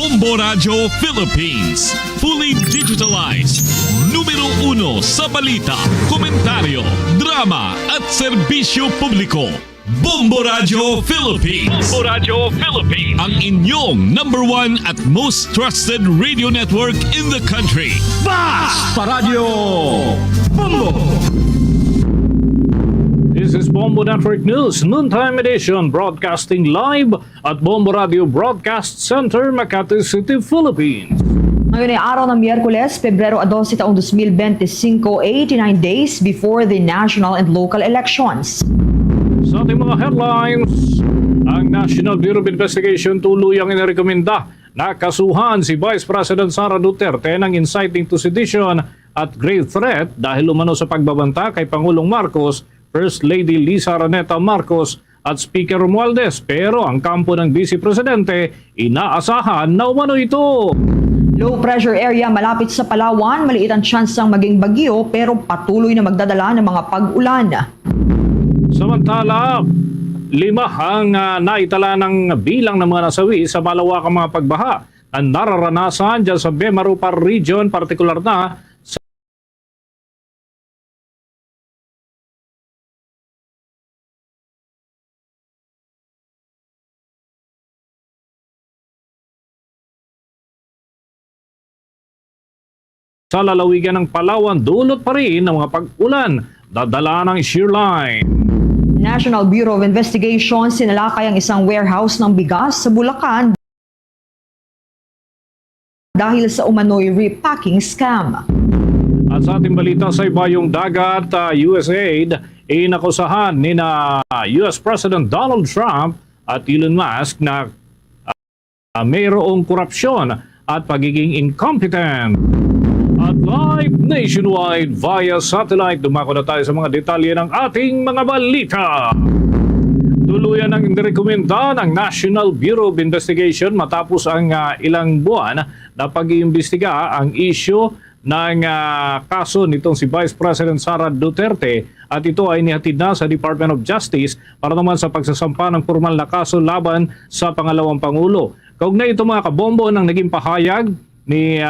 Bombo Radio Philippines. Fully digitalized. Numero 1 sa balita, komentaryo, drama at serbisyo publiko. Bombo Radio Philippines. Bombo Radio Philippines. Ang inyong #1 at most trusted radio network in the country. Basta Radio Bombo! This is Bombo Network News, noontime edition, broadcasting live at Bombo Radio Broadcast Center, Makati City, Philippines. Ngayon ay araw ng Miyerkules, Pebrero 12 taong 2025, 89 days before the national and local elections. Sa ating mga headlines, ang National Bureau of Investigation tuluyang inirekomenda na kasuhan si Vice President Sara Duterte ng inciting to sedition at grave threat dahil umano sa pagbabanta kay Pangulong Marcos, First Lady Lisa Araneta Marcos at Speaker Romualdez. Pero ang kampo ng Vice Presidente, inaasahan na umano ito. Low pressure area malapit sa Palawan, maliit ang tsansang maging bagyo pero patuloy na magdadala ng mga pag-ulan. Samantala, 5 ang naitala ng bilang ng mga nasawi sa malawakang mga pagbaha na nararanasan dyan sa Bemarupa Region, partikular na sa lalawigan ng Palawan. Dulot pa rin ng mga pag-ulan, dadala ng shear line. National Bureau of Investigation sinalakay ang isang warehouse ng bigas sa Bulacan dahil sa umano'y repacking scam. At sa ating balita sa ibayong dagat, USAID inakusahan ni US President Donald Trump at Elon Musk na mayroong korupsyon at pagiging incompetent. At live nationwide via satellite, dumako na tayo sa mga detalye ng ating mga balita. Tuluyan ang inirekomenda ng National Bureau of Investigation matapos ang ilang buwan na pag-iimbestiga ang issue ng kaso nitong si Vice President Sara Duterte, at ito ay nihatid na sa Department of Justice para naman sa pagsasampa ng formal na kaso laban sa pangalawang Pangulo. Kaugnay ito mga kabombo ng naging pahayag ni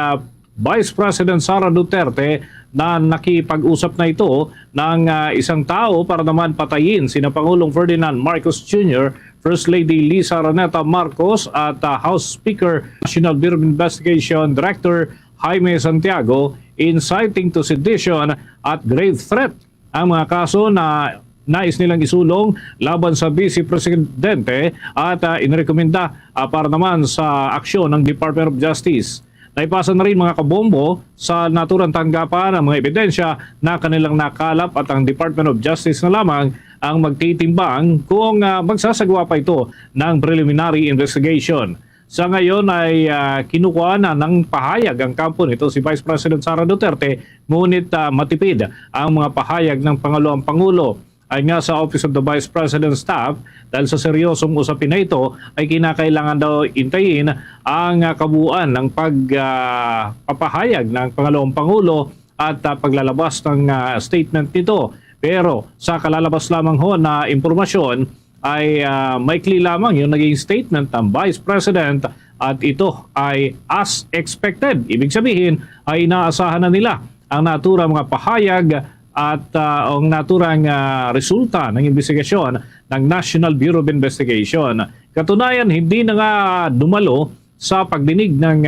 Vice President Sara Duterte na nakipag-usap na ito ng isang tao para naman patayin sina Pangulong Ferdinand Marcos Jr., First Lady Lisa Araneta Marcos at House Speaker, National Bureau of Investigation Director Jaime Santiago, inciting to sedition at grave threat. Ang mga kaso na nais nilang isulong laban sa Vice Presidente at inirekomenda para naman sa aksyon ng Department of Justice. Naipasa na rin mga kabombo sa naturang tanggapan ang mga ebidensya na kanilang nakalap at ang Department of Justice na lamang ang magtitimbang kung magsasagawa pa ito ng preliminary investigation. Sa ngayon ay kinukuha na ng pahayag ang kampo nito si Vice President Sara Duterte, ngunit matipid ang mga pahayag ng Pangalawang Pangulo. Ay nga sa Office of the Vice President's Staff, dahil sa seryosong usapin na ito ay kinakailangan daw intayin ang kabuuan ng pagpapahayag ng Pangalawang Pangulo at paglalabas ng statement nito. Pero sa kalalabas lamang ho na impormasyon ay maikli lamang yung naging statement ng Vice President at ito ay as expected. Ibig sabihin ay inaasahan na nila ang naturang mga pahayag at ang naturang resulta ng investigasyon ng National Bureau of Investigation. Katunayan, hindi na nga dumalo sa pagdinig ng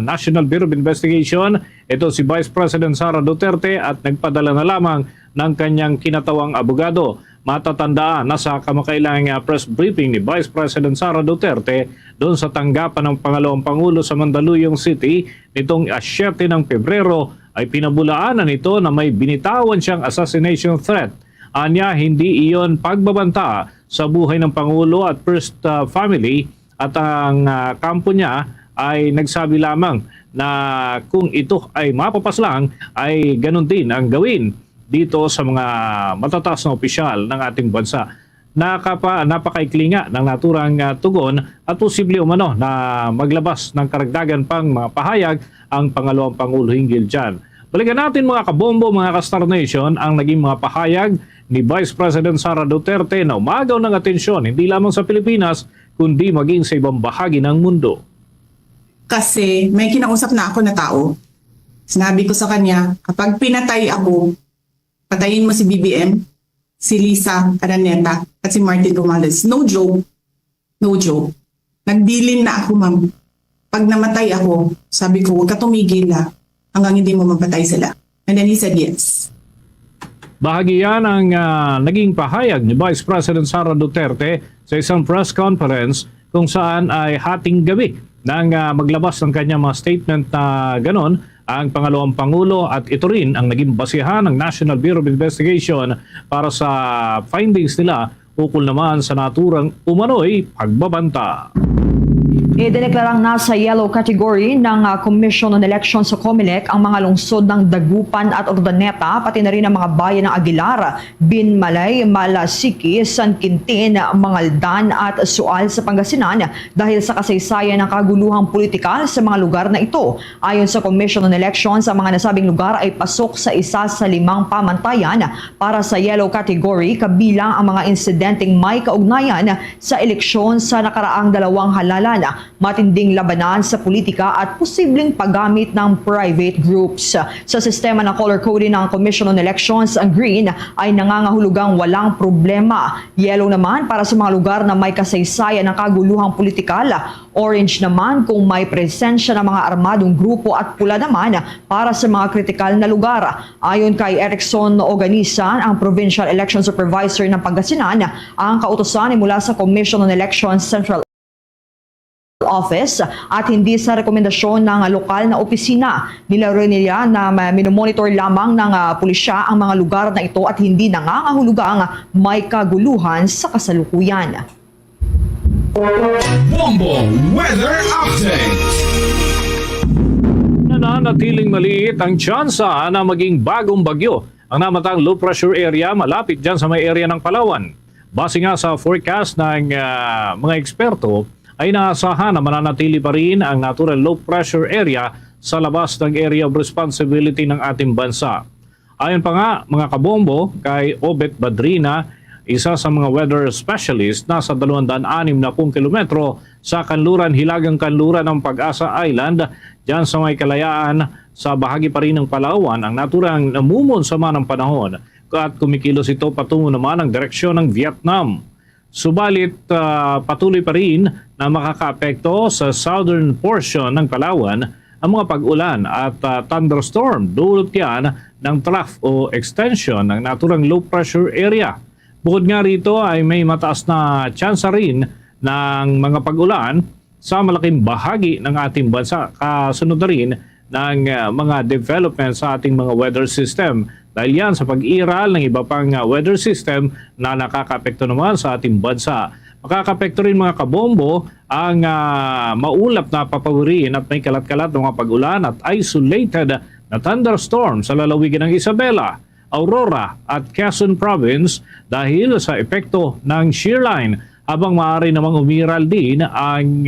National Bureau of Investigation ito si Vice President Sara Duterte at nagpadala na lamang ng kanyang kinatawang abogado. Matatandaan na sa kamakailang press briefing ni Vice President Sara Duterte doon sa tanggapan ng Pangalawang Pangulo sa Mandaluyong City nitong 7 ng Pebrero ay pinabulaanan nito na may binitawan siyang assassination threat. Anya, hindi iyon pagbabanta sa buhay ng Pangulo at First Family, at ang kampo niya ay nagsabi lamang na kung ito ay mapapaslang ay ganun din ang gawin dito sa mga matataas na opisyal ng ating bansa. Napakaikli nga ng naturang tugon at posible umano na maglabas ng karagdagan pang mga pahayag ang Pangalawang Pangulo hinggil dyan. Balikan natin mga kabombo, mga ka-Star Nation, ang naging mga pahayag ni Vice President Sara Duterte na umagaw ng atensyon hindi lamang sa Pilipinas kundi maging sa ibang bahagi ng mundo. kasi may kinausap na ako na tao. Sinabi ko sa kanya, kapag pinatay ako, patayin mo si BBM, si Lisa Araneta, at si Martin Romales. No joke. No joke. Nagbilin na ako, ma'am. Pag namatay ako, sabi ko, huwag ka tumigil hanggang hindi mo mapatay sila. And then he said yes. Bahagi yan ang naging pahayag ni Vice President Sara Duterte sa isang press conference kung saan ay hating gabi nang maglabas ng kanyang mga statement na ganon ang pangalawang Pangulo, at ito rin ang naging basihan ng National Bureau of Investigation para sa findings nila ukol naman sa naturang umano'y pagbabanta. Idineklarang nasa yellow category ng Commission on Elections sa COMELEC ang mga lungsod ng Dagupan at Urdaneta, pati na rin ang mga bayan ng Aguilar, Binmalay, Malasiki, San Quintin, Mangaldan at Sual sa Pangasinan dahil sa kasaysayan ng kaguluhang politikal sa mga lugar na ito. Ayon sa Commission on Elections, ang mga nasabing lugar ay pasok sa isa sa 5 pamantayan para sa yellow category, kabilang ang mga insidenteng may kaugnayan sa eleksyon sa nakaraang 2 halalan, matinding labanan sa politika at posibleng paggamit ng private groups. Sa sistema ng color coding ng Commission on Elections, ang green ay nangangahulugang walang problema. Yellow naman para sa mga lugar na may kasaysayan ng kaguluhang politikal. Orange naman kung may presensya ng mga armadong grupo at pula naman para sa mga kritikal na lugar. Ayon kay Erickson Oganisan, ang Provincial Election Supervisor ng Pangasinan, ang kautusan ay mula sa Commission on Elections Central Office at hindi sa rekomendasyon ng lokal na opisina. Nilaro nila na minomonitor lamang ng pulisya ang mga lugar na ito at hindi nangangahulugang may kaguluhan sa kasalukuyan. Bombo Weather Update. Nananatiling maliit ang tsansa na maging bagong bagyo ang namatang low pressure area malapit dyan sa may area ng Palawan. Base nga sa forecast ng mga eksperto, ay naasahan na mananatili pa rin ang natural low pressure area sa labas ng area of responsibility ng ating bansa. Ayon pa nga mga kabombo kay Obet Badrina, isa sa mga weather specialist, nasa 260 kilometro sa kanluran, hilagang kanluran ng Pag-asa Island, dyan sa may kalayaan sa bahagi pa rin ng Palawan, ang naturang namumonsama ng panahon at kumikilos ito patungo naman ang direksyon ng Vietnam. Subalit patuloy pa rin na makakaapekto sa southern portion ng Palawan ang mga pag-ulan at thunderstorm. Dulot yan ng trough o extension ng naturang low pressure area. Bukod nga rito ay may mataas na tsansa rin ng mga pag-ulan sa malaking bahagi ng ating bansa. Kasunod na rin ng mga development sa ating mga weather system. Dahil yan sa pag-iral ng iba pang weather system na nakakapekto naman sa ating bansa. Makakapekto rin mga kabombo ang maulap na papawirin at may kalat-kalat ng mga pag-ulan at isolated na thunderstorm sa lalawigan ng Isabela, Aurora at Quezon Province dahil sa epekto ng shear line, habang maaari namang umiral din ang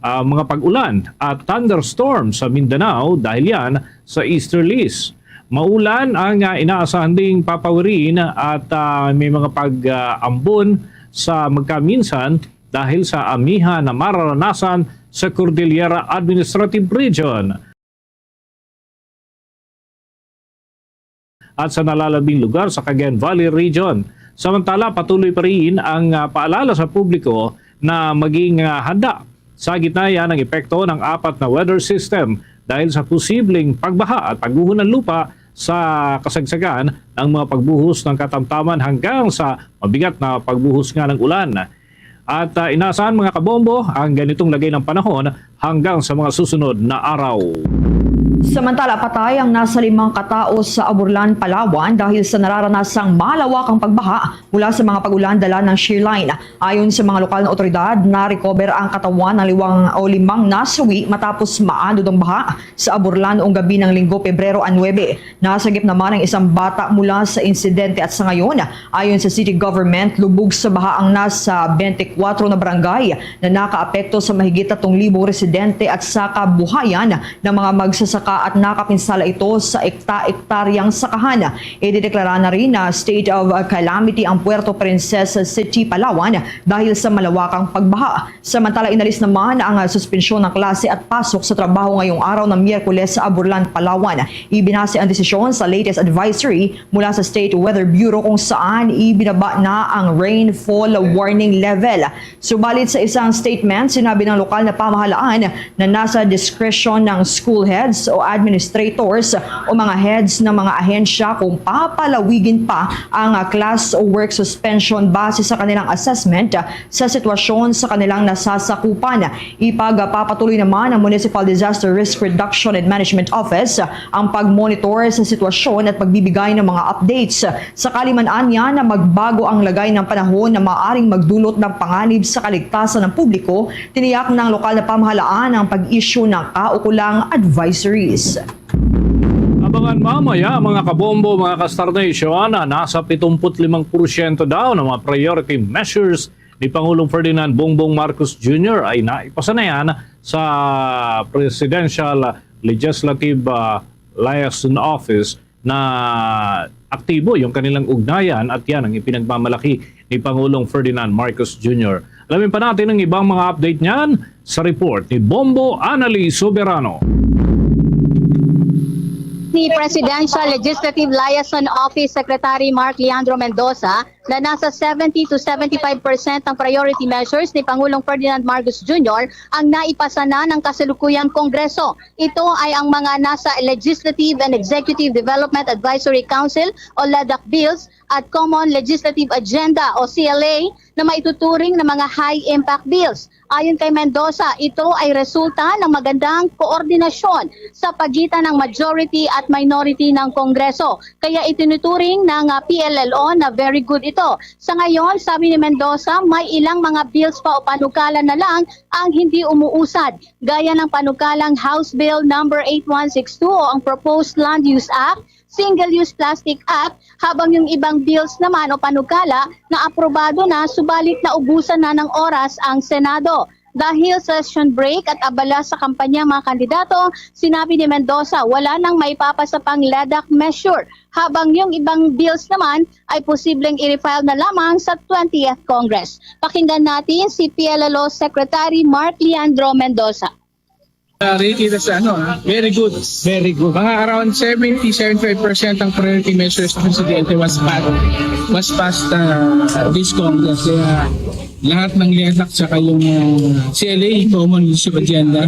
mga pag-ulan at thunderstorm sa Mindanao dahil yan sa easterlies. Maulan ang inaasahan ding papawirin at may mga pag-ambon sa magkaminsan dahil sa amihan na mararanasan sa Cordillera Administrative Region at sa nalalabing lugar sa Cagayan Valley Region. Samantala, patuloy pa rin ang paalala sa publiko na maging handa sa gitna yan ng epekto ng 4 na weather system dahil sa posibleng pagbaha at pagguho ng lupa sa kasagsagan ng mga pagbuhos ng katamtaman hanggang sa mabigat na pagbuhos nga ng ulan. At inaasahan mga kabombo ang ganitong lagay ng panahon hanggang sa mga susunod na araw. Samantala, patay ang nasa 5 katao sa Aburlan, Palawan dahil sa nararanasang malawakang pagbaha mula sa mga pag-ulan dala ng shear line. Ayon sa mga lokal na otoridad, na-recover ang katawan ng 5 nasawi matapos maanod ang baha sa Aburlan noong gabi ng Linggo, Pebrero 9. Nasagip naman ang isang bata mula sa insidente at sa ngayon, ayon sa city government, lubog sa baha ang nasa 24 na barangay na nakaapekto sa mahigit 3,000 residente at sa kabuhayan ng mga magsasaka baka at nakapinsala ito sa ektaryang sakahan. Idineklara na rin na state of calamity ang Puerto Princesa City, Palawan dahil sa malawakang pagbaha. Samantala inalis naman ang suspensyon ng klase at pasok sa trabaho ngayong araw ng Miyerkules sa Aburlan, Palawan. Ibinase ang desisyon sa latest advisory mula sa State Weather Bureau kung saan ibinaba na ang rainfall warning level. Subalit sa isang statement, sinabi ng lokal na pamahalaan na nasa discretion ng school heads o administrators o mga heads ng mga ahensya kung papalawigin pa ang class o work suspension base sa kanilang assessment sa sitwasyon sa kanilang nasasakupan. Ipagpapatuloy naman ng Municipal Disaster Risk Reduction and Management Office ang pagmonitor sa sitwasyon at pagbibigay ng mga updates. Sakali man anya na magbago ang lagay ng panahon na maaaring magdulot ng panganib sa kaligtasan ng publiko, tiniyak ng lokal na pamahalaan ang pag-issue ng kaukulang advisories. Abangan mamaya mga kabombo, mga ka-Star Nation, na nasa 75% daw ng mga priority measures ni Pangulong Ferdinand Bongbong Marcos Jr. ay naipasa na yan sa Presidential Legislative Liaison Office na aktibo yung kanilang ugnayan at yan ang ipinagmamalaki ni Pangulong Ferdinand Marcos Jr. Alamin pa natin ang ibang mga update niyan sa report ni Bombo Anali Soberano. Ni Presidential Legislative Liaison Office Secretary Mark Leandro Mendoza na nasa 70 to 75% ng priority measures ni Pangulong Ferdinand Marcos Jr. ang naipasa na ng kasalukuyang Kongreso. Ito ay ang mga nasa Legislative and Executive Development Advisory Council o LEDAC bills at Common Legislative Agenda o CLA na maituturing na mga high-impact bills. Ayon kay Mendoza, ito ay resulta ng magandang koordinasyon sa pagitan ng majority at minority ng Kongreso. Kaya itinuturing ng PLLO na very good ito. Sa ngayon, sabi ni Mendoza, may ilang mga bills pa o panukala na lang ang hindi umuusad. Gaya ng panukalang House Bill number 8162 o ang Proposed Land Use Act, Single-Use Plastic Act, habang yung ibang bills naman o panukala na aprobado na subalit na ubusan na ng oras ang Senado. Dahil session break at abala sa kampanya mga kandidato, sinabi ni Mendoza wala nang maipapasa pang LEDAC measure, habang yung ibang bills naman ay posibleng i-refile na lamang sa 20th Congress. Pakinggan natin si PLLO Secretary Mark Leandro Mendoza. Rated as very good. Very good. Mga around 70-75% ang priority measures ng Presidente was passed this Congress. Kaya lahat ng LEDAC saka yung CLA, Common Legislative Agenda,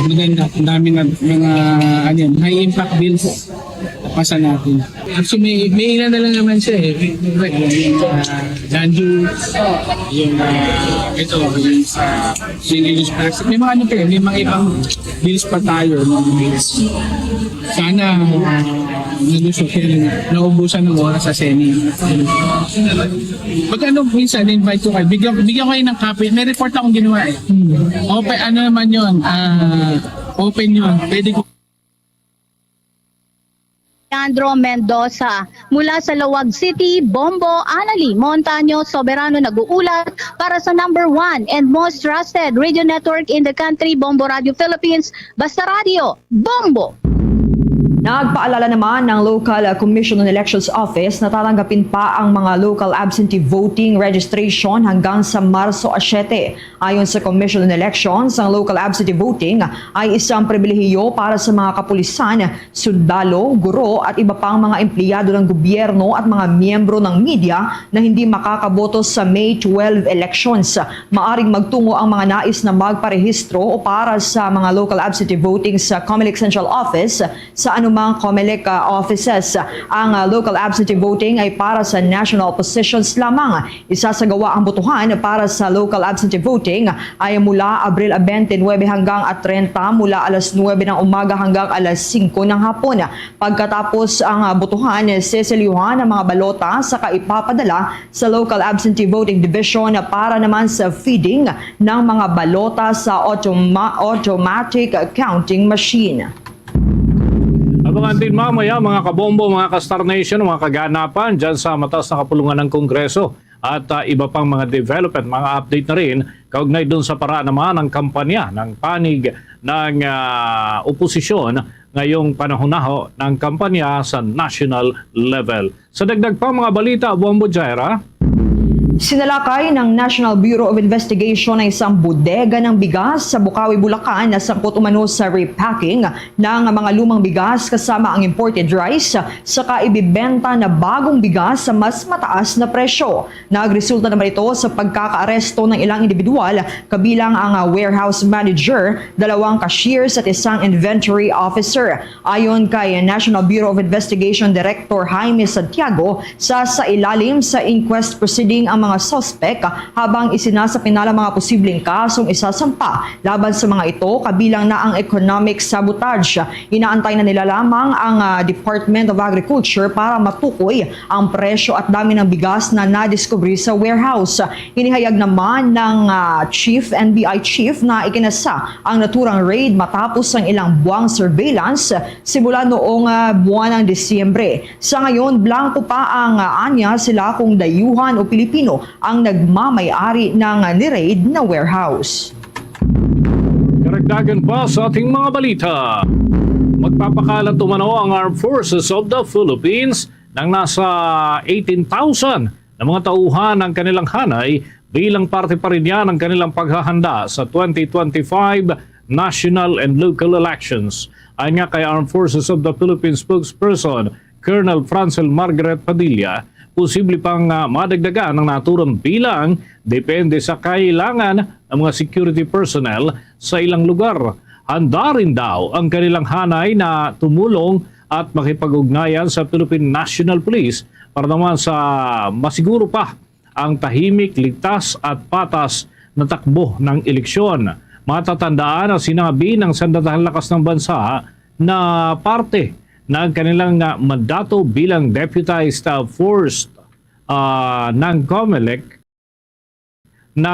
maganda, ang dami ng mga high impact bills pasa natin. So may ilan na lang naman siya yung land use, yung ito, yung single-use plastic. May mga may mga ibang bills pa tayo. Sana nalusok yan, naubusan ng oras sa Senate. Pag minsan, invite ko kayo, bigyan kayo ng copy. May report akong ginawa eh. Open, naman yun, open yun. Pwede ko. Leandro Mendoza mula sa Lawag City, Bombo Anali Montaño Soberano nag-uulat para sa number 1 and most trusted radio network in the country, Bombo Radio Philippines, Basta Radio, Bombo! Nagpaalala naman ng Local Commission on Elections Office na tatanggapin pa ang mga local absentee voting registration hanggang sa Marso 7. Ayon sa Commission on Elections, ang local absentee voting ay isang pribilehiyo para sa mga kapulisan, sundalo, guro at iba pang mga empleyado ng gobyerno at mga miyembro ng media na hindi makakaboto sa May 12 elections. Maaring magtungo ang mga nais na magparehistro o para sa mga local absentee voting sa COMELEC Central Office sa anumang COMELEC offices. Ang local absentee voting ay para sa national positions lamang. Isasagawa ang botohan para sa local absentee voting ay mula Abril 29 hanggang 30 mula alas 9 ng umaga hanggang alas 5 ng hapon. Pagkatapos ang botohan, seselyuhan ang mga balota saka ipapadala sa local absentee voting division para naman sa feeding ng mga balota sa automatic counting machine. Abangan din mamaya mga kabombo, mga ka-Star Nation, mga kaganapan dyan sa mataas na kapulungan ng Kongreso. at iba pang mga development, mga update na rin kaugnay doon sa paraan naman ng kampanya ng panig ng oposisyon ngayong panahon na ho ng kampanya sa national level. Sa dagdag pa mga balita, Bombo Jaira. Sinalakay ng National Bureau of Investigation ang isang bodega ng bigas sa Bukawi, Bulacan na sangkot umano sa repacking ng mga lumang bigas kasama ang imported rice saka ibibenta na bagong bigas sa mas mataas na presyo. Nagresulta naman ito sa pagkakaaresto ng ilang individual kabilang ang warehouse manager, 2 cashiers at isang inventory officer. Ayon kay National Bureau of Investigation Director Jaime Santiago, sa ilalim sa inquest proceeding ang mga suspect habang isinasapinala mga posibleng kasong isasampa laban sa mga ito kabilang na ang economic sabotage. Inaantay na nila lamang ang Department of Agriculture para matukoy ang presyo at dami ng bigas na nadiskubre sa warehouse. Inihayag naman ng NBI chief na ikinasa ang naturang raid matapos ang ilang buwang surveillance simula noong buwan ng Disyembre. Sa ngayon, blanco pa ang anya sila kung dayuhan o Pilipino ang nagmamay-ari ng ni-raid na warehouse. Karagdagan pa sa ating mga balita. Magpapakalat umano ang Armed Forces of the Philippines ng nasa 18,000 na mga tauhan ng kanilang hanay bilang parte pa rin yan ng kanilang paghahanda sa 2025 national and local elections. Ayon nga kay Armed Forces of the Philippines spokesperson Colonel Francel Margaret Padilla, posible pang madagdagan ng naturang bilang depende sa kailangan ng mga security personnel sa ilang lugar. Handa rin daw ang kanilang hanay na tumulong at makipag-ugnayan sa Philippine National Police para naman sa masiguro pa ang tahimik, ligtas at patas na takbo ng eleksyon. Matatandaan na sinabi ng Sandatahang Lakas ng Bansa na parte ng kanilang mandato bilang deputized force ng COMELEC na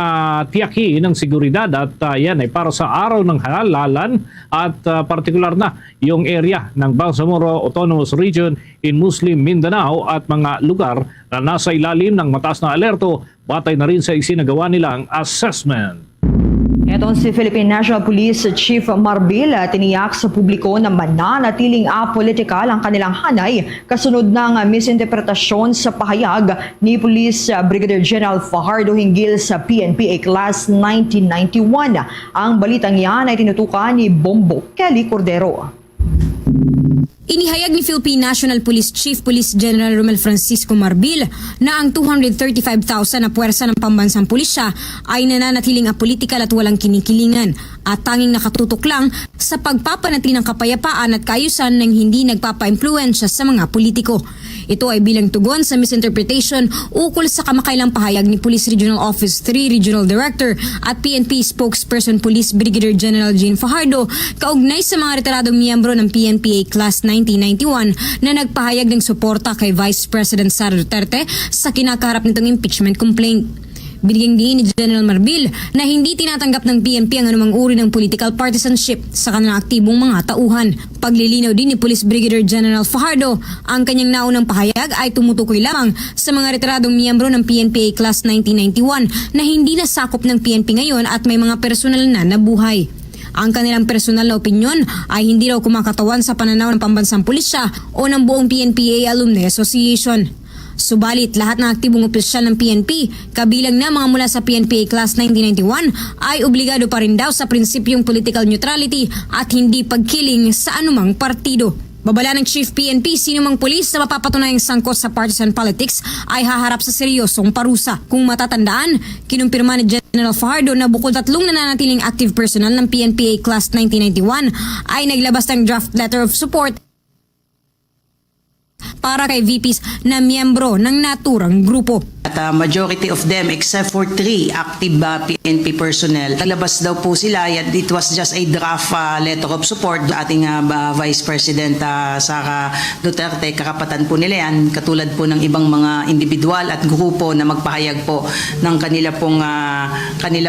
tiyakin ng seguridad at yan ay para sa araw ng halalan at partikular na yung area ng Bangsamoro Autonomous Region in Muslim Mindanao at mga lugar na nasa ilalim ng mataas na alerto batay na rin sa isinagawa nilang assessment. Ito si Philippine National Police Chief Marbil tiniyak sa publiko na mananatiling apolitical ang kanilang hanay kasunod ng misinterpretasyon sa pahayag ni Police Brigadier General Fajardo hinggil sa PNPA Class 1991. Ang balitang yan ay tinutukan ni Bombo Kelly Cordero. Inihayag ni Philippine National Police Chief Police General Romel Francisco Marbil na ang 235,000 na puwersa ng pambansang pulisya ay nananatiling apolitikal at walang kinikilingan at tanging nakatutok lang sa pagpapanatili ng kapayapaan at kaayusan ng hindi nagpapa-impluwensya sa mga politiko. Ito ay bilang tugon sa misinterpretation ukol sa kamakailang pahayag ni Police Regional Office 3 Regional Director at PNP Spokesperson Police Brigadier General Jean Fajardo kaugnay sa mga retiradong miyembro ng PNPA Class 1991 na nagpahayag ng suporta kay Vice President Sara Duterte sa kinakaharap nitong impeachment complaint. Binigyang diin ni General Marbil na hindi tinatanggap ng PNP ang anumang uri ng political partisanship sa kanilang aktibong mga tauhan. Paglilinaw din ni Police Brigadier General Fajardo, ang kanyang naunang pahayag ay tumutukoy lamang sa mga retiradong miyembro ng PNPA Class 1991 na hindi nasakop ng PNP ngayon at may mga personal na nabuhay. Ang kanilang personal na opinyon ay hindi raw kumakatawan sa pananaw ng pambansang pulisya o ng buong PNPA Alumni Association. Subalit lahat ng aktibong opisyal ng PNP, kabilang na mga mula sa PNPA Class 1991, ay obligado pa rin daw sa prinsipyong political neutrality at hindi pagkiling sa anumang partido. Babala ng Chief PNP, sinumang pulis na mapapatunayang sangkot sa partisan politics ay haharap sa seryosong parusa. Kung matatandaan, kinumpirma ni General Fajardo na bukod 3 nananatiling active personnel ng PNPA Class 1991 ay naglabas ng draft letter of support para kay VPs na miyembro ng naturang grupo. At majority of them except for 3 active PNP personnel, naglabas daw po sila. It was just a draft letter of support. Ating Vice President Sara Duterte, karapatan po nila yan, katulad po ng ibang mga individual at grupo na magpahayag po ng kanila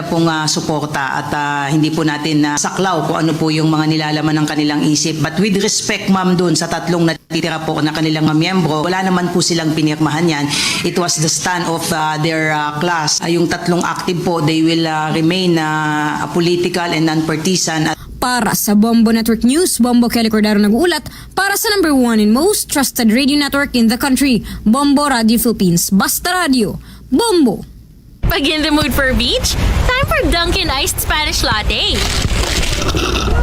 pong suporta at hindi po natin saklaw kung ano po yung mga nilalaman ng kanilang isip. But with respect ma'am dun sa 3 natitira po na kanilang miyembro, wala naman po silang pinirmahan yan. It was the stand one of their class. Yung tatlong active po, they will remain political and non-partisan. Para sa Bombo Network News, Bombo Kelly Cordero nag-uulat para sa number 1 and most trusted radio network in the country, Bombo Radio Philippines. Basta Radio, Bombo! Pag in the mood for beach, time for Dunkin' Iced Spanish Latte.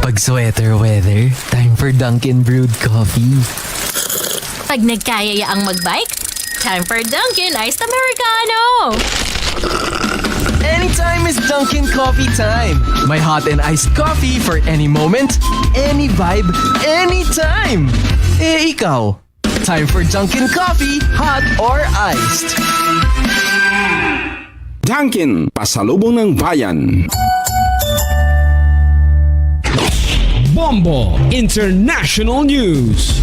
Pag sweater weather, time for Dunkin' Brewed Coffee. Pag nagkayaya ang magbike, time for Dunkin' Iced Americano. Anytime is Dunkin' Coffee time. My hot and iced coffee for any moment, any vibe, anytime. Eh, ikaw? Time for Dunkin' Coffee, hot or iced. Dunkin, pasalubong ng bayan. Bombo International News.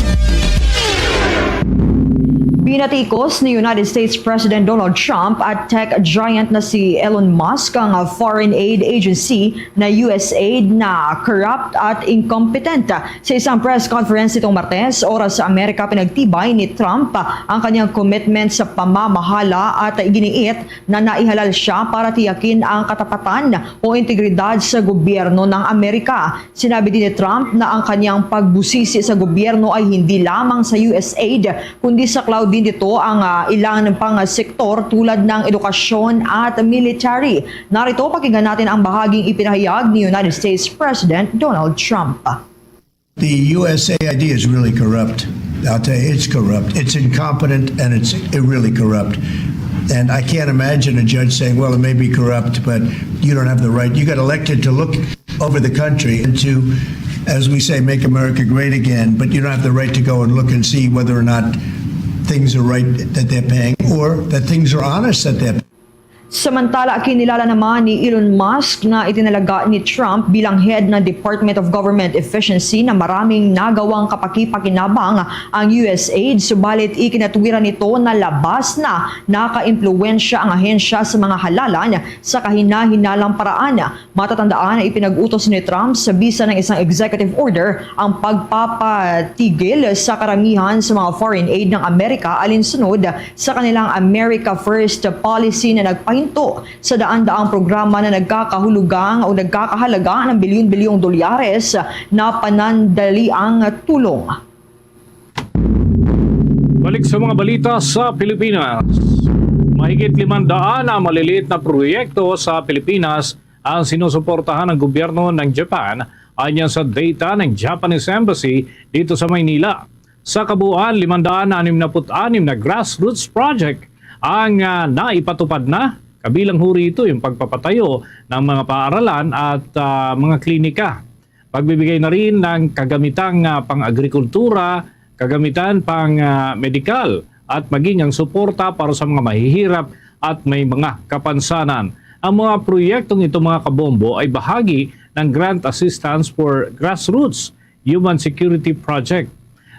Binatikos ni United States President Donald Trump at tech giant na si Elon Musk ang foreign aid agency na USAID na corrupt at incompetent. Sa isang press conference itong Martes, oras sa Amerika, pinagtibay ni Trump ang kanyang commitment sa pamamahala at iginiit na naihalal siya para tiyakin ang katapatan o integridad sa gobyerno ng Amerika. Sinabi din ni Trump na ang kanyang pagbusisi sa gobyerno ay hindi lamang sa USAID kundi sa cloud din dito ang ilang pang sektor tulad ng edukasyon at military. Narito pakinggan natin ang bahaging ipinahayag ni United States President Donald Trump. The USAID is really corrupt. I'll tell you, it's corrupt. It's incompetent and it's really corrupt. And I can't imagine a judge saying, well, it may be corrupt, but you don't have the right. You got elected to look over the country and to, as we say, make America great again, but you don't have the right to go and look and see whether or not things are right that they're paying or that things are honest that they're paying. Samantala, kinilala naman ni Elon Musk na itinalaga ni Trump bilang head ng Department of Government Efficiency na maraming nagawang kapaki-pakinabang ang USAID, subalit ikinatwiran nito na labas na naka-impluwensya ang ahensya sa mga halalan sa kahina-hinalang paraan. Matatandaan na ipinag-utos ni Trump sa bisa ng isang executive order ang pagpapatigil sa karamihan sa mga foreign aid ng Amerika alinsunod sa kanilang America First policy na nagpahinto sa daan-daang programa na nagkakahulugang o nagkakahalaga ng bilyon-bilyong dolyares na panandaliang tulong. Balik sa mga balita sa Pilipinas. Mahigit 500 na maliliit na proyekto sa Pilipinas ang sinusuportahan ng gobyerno ng Japan ayon sa data ng Japanese Embassy dito sa Maynila. Sa kabuuan, 566 na grassroots project ang naipatupad na. Kabilang huri ito yung pagpapatayo ng mga paaralan at mga klinika. Pagbibigay na rin ng kagamitang pang-agrikultura, kagamitan pang-medikal at maging ang suporta para sa mga mahihirap at may mga kapansanan. Ang mga proyektong ito mga kabombo ay bahagi ng Grant Assistance for Grassroots Human Security Project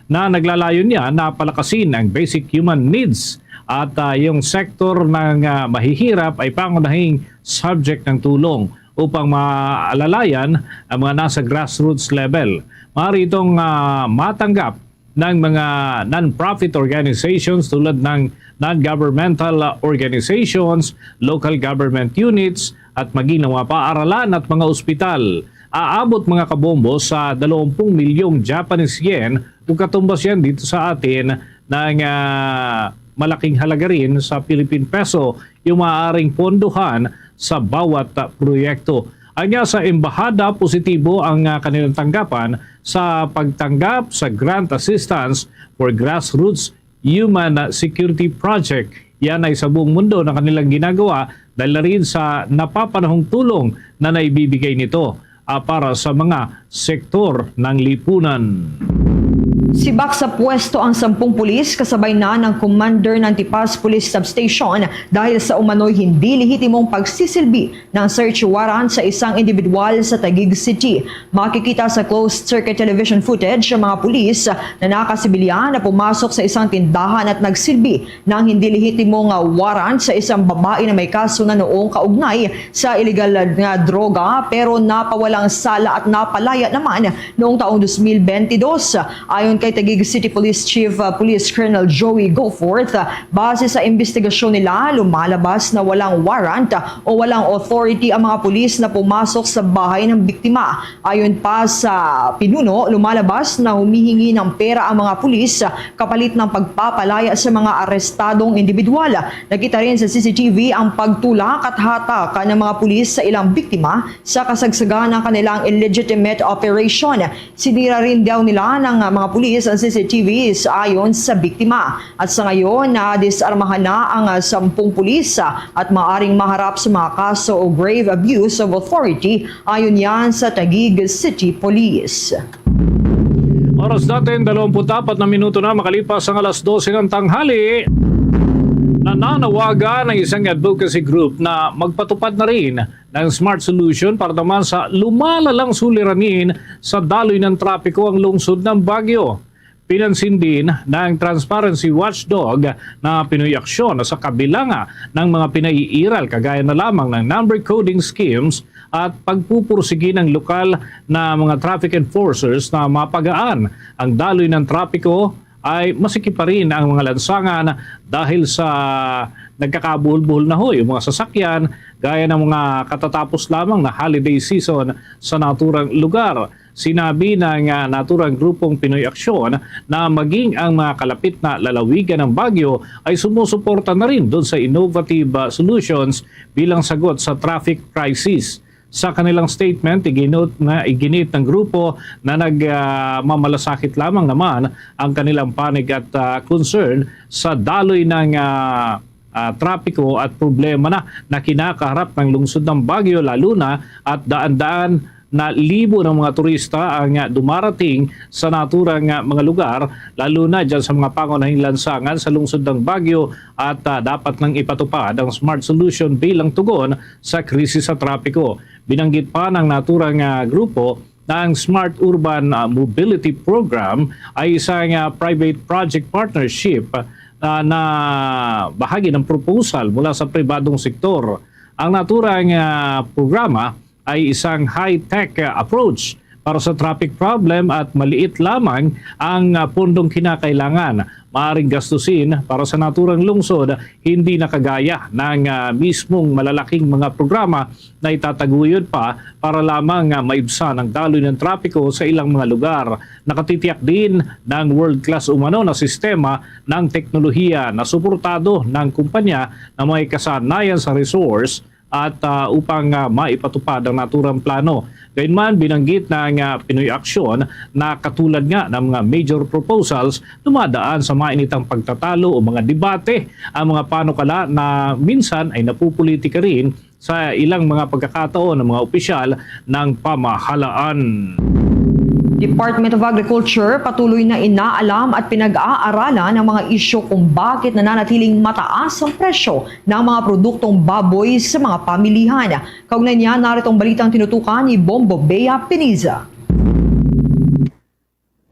na naglalayon niya na palakasin ang basic human needs at yung sektor ng mahihirap ay pangunahing subject ng tulong upang maalalayan ang mga nasa grassroots level. Maaari itong matanggap ng mga non-profit organizations tulad ng non-governmental organizations, local government units at maging ng mga paaralan at mga ospital. Aabot mga kabombo sa 20 milyong Japanese yen kung katumbas yan dito sa atin ng malaking halaga rin sa Philippine peso yung maaaring pondohan sa bawat proyekto. Anya sa embahada, positibo ang kanilang tanggapan sa pagtanggap sa Grant Assistance for Grassroots Human Security Project. Yan ay sa buong mundo na kanilang ginagawa dahil na rin sa napapanahong tulong na naibibigay nito para sa mga sektor ng lipunan. Sibak sa pwesto ang 10 pulis kasabay na ng commander ng Tipas Police Substation dahil sa umano'y hindi lehitimong pagsisilbi ng search warrant sa isang individual sa Taguig City. Makikita sa closed circuit television footage ang mga pulis na nakasibilyan na pumasok sa isang tindahan at nagsilbi ng hindi lehitimong warrant sa isang babae na may kaso na noong kaugnay sa illegal na droga pero napawalang sala at napalaya naman noong taong 2022. Ayon Ayon kay Taguig City Police Chief Police Colonel Joey Goforth, base sa investigasyon nila, lumalabas na walang warrant o walang authority ang mga pulis na pumasok sa bahay ng biktima. Ayon pa sa pinuno, lumalabas na humihingi ng pera ang mga pulis kapalit ng pagpapalaya sa mga arestadong individual. Nakita rin sa CCTV ang pagtulak at hatak ng mga pulis sa ilang biktima sa kasagsagan ng kanilang illegitimate operation. Sinira rin daw nila ng mga pulis ang CCTVs ayon sa biktima. At sa ngayon, disarmahan na ang 10 pulis at maaring maharap sa mga kaso o grave abuse of authority ayon yan sa Taguig City Police. Oras natin, 24 na minuto na makalipas ang alas 12 ng tanghali. Nananawagan ng isang advocacy group na magpatupad na rin ng smart solution para naman sa lumalalang suliranin sa daloy ng trapiko ang lungsod ng Baguio. Pinansin din ng Transparency Watchdog na Pinoy aksyon sa kabila nga ng mga pinaiiral kagaya na lamang ng number coding schemes at pagpupursigi ng lokal na mga traffic enforcers na mapagaan ang daloy ng trapiko ay masikip pa rin ang mga lansangan dahil sa nagkakabuhol-buhol na ho yung mga sasakyan gaya ng mga katatapos lamang na holiday season sa naturang lugar. Sinabi ng naturang grupong Pinoy Aksyon na maging ang mga kalapit na lalawigan ng Baguio ay sumusuporta na rin doon sa innovative solutions bilang sagot sa traffic crisis. Sa kanilang statement, iginit ng grupo na nagmamalasakit lamang naman ang kanilang panig at concern sa daloy ng trapiko at problema na kinakaharap ng lungsod ng Baguio, lalo na at daan-daan na libo ng mga turista ang dumarating sa naturang mga lugar, lalo na dyan sa mga pangunahing lansangan sa lungsod ng Baguio at dapat nang ipatupad ang smart solution bilang tugon sa krisis sa trapiko. Binanggit pa ng naturang grupo na ang Smart Urban Mobility Program ay isang private project partnership na bahagi ng proposal mula sa pribadong sektor. Ang naturang programa ay isang high-tech approach para sa traffic problem at maliit lamang ang pundong kinakailangan. Maaring gastusin para sa naturang lungsod, hindi nakagaya ng mismong malalaking mga programa na itataguyod pa para lamang maibsan ang daloy ng trapiko sa ilang mga lugar. Nakatitiyak din ng world-class umano na sistema ng teknolohiya na suportado ng kumpanya na may kasanayan sa resource at upang maipatupad ang naturang plano. Gayunman, binanggit ng Pinoy Aksyon na katulad nga ng mga major proposals, dumadaan sa mainitang pagtatalo o mga debate ang mga panukala na minsan ay napupolitika rin sa ilang mga pagkakataon ng mga opisyal ng pamahalaan. Department of Agriculture patuloy na inaalam at pinag-aaralan ng mga isyu kung bakit nananatiling mataas ang presyo ng mga produktong baboy sa mga pamilihan. Kaugnay niya, naritong balitang tinutukan ni Bombo Bea Piniza.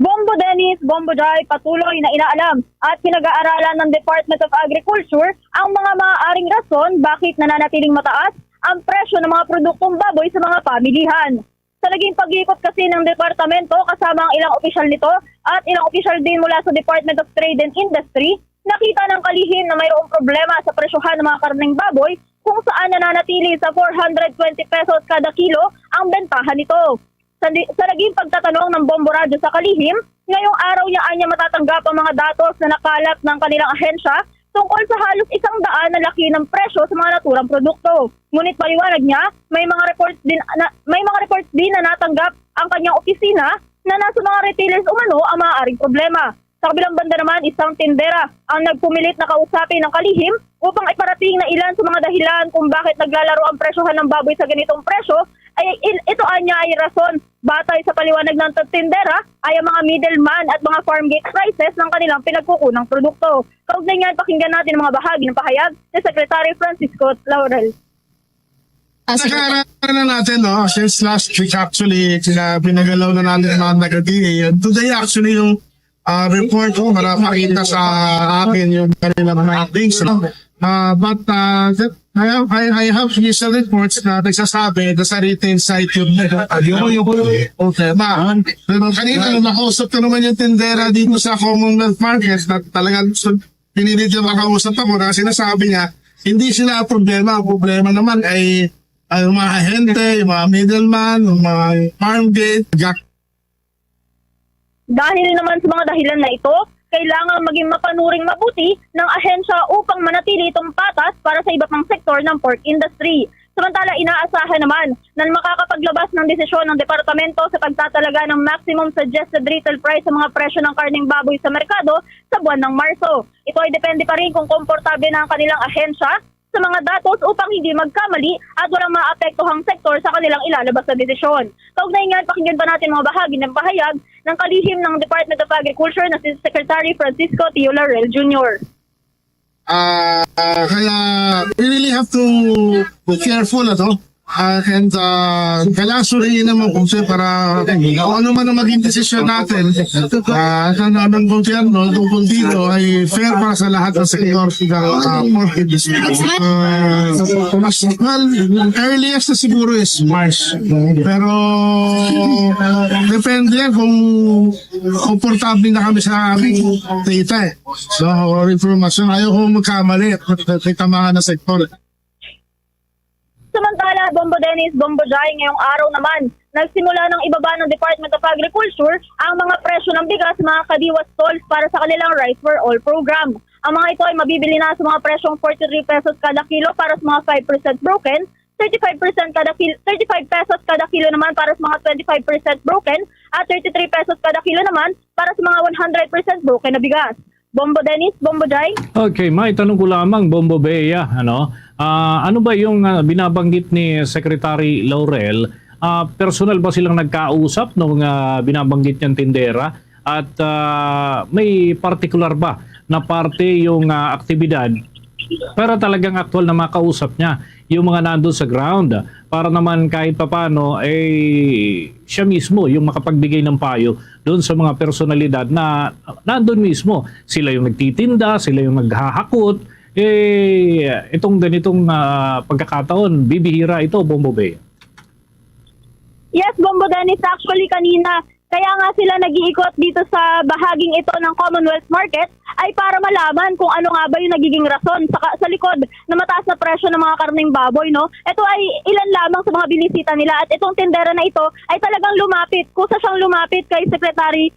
Bombo Dennis, Bombo Jai, patuloy na inaalam at pinag-aaralan ng Department of Agriculture ang mga maaaring rason bakit nananatiling mataas ang presyo ng mga produktong baboy sa mga pamilihan. Sa naging pag-iikot kasi ng departamento kasama ang ilang opisyal nito at ilang opisyal din mula sa Department of Trade and Industry, nakita ng kalihim na mayroong problema sa presyohan ng mga karneng baboy kung saan nananatili sa 420 pesos kada kilo ang bentahan nito. Sa naging pagtatanong ng Bombo Radio sa kalihim, ngayong araw niya matatanggap ang mga datos na nakalat ng kanilang ahensya tungkol sa halos 100 na laki ng presyo sa mga naturang produkto. Ngunit paliwanag niya, may mga reports din na natanggap ang kanyang opisina na nasa mga retailers umano ang maaaring problema. Sa kabilang banda naman, isang tindera ang nagpumilit na kausapin ng kalihim upang iparating na ilan sa mga dahilan kung bakit naglalaro ang presyohan ng baboy sa ganitong presyo. Ito ay rason. Batay sa paliwanag ng tindera ay ang mga middleman at mga farm gate prices ng kanilang pinagkukunang produkto. Kaugnay niyan, pakinggan natin ang mga bahagi ng pahayag ni Secretary Francisco Laurel. Nakaaralan na natin, no? Since last week actually, pinagalaw na natin mga nag-DA. Today actually yung report ko para makita sa akin yung kanilang findings. No? But I have official reports na nagsasabi na sa retail site yung tema. Pero kanina nung nakausap ko naman yung tindera dito sa Commonwealth Market na talagang pinilit yung makausap ako na sinasabi niya, hindi sila ang problema. Ang problema naman ay yung mga ahente, yung mga middleman, yung mga farm gate. Dahil naman sa mga dahilan na ito, kailangan maging mapanuring mabuti ng ahensya upang manatili itong patas para sa iba pang sektor ng pork industry. Samantala, inaasahan naman na makakapaglabas ng desisyon ng departamento sa pagtatalaga ng maximum suggested retail price sa mga presyo ng karneng baboy sa merkado sa buwan ng Marso. Ito ay depende pa rin kung komportable na ang kanilang ahensya sa mga datos upang hindi magkamali at walang maapektuhang sektor sa kanilang ilalabas na desisyon. Kaugnay nga, pakinggan pa natin mga bahagi ng pahayag ng kalihim ng Department of Agriculture na si Secretary Francisco Tio Laurel Jr. Kaya we really have to be careful and kailangan suriin naman kung siya para kung ano man ang maging desisyon natin ng gobyerno tungkol dito ay fair para sa lahat ng sektor ng pork industry. Well, earliest na siguro is March. Pero depende kung komportable na kami sa aming data. So, information, ayaw ko magkamali at tamaan na sektor. Samantala, Bombo Dennis, Bombo Jai, ngayong araw naman, nagsimula ng ibaba ng Department of Agriculture ang mga presyo ng bigas mga kadiwa stalls para sa kanilang Rice for All program. Ang mga ito ay mabibili na sa mga presyong 43 pesos kada kilo para sa mga 5% broken, 35% kada kilo, 35 pesos kada kilo naman para sa mga 25% broken, at 33 pesos kada kilo naman para sa mga 100% broken na bigas. Bombo Dennis, Bombo Jai. Okay, may tanong ko lamang, Bombo Bea, ano ba yung binabanggit ni Secretary Laurel? Personal ba silang nagkausap nung binabanggit niyang tindera? At may particular ba na parte yung aktibidad para talagang aktual na makausap niya yung mga nandun sa ground para naman kahit papano siya mismo yung makapagbigay ng payo doon sa mga personalidad na nandun mismo. Sila yung nagtitinda, sila yung naghahakot. Itong ganitong pagkakataon, bibihira ito, Bombo Bea. Yes, Bombo Dennis, actually kanina, kaya nga sila nag-iikot dito sa bahaging ito ng Commonwealth Market ay para malaman kung ano nga ba yung nagiging rason sa likod na mataas na presyo ng mga karneng baboy, no? Ito ay ilan lamang sa mga binisita nila at itong tindera na ito ay talagang lumapit. Kusa siyang lumapit kay Secretary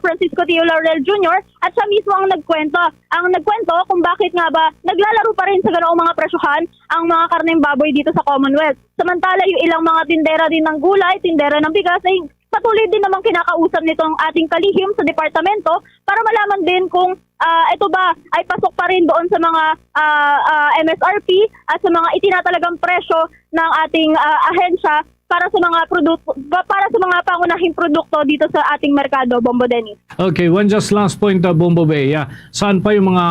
Francisco Tio Laurel Jr. at siya mismo ang nagkwento. Ang nagkwento kung bakit nga ba naglalaro pa rin sa ganoong mga presyohan ang mga karneng baboy dito sa Commonwealth. Samantala yung ilang mga tindera din ng gulay, tindera ng bigas ay patuloy din namang kinakausap nitong ating kalihim sa departamento para malaman din kung ito ba ay pasok pa rin doon sa mga MSRP at sa mga itinatalagang presyo ng ating ahensya para sa mga produkto, para sa mga pangunahing produkto dito sa ating merkado, Bombo Dennis. Okay, one just last point, Bombo Bea. Saan pa yung mga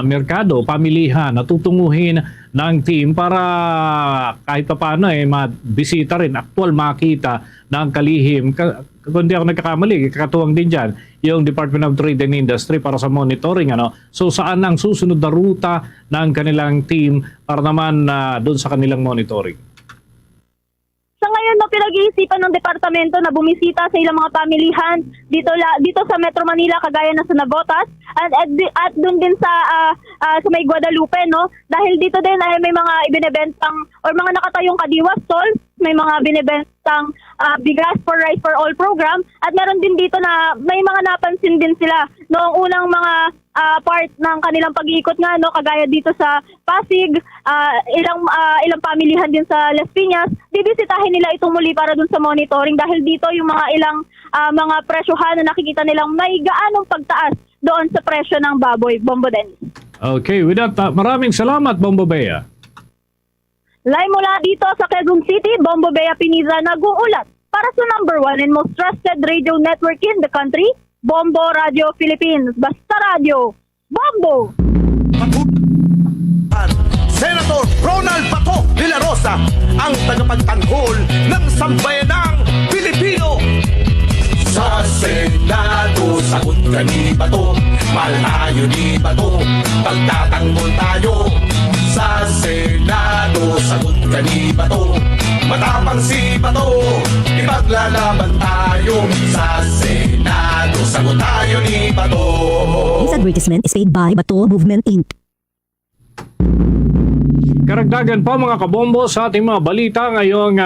merkado, pamilihan, natutunguhin ng team para kahit pa paano mabisita rin, aktual makita ng kalihim. Kung di ako nagkakamali, kakatuwang din dyan yung Department of Trade and Industry para sa monitoring. So saan ang susunod na ruta ng kanilang team para naman doon sa kanilang monitoring? Sa ngayon, pinag-iisipan ng departamento na bumisita sa ilang mga pamilihan dito sa Metro Manila, kagaya na sa Navotas at doon din sa may Guadalupe, no? Dahil dito din ay may mga ibinebentang or mga nakatayong kadiwa stalls, may mga binebentang bigas for Rice for All program at meron din dito na may mga napansin din sila noong unang mga part ng kanilang pag-iikot nga, no, kagaya dito sa Pasig, ilang pamilihan din sa Las Piñas. Bibisitahin nila itong muli para dun sa monitoring dahil dito yung mga ilang mga presyohan na nakikita nilang may gaanong pagtaas doon sa presyo ng baboy, Bombo Dennis. Okay, with that, maraming salamat, Bombo Bea. Live mula dito sa Quezon City, Bombo Bea Piniza nag-uulat para sa number 1 and most trusted radio network in the country, Bombo Radio Philippines. Basta Radio, Bombo! Senator Ronald Bato de la Rosa, ang tagapagtanggol ng sambayanang Pilipino. Sa Senado, sagot ka ni Bato malayo di ba to? Pagtatanggol tayo sa Senado, sagot ka di ba to? Matapang si Bato, ipaglalaban tayo sa Senado, sagot tayo ni Bato. This advertisement is paid by Bato Movement Inc. Karagdagan pa mga kabombo sa ating mga balita ngayong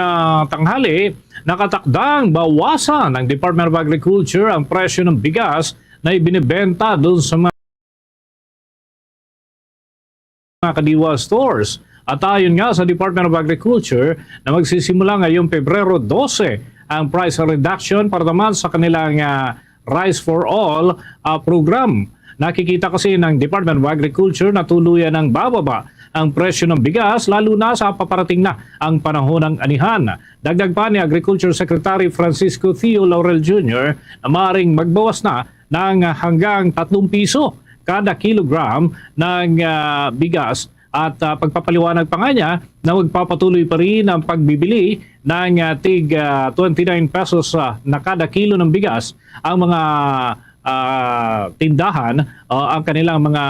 tanghali, nakatakdang bawasan ng Department of Agriculture ang presyo ng bigas na ibinibenta doon sa mga kadiwa stores. At ayon nga sa Department of Agriculture na magsisimula ngayong Pebrero 12 ang price reduction para naman sa kanilang Rice for All program. Nakikita kasi ng Department of Agriculture na tuluyan ng bababa ang presyo ng bigas lalo na sa paparating na ang panahon ng anihan. Dagdag pa ni Agriculture Secretary Francisco Theo Laurel Jr. na maaaring magbawas na ng hanggang 3 piso kada kilogram ng bigas. At pagpapaliwanag pa nga niya na magpapatuloy pa rin ang pagbibili ng tig 29 pesos na kada kilo ng bigas ang mga tindahan ang kanilang mga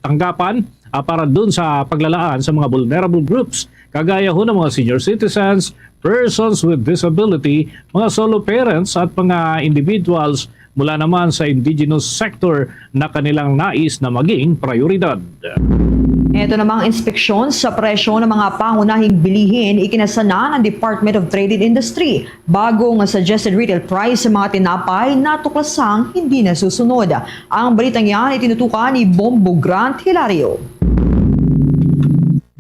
tanggapan para dun sa paglalaan sa mga vulnerable groups kagaya ho ng mga senior citizens, persons with disability, mga solo parents at mga individuals mula naman sa indigenous sector na kanilang nais na maging prioridad. Ito namang inspeksyon sa presyo ng mga pangunahing bilihin ikinasana ng Department of Trade and Industry. Bagong suggested retail price sa mga tinapay natuklasang hindi nasusunod. Ang balitang yan ay tinutukan ni Bombo Grant Hilario.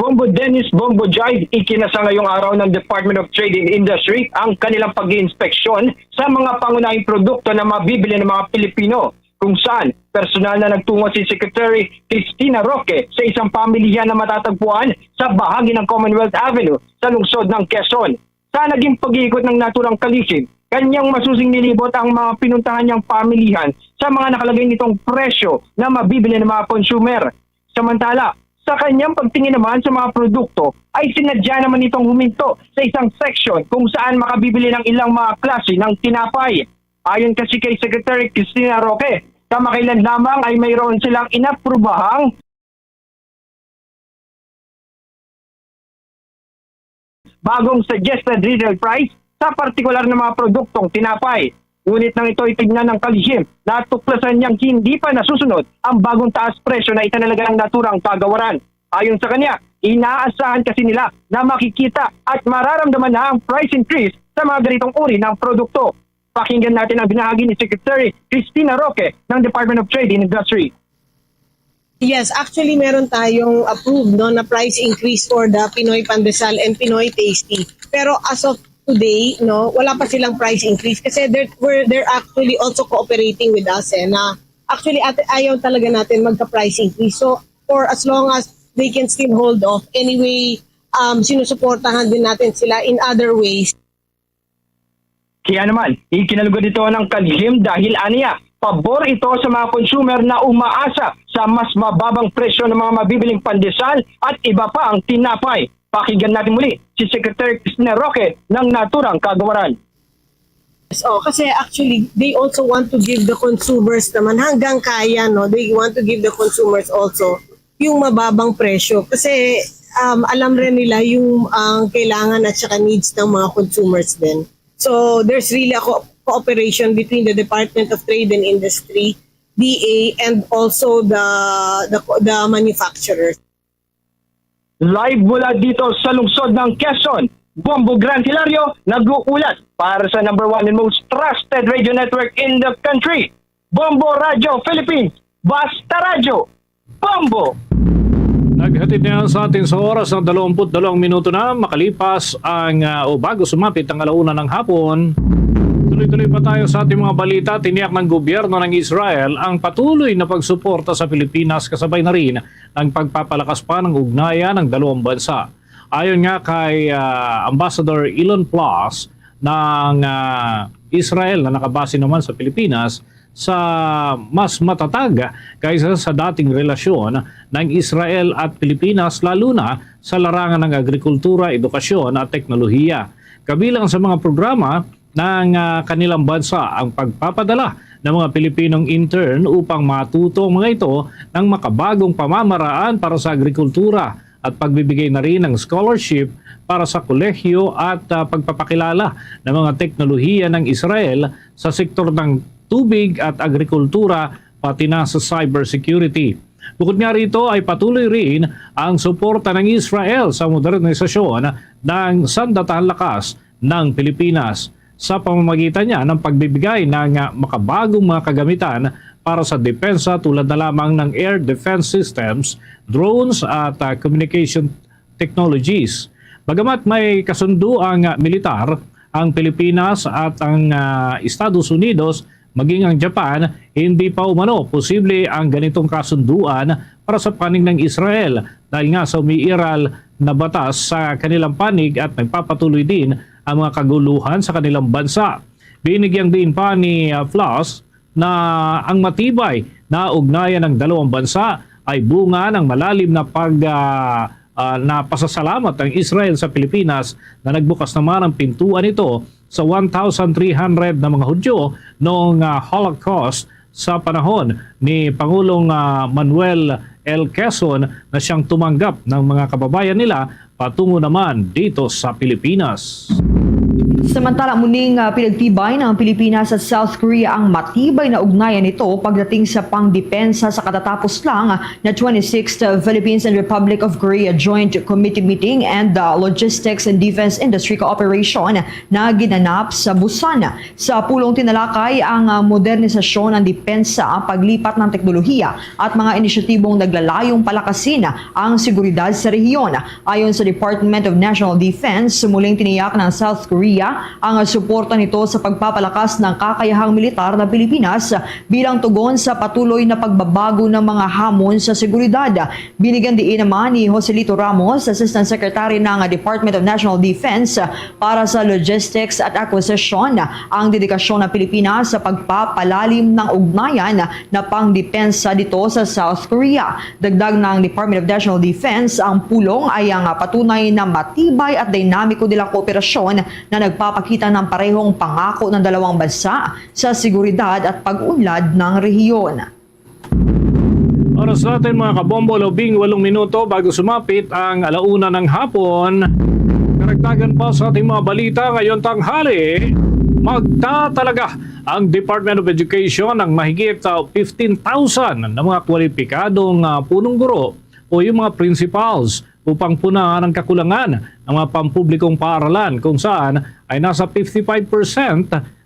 Bombo Dennis Bombo Jive, ikinasa ngayong araw ng Department of Trade and Industry ang kanilang pag-iinspeksyon sa mga pangunahing produkto na mabibili ng mga Pilipino, kung saan personal na nagtungo si Secretary Cristina Roque sa isang pamilihan na matatagpuan sa bahagi ng Commonwealth Avenue sa lungsod ng Quezon. Sa naging pag-iikot ng naturang kalisib, kanyang masusing nilibot ang mga pinuntahan niyang pamilihan sa mga nakalagay nitong presyo na mabibili ng mga consumer. Samantala, sa kanyang pagtingin naman sa mga produkto ay sinadya naman itong huminto sa isang section kung saan makabibili ng ilang mga klase ng tinapay. Ayon kasi kay Secretary Cristina Roque, kamakailan lamang ay mayroon silang inaprubahang bagong suggested retail price sa partikular na mga produktong tinapay. Ngunit nang ito itignan ng kalihim, natuklasan niyang hindi pa nasusunod ang bagong taas presyo na itinalaga ng naturang kagawaran. Ayon sa kanya, inaasahan kasi nila na makikita at mararamdaman na ang price increase sa mga ganitong uri ng produkto. Pakinggan natin ang binahagi ni Secretary Cristina Roque ng Department of Trade and Industry. Yes, actually meron tayong approved na price increase for the Pinoy Pandesal and Pinoy Tasty. Pero as of today, wala pa silang price increase kasi they're actually also cooperating with us na actually ayaw talaga natin magka-price increase. So for as long as they can still hold off, anyway, sinusuportahan din natin sila in other ways. Kaya naman, ikinalugod ito ng kalihim dahil aniya, pabor ito sa mga consumer na umaasa sa mas mababang presyo ng mga mabibiling pandesal at iba pa ang tinapay. Pakinggan natin muli si Secretary Cristina Roque ng naturang kagawaran. So, kasi actually, they also want to give the consumers naman hanggang kaya, they want to give the consumers also yung mababang presyo. Kasi alam rin nila yung kailangan at saka needs ng mga consumers din. So, there's really a cooperation between the Department of Trade and Industry, DA, and also the manufacturers. Live mula dito sa lungsod ng Quezon, Bombo Grant Hilario, nag-uulat para sa #1 and most trusted radio network in the country, Bombo Radio Philippines, Basta Radio, Bombo! Naghatid na sa atin sa oras ng 22 minuto na makalipas ang bago sumapit ang 1:00 ng hapon. Tuloy-tuloy pa tayo sa ating mga balita. Tiniyak ng gobyerno ng Israel ang patuloy na pagsuporta sa Pilipinas kasabay na rin ang pagpapalakas pa ng ugnayan ng dalawang bansa. Ayon nga kay Ambassador Elon Plus ng Israel na nakabase naman sa Pilipinas, sa mas matatag kaysa sa dating relasyon ng Israel at Pilipinas lalo na sa larangan ng agrikultura, edukasyon at teknolohiya. Kabilang sa mga programa ng kanilang bansa ang pagpapadala ng mga Pilipinong intern upang matuto ang mga ito ng makabagong pamamaraan para sa agrikultura at pagbibigay na rin ng scholarship para sa kolehiyo at pagpapakilala ng mga teknolohiya ng Israel sa sektor ng tubig at agrikultura pati na sa cybersecurity. Bukod nga rito ay patuloy rin ang suporta ng Israel sa modernisasyon ng sandatahang lakas ng Pilipinas sa pamamagitan niya ng pagbibigay ng makabagong mga kagamitan para sa depensa tulad na lamang ng air defense systems, drones at communication technologies. Bagamat may kasundo ang militar, ang Pilipinas at ang Estados Unidos maging ang Japan, hindi pa umano posible ang ganitong kasunduan para sa panig ng Israel dahil nga sa umiiral na batas sa kanilang panig at nagpapatuloy din ang mga kaguluhan sa kanilang bansa. Binigyan din pa ni Flaus na ang matibay na ugnayan ng dalawang bansa ay bunga ng malalim na na pasasalamat ng Israel sa Pilipinas na nagbukas naman ang pintuan ito sa 1,300 na mga Hudyo noong Holocaust sa panahon ni Pangulong Manuel L. Quezon na siyang tumanggap ng mga kababayan nila patungo naman dito sa Pilipinas. Samantala muling pinagtibay ng Pilipinas at South Korea ang matibay na ugnayan nito pagdating sa pangdepensa sa katatapos lang na 26th Philippines and Republic of Korea Joint Committee Meeting and Logistics and Defense Industry Cooperation na ginanap sa Busan. Sa pulong tinalakay ang modernisasyon ng depensa, paglipat ng teknolohiya at mga inisyatibong naglalayong palakasin ang seguridad sa rehiyon. Ayon sa Department of National Defense, muling tiniyak ng South Korea ang suporta nito sa pagpapalakas ng kakayahang militar ng Pilipinas bilang tugon sa patuloy na pagbabago ng mga hamon sa seguridad. Binigyan diin naman ni Joselito Ramos, Assistant Secretary ng Department of National Defense para sa Logistics at Acquisition, ang dedikasyon ng Pilipinas sa pagpapalalim ng ugnayan na pangdepensa dito sa South Korea. Dagdag ng Department of National Defense, ang pulong ay ang patunay na matibay at dinamiko nilang kooperasyon na nagpapakita ng parehong pangako ng dalawang bansa sa seguridad at pag-unlad ng rehiyon. Oras natin mga kabombo, 18 minuto bago sumapit ang 1:00 ng hapon. Karagdagan pa sa ating mga balita ngayon tanghali, magtatalaga ang Department of Education ng mahigit 15,000 na mga kwalipikadong punong guro o yung mga principals upang punan ang kakulangan ng mga pampublikong paaralan kung saan ay nasa 55%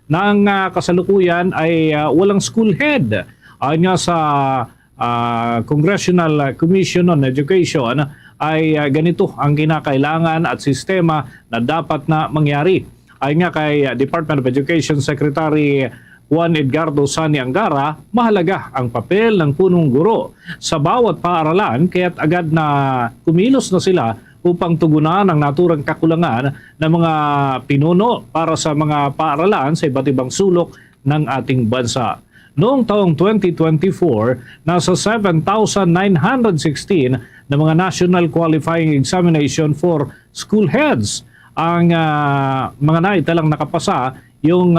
ng kasalukuyan ay walang school head. Ayon nga sa Congressional Commission on Education ay ganito ang kinakailangan at sistema na dapat na mangyari. Ayon nga kay Department of Education Secretary Juan Edgardo Sani Angara, mahalaga ang papel ng punong guro sa bawat paaralan kaya't agad na kumilos na sila upang tugunan ang naturang kakulangan ng mga pinuno para sa mga paaralan sa iba't ibang sulok ng ating bansa. Noong taong 2024, nasa 7,916 na mga National Qualifying Examination for School Heads ang mga naitalang nakapasa yung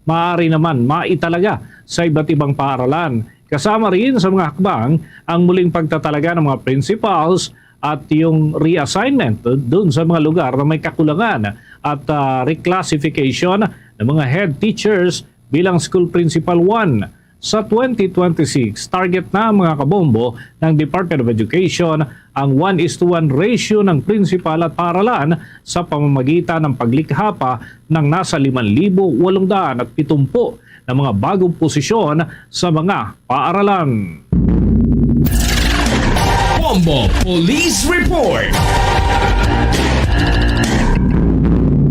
maaari naman maitalaga sa iba't ibang paaralan. Kasama rin sa mga hakbang ang muling pagtatalaga ng mga principals at yung reassignment doon sa mga lugar na may kakulangan at reclassification ng mga head teachers bilang school principal 1. Sa 2026, target na mga kabombo ng Department of Education ang 1:1 ratio ng principal at paaralan sa pamamagitan ng paglikha pa ng nasa 5,870 na mga bagong posisyon sa mga paaralan. Bombo Police Report.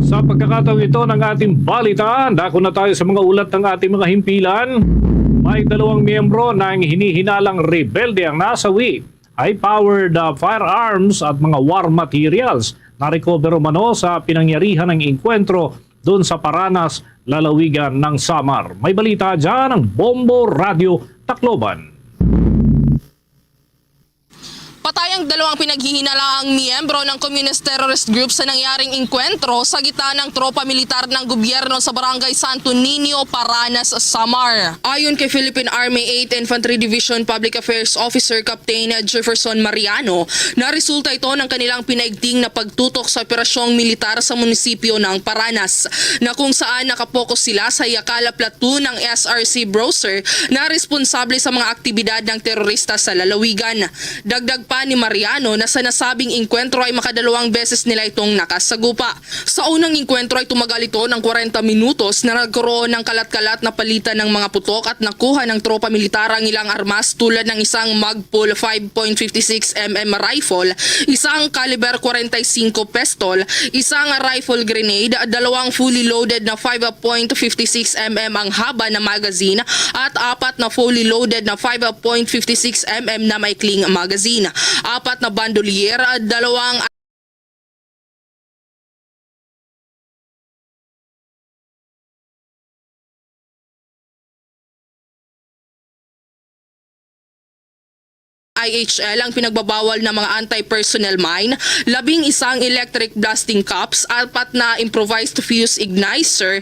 Sa pagkakataong ito ng ating balitaan, dako na tayo sa mga ulat ng ating mga himpilan. May 2 miyembro ng hinihinalang rebelde ang nasawi, high-powered firearms at mga war materials na recover umano sa pinangyarihan ng engkwentro doon sa Paranas, lalawigan ng Samar. May balita dyan ng Bombo Radio Tacloban. Patay ang ang dalawang pinaghihinalaang miyembro ng communist terrorist group sa nangyaring inkwentro sa gitna ng tropa militar ng gobyerno sa Barangay Santo Niño, Paranas, Samar. Ayon kay Philippine Army 8th Infantry Division Public Affairs Officer Captain Jefferson Mariano, naresulta ito ng kanilang pinaigting na pagtutok sa operasyong militar sa munisipyo ng Paranas, na kung saan nakapokus sila sa Yakala Platoon ng SRC Browser na responsable sa mga aktibidad ng terorista sa lalawigan. Dagdag pa ni Mariano na sa nasabing inkwentro ay makadalawang beses nila itong nakasagupa. Sa unang inkwentro ay tumagal ito ng 40 minutos na nagkaroon ng kalat-kalat na palitan ng mga putok at nakuha ng tropa militar ang ilang armas tulad ng isang Magpul 5.56mm rifle, isang caliber 45 pistol, isang rifle grenade, dalawang fully loaded na 5.56mm ang haba na magazine at 4 na fully loaded na 5.56mm na maikling magazine, 4 na bandolier, dalawang IHL ang pinagbabawal ng mga anti-personnel mine, 11 electric blasting cups, 4 na improvised fuse igniter,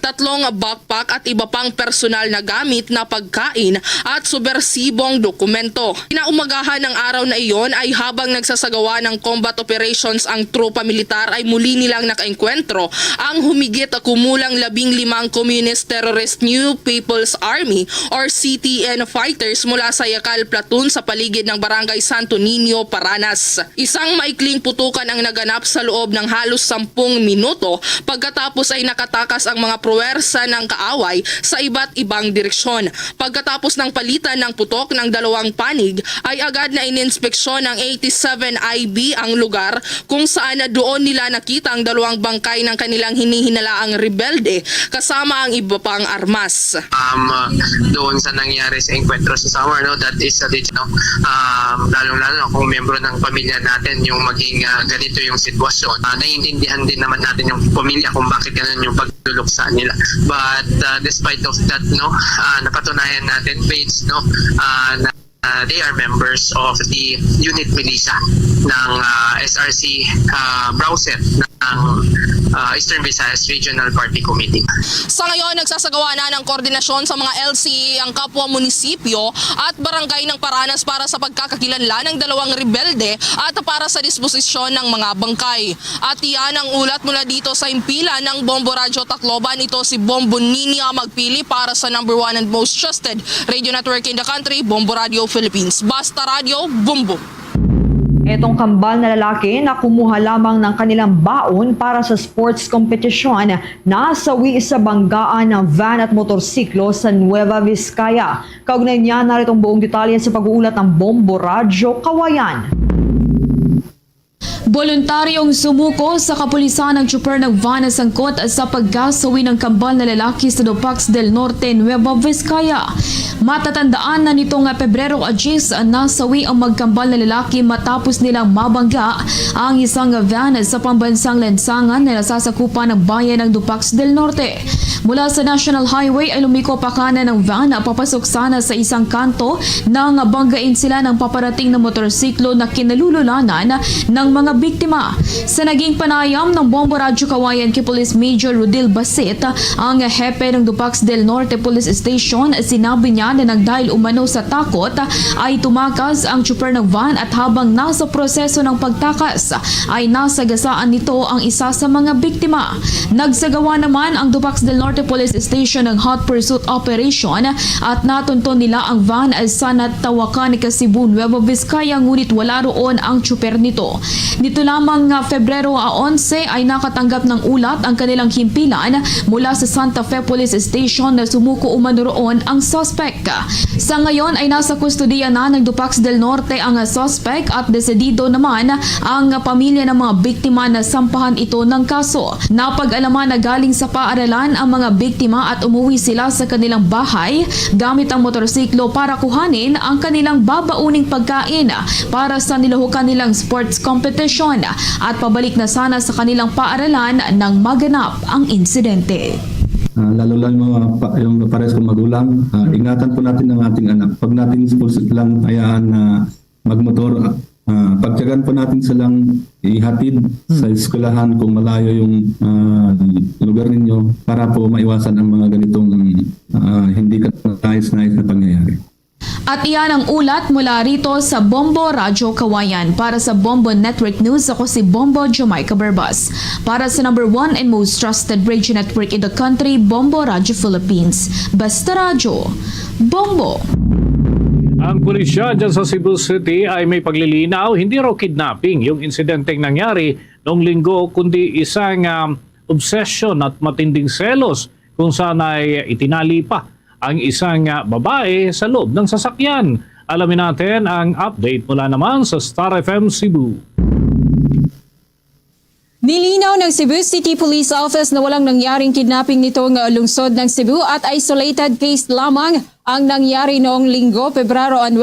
3 backpack at iba pang personal na gamit na pagkain at subversibong dokumento. Kinaumagahan ng araw na iyon ay habang nagsasagawa ng combat operations ang tropa militar ay muli nilang nakaengkwentro ang humigit kumulang 15 communist terrorist New People's Army or CTN fighters mula sa Yakal Platoon sa paligid ng Barangay Santo Niño, Paranas. Isang maikling putukan ang naganap sa loob ng halos 10 minuto pagkatapos ay nakatakas ang mga puwersa ng kaaway sa iba't ibang direksyon. Pagkatapos ng palitan ng putok ng dalawang panig ay agad na ininspeksyon ng 87 IB ang lugar kung saan doon nila nakita ang dalawang bangkay ng kanilang hinihinalaang rebelde kasama ang iba pang armas. Doon sa nangyari sa enkwentro sa Samar, no, that is lalong-lalo kung membro ng pamilya natin yung maging ganito yung sitwasyon. Naiintindihan din naman natin yung pamilya kung bakit ganun yung pagduluksa nila. But despite of that, no, napatunayan natin fates, no, na they are members of the unit militia ng SRC Browser ng Eastern Visayas Regional Party Committee. Sa ngayon, nagsasagawa na ng koordinasyon sa mga LCA ang kapwa munisipyo at barangay ng Paranas para sa pagkakakilanlan ng dalawang rebelde at para sa disposisyon ng mga bangkay. At iyan ang ulat mula dito sa impila ng Bombo Radyo Tacloban. Ito si Bombo Ninia magpili para sa #1 and most trusted radio network in the country, Bombo Radio Philippines. Basta Radio, Bombo. Itong kambal na lalaki na kumuha lamang ng kanilang baon para sa sports competition, nasawi sa banggaan ng van at motorsiklo sa Nueva Vizcaya. Kaugnay niya, naritong buong detalye sa pag-uulat ng Bombo Radyo Kawayan. Voluntaryong sumuko sa kapulisan ng tsuper ng van na sangkot sa pagkasawi ng kambal na lalaki sa Dupax del Norte, Nueva Vizcaya. Matatandaan na nitong Pebrero 10 nasawi ang magkambal na lalaki matapos nilang mabangga ang isang van sa pambansang lansangan na nasasakupan ng bayan ng Dupax del Norte. Mula sa National Highway ay lumiko pa kanan ng van papasok sana sa isang kanto nang banggain sila ng paparating na motorsiklo na kinalululanan ng mga biktima. Sa naging panayam ng Bombo Radyo Kawayan kay Police Major Rodil Basit, ang hepe ng Dupax del Norte Police Station, sinabi niya na nagdahil umano sa takot ay tumakas ang tsuper ng van at habang nasa proseso ng pagtakas ay nasagasaan nito ang isa sa mga biktima. Nagsagawa naman ang Dupax del Norte Police Station ng hot pursuit operation at natunton nila ang van sa Natawakan, Cebu, Nueva Vizcaya, ngunit wala roon ang tsuper nito. Nito lamang Febrero 11 ay nakatanggap ng ulat ang kanilang himpilan mula sa Santa Fe Police Station na sumuko umano roon ang suspect. Sa ngayon ay nasa kustudiya na ng Dupax del Norte ang suspect at desidido naman ang pamilya ng mga biktima na sampahan ito ng kaso. Napag-alaman na galing sa paaralan ang mga biktima at umuwi sila sa kanilang bahay gamit ang motorsiklo para kuhanin ang kanilang babauning pagkain para sa nilahukan nilang sports competition at pabalik na sana sa kanilang paaralan nang maganap ang insidente. Lalo lang yung pares kong magulang, ingatan po natin ang ating anak. Pag natin lang hayaan na magmotor, pagtyagan po natin silang ihatid sa eskwelahan kung malayo yung lugar ninyo para po maiwasan ang mga ganitong hindi nais-nais na pangyayari. At iyan ang ulat mula rito sa Bombo Radyo Kawayan. Para sa Bombo Network News, ako si Bombo Jamaica Barbas. Para sa number 1 and most trusted radio network in the country, Bombo Radyo Philippines. Basta Radyo, Bombo. Ang pulisya dyan sa Cebu City ay may paglilinaw, hindi raw kidnapping yung insidenteng nangyari noong linggo, kundi isang obsession at matinding selos kung saan ay itinali pa ang isang babae sa loob ng sasakyan. Alamin natin ang update mula naman sa Star FM Cebu. Nilinaw ng Cebu City Police Office na walang nangyaring kidnapping nitong lungsod ng Cebu at isolated case lamang ang nangyari noong linggo, Pebrero 9,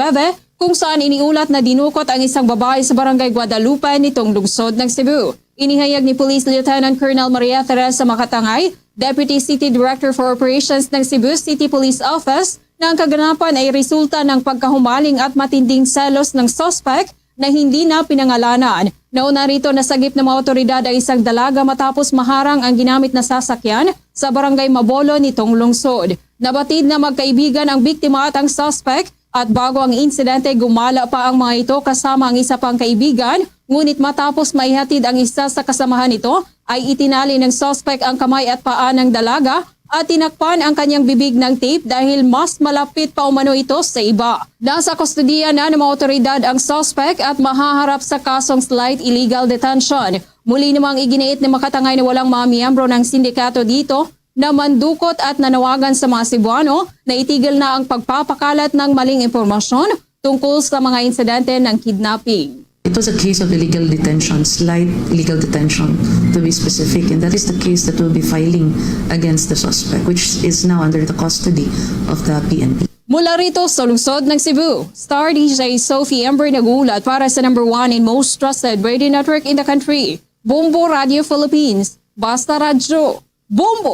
kung saan iniulat na dinukot ang isang babae sa barangay Guadalupe nitong lungsod ng Cebu. Inihayag ni Police Lieutenant Colonel Maria Teresa Makatangay, Deputy City Director for Operations ng Cebu City Police Office, na ang kaganapan ay resulta ng pagkahumaling at matinding selos ng suspect na hindi na pinangalanan. Nauna rito nasagip ng mga otoridad ay isang dalaga matapos maharang ang ginamit na sasakyan sa barangay Mabolo nitong lungsod. Nabatid na magkaibigan ang biktima at ang suspect at bago ang insidente gumala pa ang mga ito kasama ang isa pang kaibigan, ngunit matapos maihatid ang isa sa kasamahan nito ay itinali ng suspect ang kamay at paa ng dalaga at tinakpan ang kanyang bibig ng tape dahil mas malapit pa umano ito sa iba. Nasa kustodiya na ng mga otoridad ang suspect at mahaharap sa kasong slight illegal detention. Muli namang iginiit ni Makatangay na walang mga miyembro ng sindikato dito na mandukot at nanawagan sa mga Cebuano na itigil na ang pagpapakalat ng maling impormasyon tungkol sa mga insidente ng kidnapping. It was a case of illegal detention, slight illegal detention to be specific, and that is the case that we'll be filing against the suspect, which is now under the custody of the PNP. Mula rito sa lungsod ng Cebu, Star DJ Sophie Ember nagulat para sa number 1 and most trusted radio network in the country, Bombo Radio Philippines. Basta Radyo, Bombo!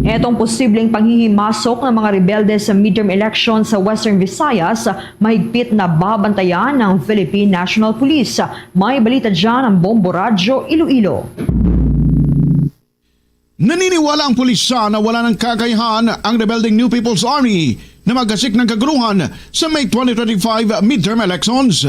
Etong posibleng panghihimasok ng mga rebelde sa midterm election sa Western Visayas, mahigpit na babantayan ng Philippine National Police. May balita dyan ang Bombo Radyo Iloilo. Naniniwala ang pulisya na wala ng kakayahan ang rebelding New People's Army na magasik ng kaguluhan sa May 2025 midterm elections.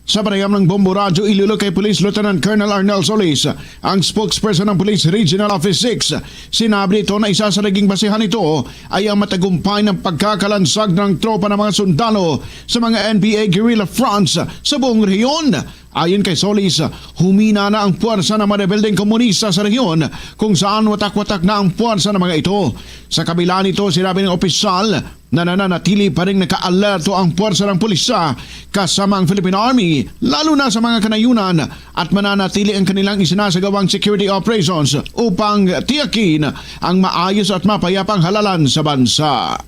Sa panayam ng Bombo Radyo Iloilo kay Police Lieutenant Colonel Arnel Solis, ang spokesperson ng Police Regional Office 6, sinabi nito na isa sa naging basihan nito ay ang matagumpay ng pagkakalansag ng tropa ng mga sundalo sa mga NPA guerrilla fronts sa buong rehiyon. Ayon kay Solis, humina na ang puwersa ng mga rebeldeng komunista sa rehiyon kung saan watak-watak na ang puwersa ng mga ito. Sa kabila nito, sinabi ng opisyal na nananatili pa rin naka-alerto ang puwersa ng pulisya kasama ang Philippine Army, lalo na sa mga kanayunan, at mananatili ang kanilang isinasagawang security operations upang tiyakin ang maayos at mapayapang halalan sa bansa.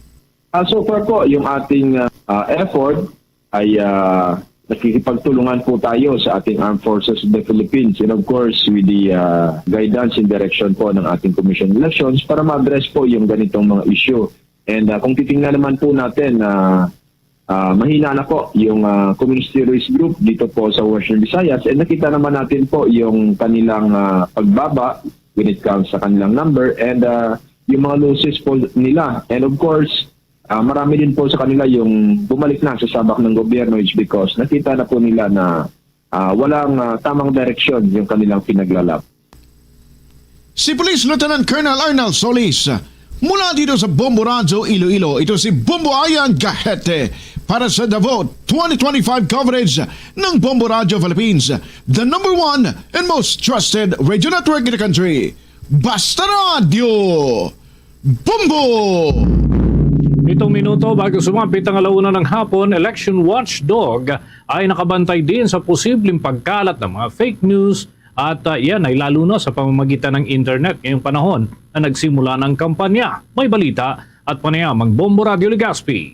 So far po, yung ating effort ay nakikipagtulungan po tayo sa ating Armed Forces of the Philippines and of course with the guidance and direction po ng ating Commission on Elections para ma-address po yung ganitong mga issue. And kung titingnan naman po natin mahina na po yung communist terrorist group dito po sa Western Visayas and nakita naman natin po yung kanilang pagbaba when it comes sa kanilang number and yung mga losses po nila. And of course, marami din po sa kanila yung bumalik na sa sabak ng gobyerno is because nakita na po nila na walang tamang direksyon yung kanilang pinaglalap. Si Police Lieutenant Colonel Arnel Solis, mula dito sa Bombo Radyo Iloilo, ito si Bombo Ayan Gahete para sa Davao 2025 coverage ng Bombo Radyo Philippines, the number 1 and most trusted radio network in the country. Basta Radio, Bombo! 7 minuto bago sumapit ang 1:00 ng hapon, election watchdog ay nakabantay din sa posibleng pagkalat ng mga fake news at yan ay lalo na sa pamamagitan ng internet ngayong panahon na nagsimula ng kampanya. May balita at panayam ang Bombo Radio Legazpi.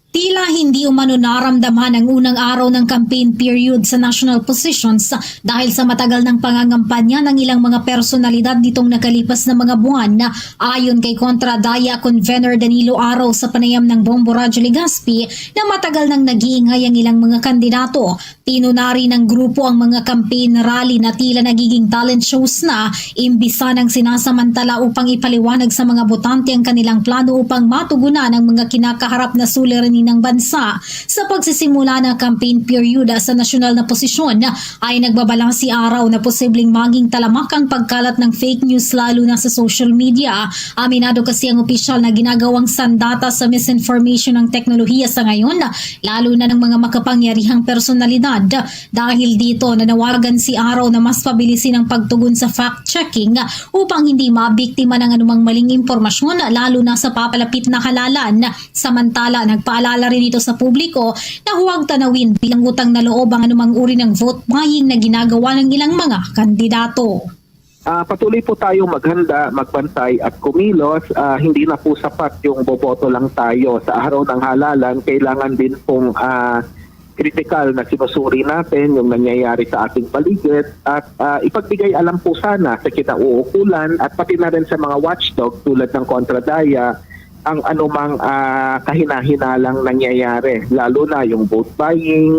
Tila hindi umano naramdaman ang unang araw ng campaign period sa national positions dahil sa matagal ng pangangampanya ng ilang mga personalidad nitong nakalipas na mga buwan. Ayon kay Contradaya Convener Danilo Araw sa panayam ng Bombo Radyo Legazpi na matagal nang nag-iingay ang ilang mga kandidato. Tinunari ng grupo ang mga campaign rally na tila nagiging talent shows na imbisa ng sinasamantala upang ipaliwanag sa mga botante ang kanilang plano upang matugunan ang mga kinakaharap na suliranin ng bansa. Sa pagsisimula ng campaign period sa nasyonal na posisyon ay nagbabalang si Araw na posibleng maging talamak ang pagkalat ng fake news lalo na sa social media. Aminado kasi ang opisyal na ginagawang sandata sa misinformation ng teknolohiya sa ngayon, lalo na ng mga makapangyarihang personalidad. Dahil dito, nanawagan si Araw na mas pabilisin ang pagtugon sa fact-checking upang hindi mabiktima ng anumang maling impormasyon, lalo na sa papalapit na halalan. Samantala, nagpaalala rin ito sa publiko na huwag tanawin bilang utang na loob ang anumang uri ng vote buying na ginagawa ng ilang mga kandidato. Patuloy po tayong maghanda, magbantay at kumilos. Hindi na po sapat yung boboto lang tayo sa araw ng halalan. Kailangan din pong critical na sinusuri natin yung nangyayari sa ating paligid at ipagbigay alam po sana sa kinauukulan at pati na rin sa mga watchdog tulad ng Contradaya ang anumang kahina-hinalang nangyayari, lalo na yung vote buying.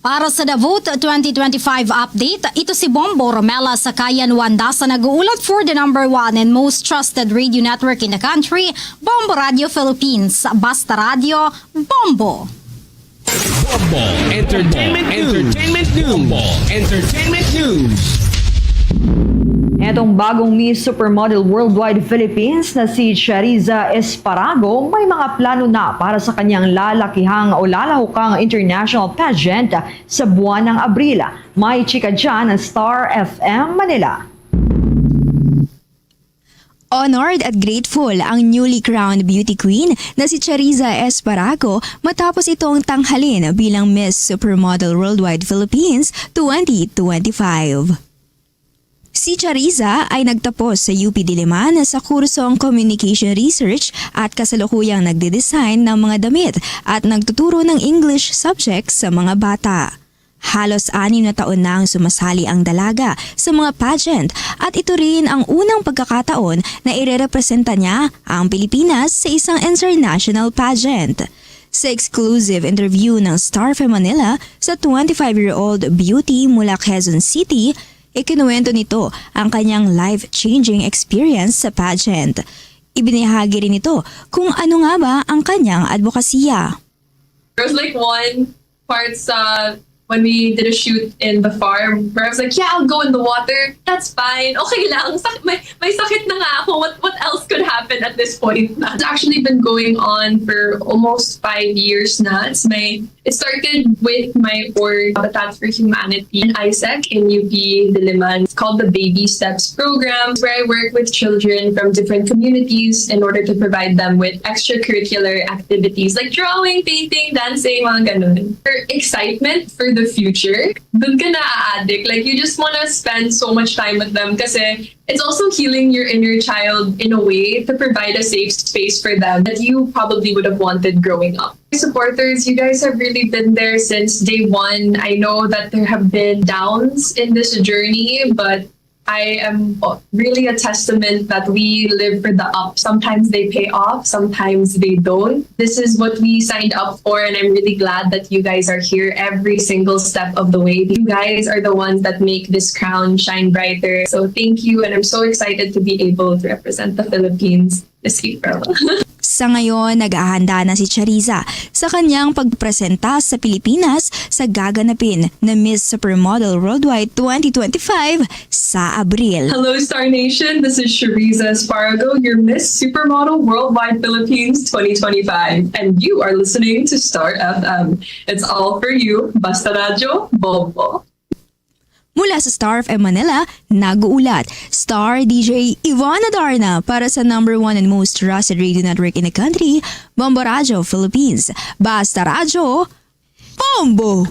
Para sa The Vote 2025 update, ito si Bombo Romela sa Kayan Wanda sa nag-uulat for the number 1 and most trusted radio network in the country, Bombo Radio Philippines. Basta Radio, Bombo! Bombo Entertainment News. Bombo Entertainment News. Etong bagong Miss Supermodel Worldwide Philippines na si Chariza Esparago may mga plano na para sa kanyang lalakihang o lalahukang international pageant sa buwan ng Abril. May chika dyan ng Star FM Manila. Honored at grateful ang newly crowned beauty queen na si Chariza Esparago matapos itong tanghalin bilang Miss Supermodel Worldwide Philippines 2025. Si Chariza ay nagtapos sa UP Diliman sa kursong Communication Research at kasalukuyang nagde-design ng mga damit at nagtuturo ng English subjects sa mga bata. Halos 6 na taon na ang sumasali ang dalaga sa mga pageant at ito rin ang unang pagkakataon na irerepresenta niya ang Pilipinas sa isang international pageant. Sa exclusive interview ng Star FM Manila sa 25-year-old beauty mula Quezon City, ikinuwento nito ang kanyang life-changing experience sa pageant. Ibinahagi rin ito kung ano nga ba ang kanyang advokasya. There was like one part when we did a shoot in the farm where I was like, yeah, I'll go in the water. That's fine. Okay lang. May sakit na nga ako. What else could happen at this point? It's actually been going on for almost 5 years na. It started with my org, Habitat for Humanity, in ISEC in UP Diliman. It's called the Baby Steps Program, where I work with children from different communities in order to provide them with extracurricular activities like drawing, painting, dancing, mga ganun. For excitement for the future, dun ka na-addict. Like, you just want to spend so much time with them kasi it's also healing your inner child in a way to provide a safe space for them that you probably would have wanted growing up. Supporters, you guys have really been there since day one. I know that there have been downs in this journey, but I am really a testament that we live for the up. Sometimes they pay off, sometimes they don't. This is what we signed up for, and I'm really glad that you guys are here every single step of the way. You guys are the ones that make this crown shine brighter. So thank you, and I'm so excited to be able to represent the Philippines this April. Sa ngayon, nag-ahanda na si Chariza sa kanyang pagpresenta sa Pilipinas sa gaganapin na Miss Supermodel Worldwide 2025 sa Abril. Hello Star Nation, this is Chariza Esparago, your Miss Supermodel Worldwide Philippines 2025, and you are listening to Star FM. It's all for you, Basta Radio, Bombo. Mula sa Star FM Manila, nag-uulat, Star DJ Ivana Darna para sa number 1 and most trusted radio network in the country, Bombo Radio Philippines. Basta Radio, Bombo!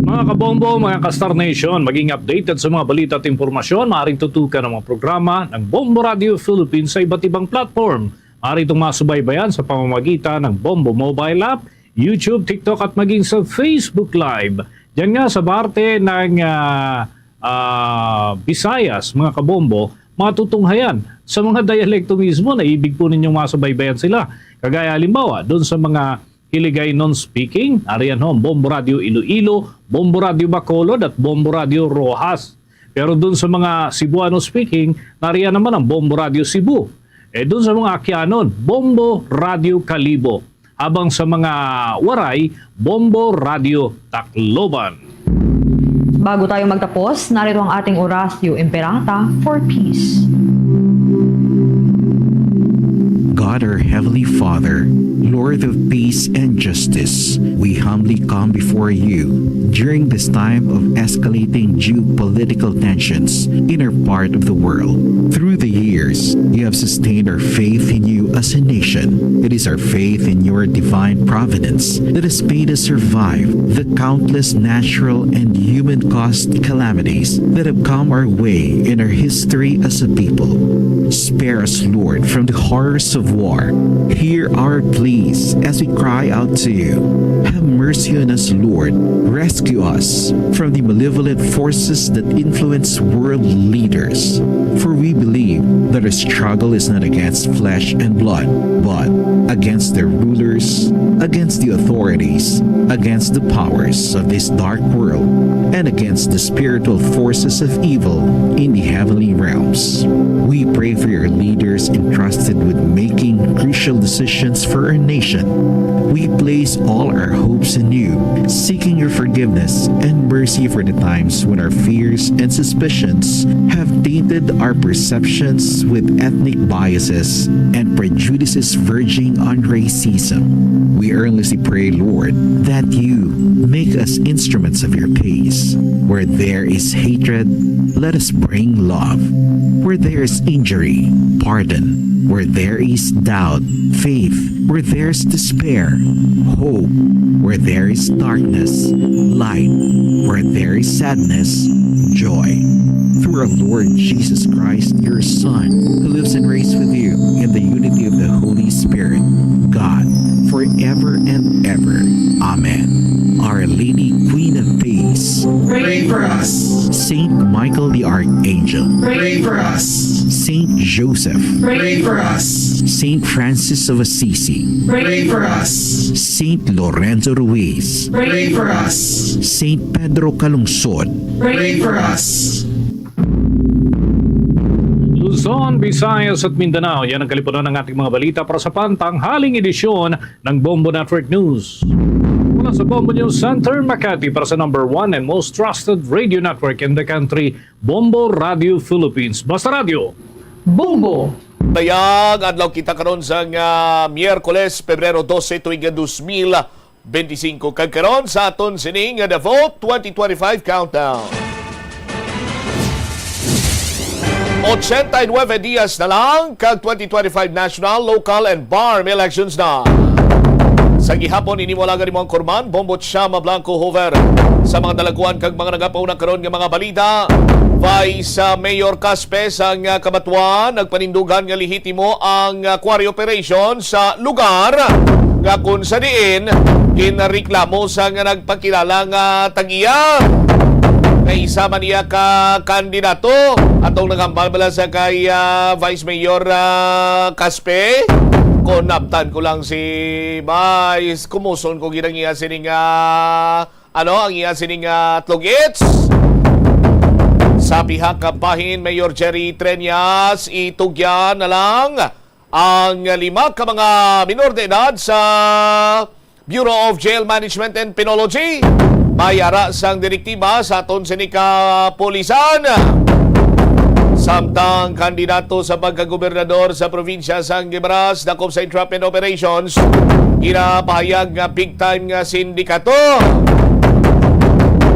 Mga kabombo, mga ka-Star Nation, maging updated sa mga balita at impormasyon, maaaring tutukan ng mga programa ng Bombo Radio Philippines sa iba't ibang platform. Maaari itong masubaybayan sa pamamagitan ng Bombo mobile app, YouTube, TikTok at maging sa Facebook Live. Diyan nga sa parte ng Visayas, mga kabombo, matutunghayan sa mga dialekto mismo na ibig po ninyong masubaybayan sila. Kagaya halimbawa, doon sa mga Hiligay non-speaking, ariyan ho, Bombo Radio Iloilo, Bombo Radio Bacolod at Bombo Radio Rojas. Pero doon sa mga Cebuano speaking, nariyan naman ang Bombo Radio Cebu. Doon sa mga Akyanon, Bombo Radio Kalibo. Habang sa mga Waray, Bombo Radio Tacloban. Bago tayo magtapos, narito ang ating Horacio Imperata for Peace. God, our Heavenly Father, Lord of peace and justice, we humbly come before you during this time of escalating geopolitical tensions in our part of the world. Through the years, you have sustained our faith in you as a nation. It is our faith in your divine providence that has made us survive the countless natural and human-caused calamities that have come our way in our history as a people. Spare us, Lord, from the horrors of war. Hear our pleas as we cry out to you. Have mercy on us, Lord. Rescue us from the malevolent forces that influence world leaders. For we believe that our struggle is not against flesh and blood, but against the rulers, against the authorities, against the powers of this dark world, and against the spiritual forces of evil in the heavenly realms. We pray for your leaders entrusted with making crucial decisions for our nation. We place all our hopes in you, seeking your forgiveness and mercy for the times when our fears and suspicions have tainted our perceptions with ethnic biases and prejudices verging on racism. We earnestly pray, Lord, that you make us instruments of your peace. Where there is hatred, let us bring love. Where there is injury, pardon. Where there is doubt, faith. Where there is despair, hope. Where there is darkness, light. Where there is sadness, joy. Through our Lord Jesus Christ, your Son, who lives and reigns with you in the unity of the Holy Spirit, God, forever and ever. Amen. Our Lady, Queen of Peace, Pray for us. Saint Michael the Archangel, Pray for us. Saint Joseph, Pray for us. Saint Francis of Assisi, Pray for us. Saint Lorenzo Ruiz, Pray for us. Saint Pedro Calungsod, Pray for us. Luzon, Visayas at Mindanao, yan ang kalipunan ng ating mga balita para sa pantanghaling edisyon ng Bombo Network News. Mula sa Bombo News Center, Makati, para sa number 1 and most trusted radio network in the country, Bombo Radio Philippines. Basta Radio, Bombo! Dayag, adlaw kita karon sa Miyerkules, Pebrero 12, tuig 2025. Kagkaroon sa aton sining The Vote 2025 Countdown. 89 dias na lang kag 2025 national, local and barm elections na. Sa gihapon inimulagan ni Mong Korman, Bombot Shama Blanco Hover. Sa mga dalaguan kag mga nagapauna karon nga mga balita, Vice Mayor Caspe sang Kabatuan nagpanindugan nga lehitimo ang quarry operation sa lugar nga kung sa diin kinreklamo sa nga nagpakilala nga tagiya na isa man niya ka kandidato atong nagambal bala sa kay Vice Mayor Caspe. Konaptan ko lang si Vice kumuson ko ginang iya sining ang iya sining tlogits sa pihak kabahin Mayor Jerry Treñas. Itugyan na lang ang 5 ka mga minor de edad sa Bureau of Jail Management and Penology. Mayara sang direktiba sa aton sinika polisan. Samtang kandidato sa pagkagobernador sa probinsya sang Guimaras dakop sa entrapment operations, ginapahayag nga big time nga sindikato.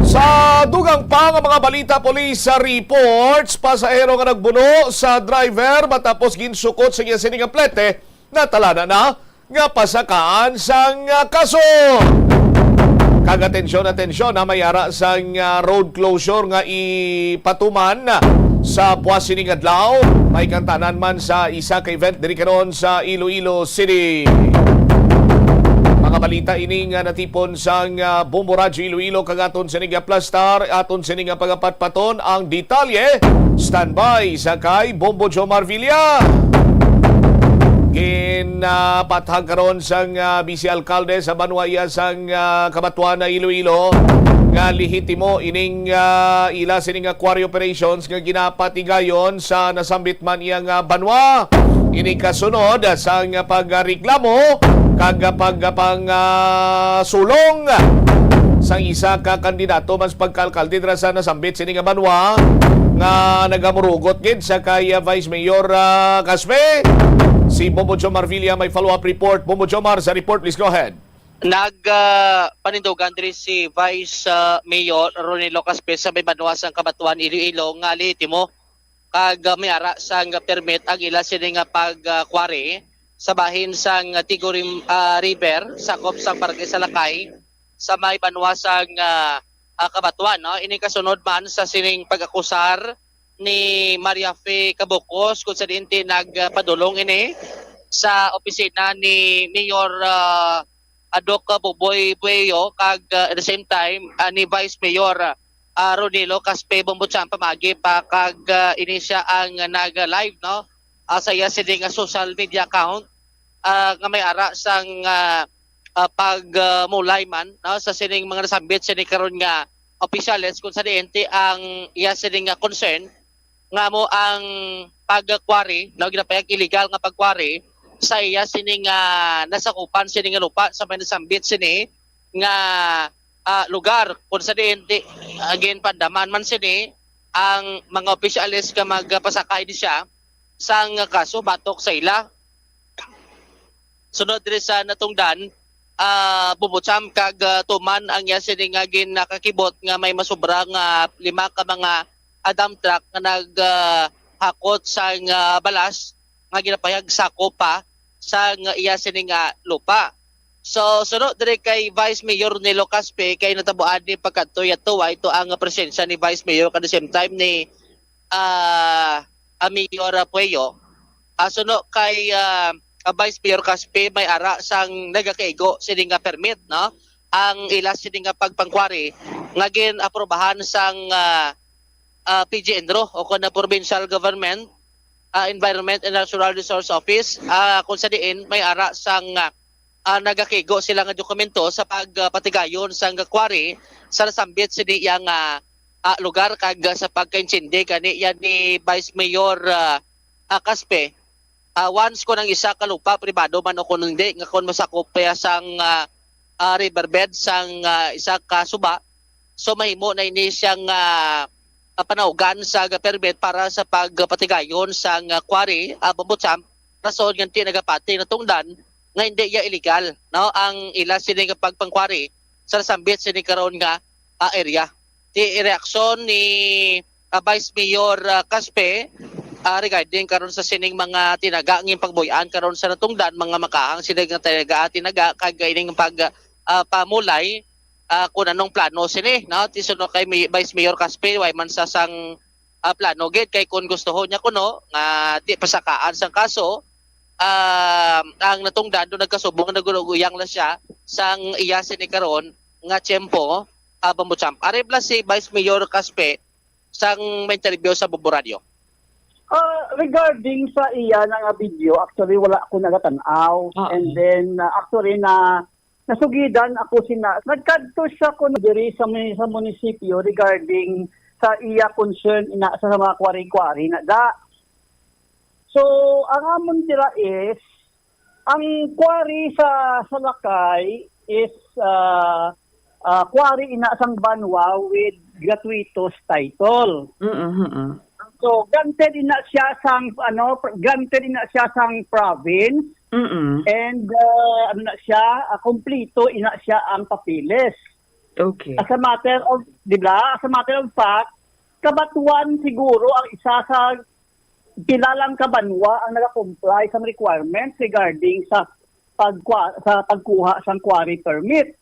Sa dugang pa nga mga balita, police sa reports, pasahero nga nagbuno sa driver matapos ginsukot sa iya sining plete, natalana na nga pasakaan sang kaso. Kagatensyon na mayara sang road closure nga ipatuman sa Puasining Adlaw. May kantanan man sa isa ka event diri karon sa Iloilo City. Mga balita ining natipon sang Bombo Radyo Iloilo kagaton sa Niga Plastar aton sa Niga pagapatpaton ang detalye. Standby sa kay Bombo Jomar Villa. Ginapatag karon sang Vice Alcalde sa Banuaya sang Kabatuan na Iloilo nga lehitimo ining ila sining quarry operations nga ginapatigayon sa nasambit man iyang banwa. Ini kasunod sang pagreklamo kag pagpang sulong sang isa ka kandidato mas pagkalkalde dira sa nasambit sining banwa nga nagamurugot gid sa kay Vice Mayor Caspe. Si Bombo Jomar Villa may follow-up report. Bombo Jomar, sa report, please go ahead. Panindugan diri si Vice Mayor Ronelo Caspe sa may banwa sang Kabatuan Iloilo nga lehitimo kag may ara sang permit ang ila sini nga pagkwari sa bahin sang Tigurim River sakop sang Barangay Salakay sa may banwa sang Kabatuan, no? Ini kasunod man sa sining pag-akusar ni Maria Fe Cabocos kung sa dinti nagpadulong ini sa opisina ni Mayor Adok Boboy Bueyo kag at the same time ni Vice Mayor Ronelo Caspe Bombotsam pamagi pa kag ini siya ang nag-live, no? Sa iya sining social media account nga may ara sang pagmulay man, no? Sa sining mga nasambit sining karon nga opisyales kung sa diente ang iya sining concern nga mo ang pagkwari, no? Ginapayag illegal nga pagkwari sa iya sining nasakupan sining lupa sa may nasambit sini nga lugar kung sa diente again pandaman man sini ang mga opisyalis nga magpasakay di siya sang kaso batok sa ila. Sunod diri sa natungdan bubutsam kag tuman ang iya sining agin nakakibot nga may masobra nga 5 ka mga dump truck nga naghakot sang balas nga ginapayag sako pa sa iya sining lupa. So sunod dire kay Vice Mayor Ronelo Caspe kay natabuan ni pagkatuya-tuwa ito ang presensya ni Vice Mayor at the same time ni Mayor Pueyo. Sunod kay Vice Mayor Caspe may ara sang nagakaigo sining permit, no? Ang ila sining pagpangkwari nga gin-aprobahan sang PG Enro o kuna Provincial Government Environment and Natural Resource Office kung sa diin may ara sang nagakigo sila nga dokumento sa pagpatigayon sang quarry sa nasambit sa diyang lugar kag sa pagka-insindi kani yan ni Vice Mayor Caspe. Once ko nang isa ka lupa pribado man o kung hindi nga kung masakop pa sang riverbed sang isa ka suba, so mahimo na ini siyang panaugan sa permit para sa pagpatigayon sa quarry Bombotsam rason ganti nagapati na tungdan nga hindi ya illegal, no? Ang ila sining pagpangkwari sa nasambit sining karon nga area. Di reaksyon ni Vice Mayor Caspe regarding karon sa sining mga tinaga ngin pagbuyan karon sa natungdan mga makahang sining tinaga kag ining pamulay kung anong plano sini, no? Tisunod kay Vice Mayor Caspe way man sa sang plano gid kay kung gusto niya kuno nga di pasakaan sang kaso ang natungdan do nagkasubong naguluguyang la siya sang iya sini karon nga tiyempo Bombotsam. Aribla si Vice Mayor Caspe sang may interview sa Bombo Radio. Regarding sa iya nga video, actually wala ako nagatanaw. And then actually nasugidan ako nagkadto siya ko diri sa munisipyo regarding sa iya concern ina sa mga kwari-kwari na da. So ang amon tira is ang kwari sa Salakay is kwari ina sang banwa with gratuitous title. So granted ina siya sang province. And na siya kompleto ina siya ang papilis. Okay. As a matter of, di ba? As a matter of fact, Kabatuan siguro ang isa sa kilalang kabanwa ang naka-comply sa requirements regarding sa pagkuha sa quarry permit.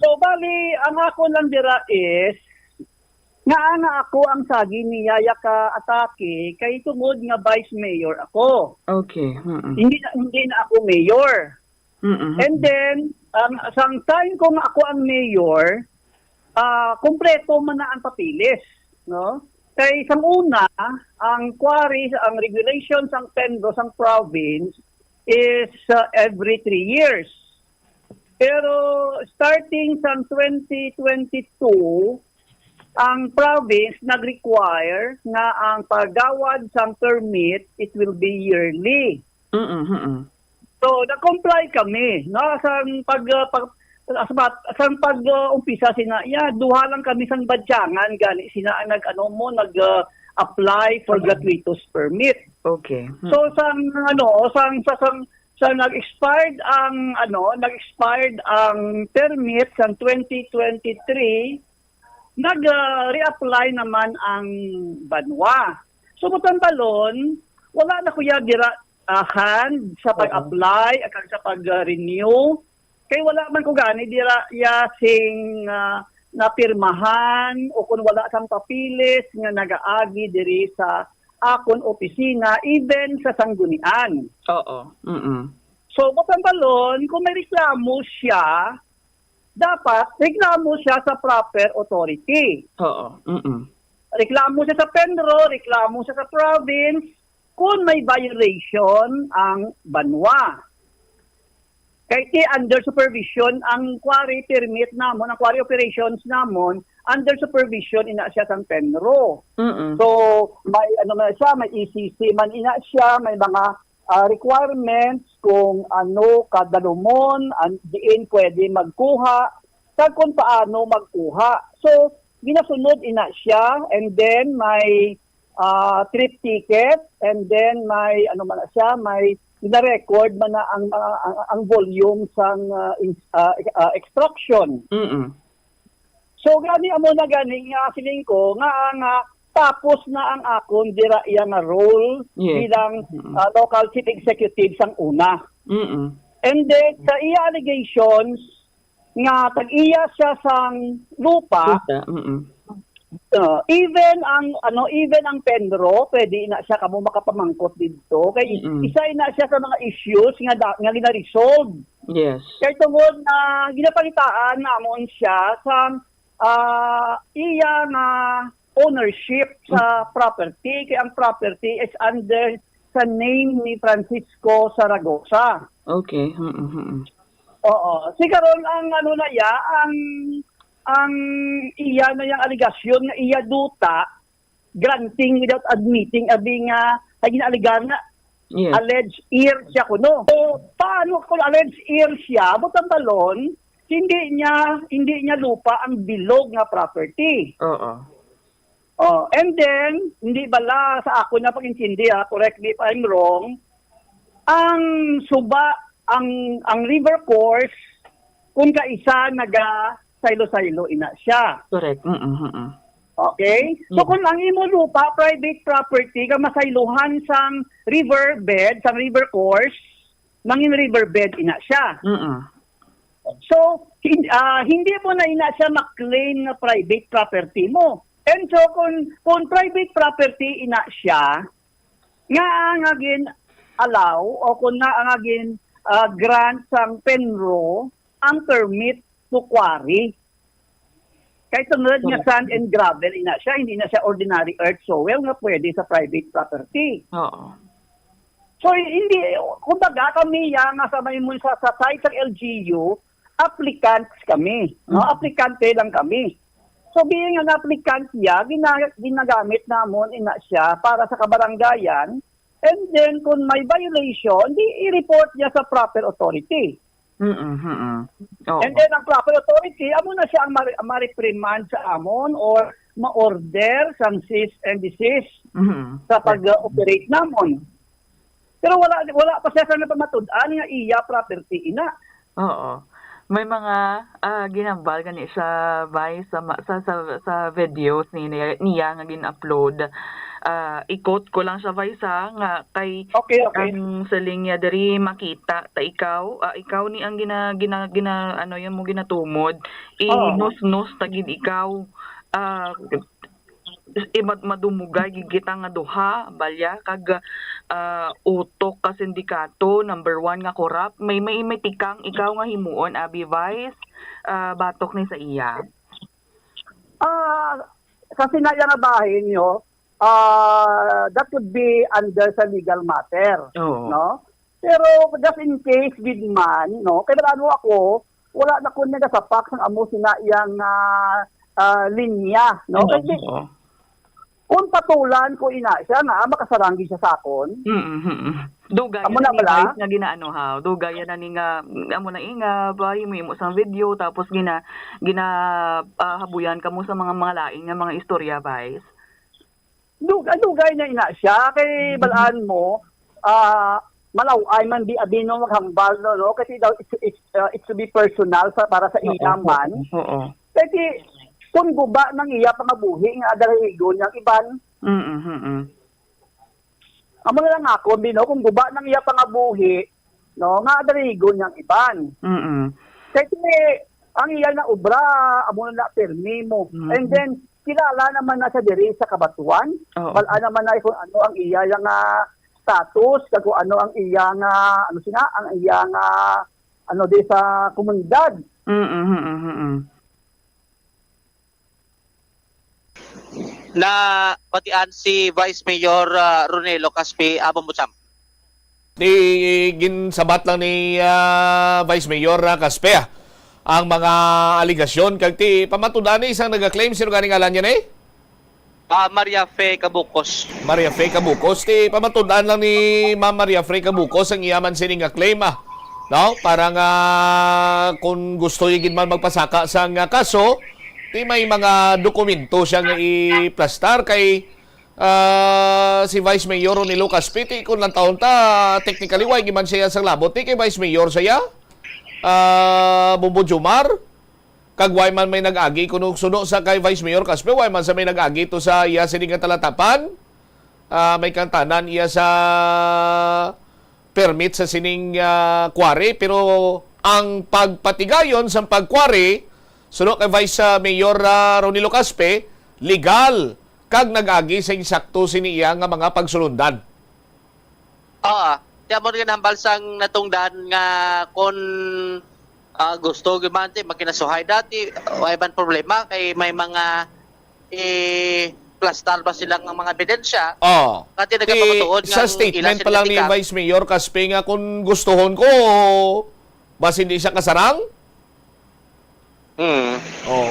So bali ang ako lang dira is nga ako ang sagi ni Yaya ka atake kay tungod nga vice mayor ako. Okay. Hindi na ako mayor. And then sang time kung ako ang mayor, kumpleto man na ang papilis, no? Kay sang una, ang quarries, ang regulations ang Penro sang province is every 3 years. Pero starting sa 2022, ang province nag-require na ang paggawad sa permit, it will be yearly. So, na-comply kami. No? Sa pag-umpisa, duha lang kami sa badyangan, gani, nag-apply for gratuitous permit. Okay. So, sa nag-expired ang permit sa 2023, nag-reapply naman ang Banwa. So, balon, wala na kuya hand sa pag-apply at sa pag-renew. Kaya wala man ko gani dira sing napirmahan o kung wala sang papilis nga nagaagi diri sa akon opisina, even sa sanggunian. Oo. So, balon, kung may reklamo siya, dapat reklamo siya sa proper authority. Oo. Reklamo siya sa Penro, reklamo siya sa province, kung may violation ang Banwa. Kaya under supervision, ang quarry permit namon, ang quarry operations namon, under supervision ina siya sa Penro. So, may may ECC man ina siya, may mga requirements kung kadalumon, diin pwede magkuha, kung paano magkuha. So, ginasunod ina siya, and then may trip ticket, and then may may na-record man na ang volume sang extraction. So, gani amo na gani nga siling ko nga tapos na ang akon dira iya nga role bilang local chief executive sang una. And then sa iya allegations nga tag-iya siya sang lupa, even ang Penro pwede na siya kamo makapamangkot dito kay isa na siya sa mga issues nga gina-resolve. Yes. Kay tungod na ginapalitaan namon siya sa iya nga ownership sa property, kay ang property is under sa name ni Francisco Zaragoza. Okay. Oo. Sikaron ang ang iya na yung aligasyon nga iya duta granting without admitting abi nga ginaligan nga alleged heir siya kuno. So paano kung alleged heir siya butang balon hindi niya lupa ang bilog nga property. And then hindi bala sa ako na pag-intindi correct me if I'm wrong, ang suba ang river course kung kaisa naga saylo-saylo ina siya. Correct. Okay? So kung ang imo lupa, private property, ka masayluhan sang river bed, sang river course, mangin river bed ina siya. So, hindi mo na ina siya maklaim na private property mo. And so, kung private property ina siya, nga ang agin allow, o kung nga ang agin grant sang Penro, ang permit to quarry. Kahit sunod nga sand and gravel, ina siya, hindi na siya ordinary earth soil nga pwede sa private property. So, hindi, kumbaga kami nga sa site ng LGU, applicants kami. No? Applicante lang kami. So, being an applicant niya, ginagamit namon ina siya para sa kabarangayan, and then kung may violation, i-report niya sa proper authority. And then ang proper authority, amo na siya ang ma-reprimand sa amon or ma-order sa cease and desist sa pag-operate namon. Pero wala pa siya sa napamatud-an nga iya property ina. May mga ginambal gani sa sa videos niya nga gin-upload. Ikot ko lang sa Vice nga kay ang saling niya diri makita ta ikaw ni ang ginatumod inus-nus tagid ikaw madumugay gigita nga duha balya kag utok ka sindikato number 1 nga korap may tikang ikaw nga himuon abi Vice batok ni sa iya. Sa sinaya nga bahin nyo, that would be under sa legal matter, no? Pero just in case with man, no, kaya ano ako, wala na ko nga sa fax ng amo sinayang linya, no? Kasi kung patulan ko ina siya nga makasaranggi siya sa akon. Dugay amo na bala nga ginaano ha. Dugay na ni nga amo na inga ba mo sang video tapos gina habuyan kamo sa mga laing nga mga istorya Vice. Dugay na ina siya kay balaan mo malaway man di abino maghambal no kasi daw it's to be personal para sa iyaman. Kasi kung guba nang iya pangabuhi nga adalahigo niyang iban. Amo na lang ako bino kung guba nang iya pangabuhi no nga adalahigo niyang iban. Kasi ang iya na obra amo na permi mo. And then kilala naman na sa diri sa kabatuan. Wala naman na kung ano ang iya nga status kung ano ang iya nga ang iya nga di sa komunidad. Na patian si Vice Mayor Ronelo Caspe Abang Butsam. Di ginsabat lang ni Vice Mayor Caspe ang mga aligasyon kag ti pamatudan ni isang naga-claim sino ganing ngalan niya ni? Maria Fe Cabukos. Maria Fe Cabukos. Ti pamatundaan lang ni Ma'am Maria Fe Cabukos ang iyaman sining nga claim no? Para nga kung gusto yung man magpasaka sa nga kaso, ti may mga dokumento siya nga i-plastar kay si Vice Mayor Ronelo Caspe. Ti kung lang taon ta, technically, why giman siya sa labot. Ti kay Vice Mayor siya, Bumbo Jumar, kag way man may nag-agi kuno suno sa kay Vice Mayor Caspe, way man sa may nag-agi to sa iya sining nga talatapan, may kantanan iya sa permit sa sining quarry, pero ang pagpatigayon sa pagquarry suno kay Vice Mayor Ronelo Caspe legal kag nag-agi sa insakto sini iya nga mga pagsulundan. Kaya mo rin hambal sang natungdan nga kon gusto gimante makinasuhay dati way ban problema kay may mga plastar ba silang mga ebidensya. Kati nagapatuod sa statement pa lang ni Vice Mayor Caspe nga kung gustuhon ko bas hindi siya kasarang.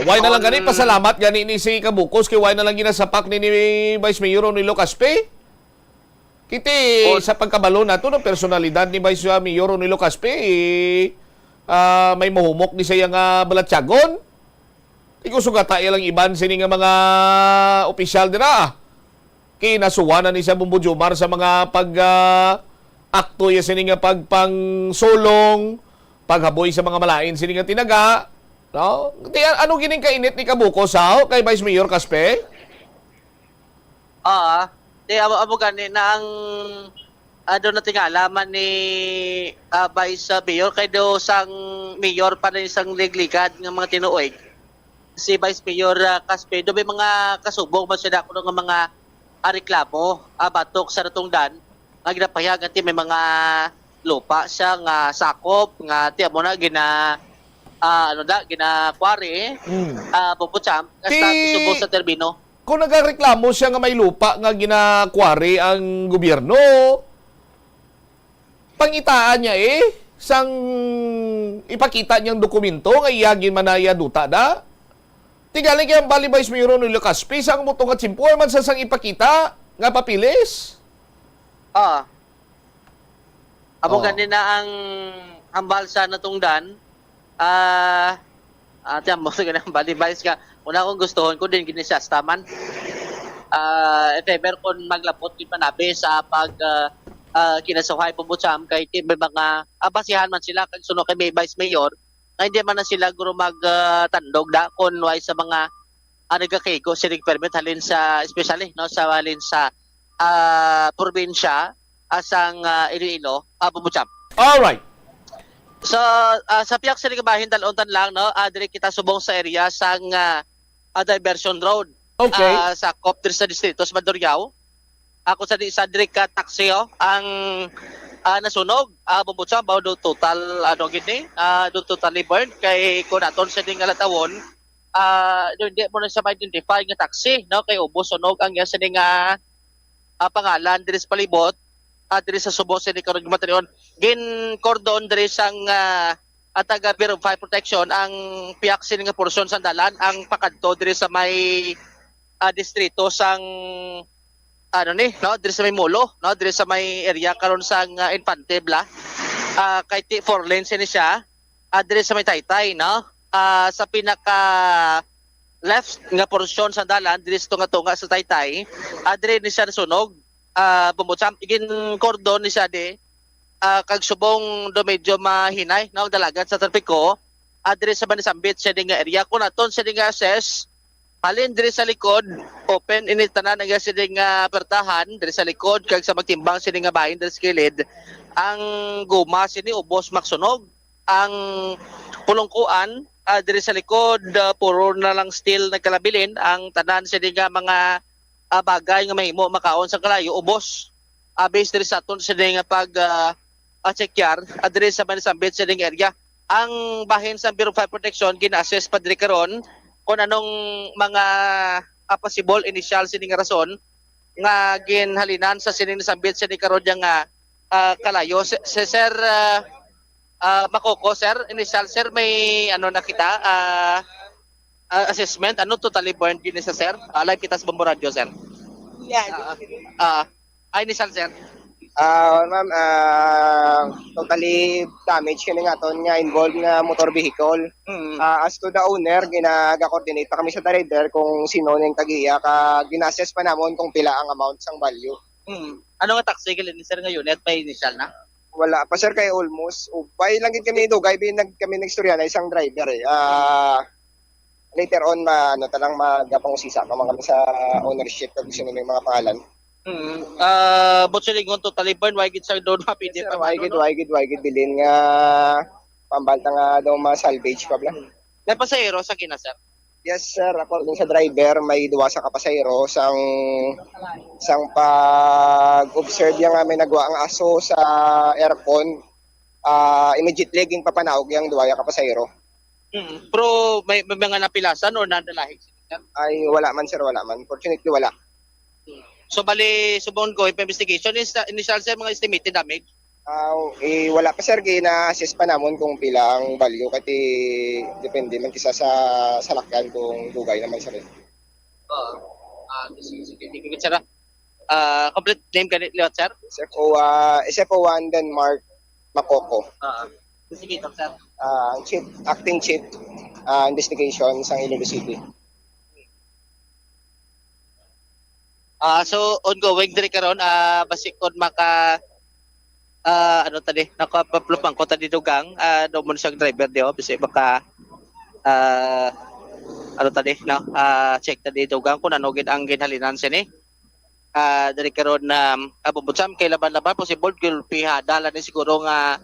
Why na lang gani pasalamat gani ni si Cabukos kay why na lang ginasapak ni Vice Mayor Ronelo Caspe. Kiti sa pagkabalo nato ng personalidad ni Vice Mayor Ronelo Caspe may mahumok ni siya nga balatyagon. Ikusugata ilang iban sini nga mga opisyal dira. Kinasuwanan ni siya Bumbo Jumar sa mga akto ya sini nga pagpangsulong, paghaboy sa mga malain sini nga tinaga. No? Ano gining kainit ni Cabukos kay Vice Mayor Caspe? Amo gani na ang doon natin alaman ni Vice Mayor kay do sang mayor pa rin isang ligligad ng mga tinuoy. Si Vice Mayor Caspe, do may mga kasubong ba siya kuno nga mga reklamo batok sa natungdan nga ginapahayag ti may mga lupa siya nga sakop nga ti amo na gina-quarry puputsam hasta isubong sa terbino. Kung nagreklamo siya nga may lupa nga gina-quarry ang gobyerno, pangitaan niya sang ipakita niyang dokumento nga iyagin manaya duta da. Tigaling kayang bali Vice Mayor Ronelo Caspe sang mutong at simpo man sa sang ipakita nga papilis. Amo gani na ang hambal sa natungdan. Tiyan mo sa ganang bali Vice ka. Una kong gustuhon ko din gini siya taman. If ever kung maglapot din panabi sa pag kinasuhay pubutsam kay may mga basihan man sila kag suno kay may Vice Mayor na hindi man na sila guro magtandog da kun way sa mga nagakego sinig permit halin sa especially no sa halin sa probinsya asang Iloilo pubutsam. All right. So sa piyak sinig bahin dalontan lang no dire kita subong sa area sang diversion road Okay. Sa COP diri sa distrito sa Mandurriao. Ako sa diri ka taxi ang nasunog. Bumutsa ba do total gini? Do totally burned kay kun aton sa ding alatawon. Hindi mo na siya ma-identify nga taxi, no? Kay ubos sunog ang iya sa ding pangalan diri sa palibot. Diri sa Subo sa ding karong materion. Gin cordon diri sang taga Bureau of Fire Protection ang piyak sini nga porsyon sa dalan ang pakadto diri sa may distrito sang diri sa may Molo, no, diri sa may area karon sang Infante Bla. Kay 4 lanes ni siya. Diri sa may Taytay, no. Sa pinaka left nga porsyon sa dalan diri sa tunga sa Taytay, diri ni siya nasunog. Bumutsam igin cordon ni siya de. Kag subong do medyo mahinay, no, dalagan sa trapiko. Diri sa Manisambit siya nga area kun aton siya nga assess. Halin diri sa likod, open ini tanan nga sila nga pertahan diri sa likod kag sa magtimbang sila nga bahin diri sa kilid. Ang guma sini ubos maksunog. Ang pulungkuan diri sa likod puro na lang steel nagkalabilin. Ang tanan sila nga mga bagay nga mahimo makaon sa kalayo ubos. Based diri sa aton sila nga pag checkar diri sa Manisambit sila nga area. Ang bahin sa Bureau of Fire Protection gina-assess pa diri karon kung anong mga possible initial sining rason nga ginhalinan sa sining nasambit sining karon nga kalayo. Sir Makoko, sir, initial sir may nakita assessment totally burned gini sa sir. Live kita sa Bombo Radio, sir. Initial sir. Ma'am, totally damage kini nga ton nga involved nga motor vehicle. As to the owner, gina-coordinate pa kami sa driver kung sino ning tagiya ka gina-assess pa namon kung pila ang amount sang value. Ano nga taxi ni sir nga unit may initial na? Wala pa sir kay almost. Ubay lang gid kami dugay kami nagstorya na isang driver. Later on talang magapang usisa pa kami sa ownership kag sino ning mga pangalan. Botselingon totally burn, why gid sa doon mapindi pa why gid bilin nga pambalta nga daw ma-salvage pa bla. May pasahero sa kina sir? Yes sir, according sa driver may duwa sa kapasahero sang pag-observe nga may nagwa ang aso sa aircon. Immediately ging papanaog yang duwa ka kapasahero. Pero may mga napilasan or nadalahig sir? Ay wala man sir, wala man. Fortunately wala. So bali subon ko investigation initial sir mga estimated damage. Wala pa sir gina-assess pa namon kung pila ang value kasi depende man kisa sa salakyan kung dugay naman sir. Sige sir. Complete name kanit liwat sir? SFO1 Denmark Makoko. Sige sir. Acting chief investigation sa Iloilo City. So ongoing diri karon basi kon maka nakapaplupan ko tadi dugang do mo siyang driver dio basi baka check tadi dugang kung ano gid ang ginhalinan sini. Diri karon abubutsam kay laban-laban possible gulpiha dala ni siguro nga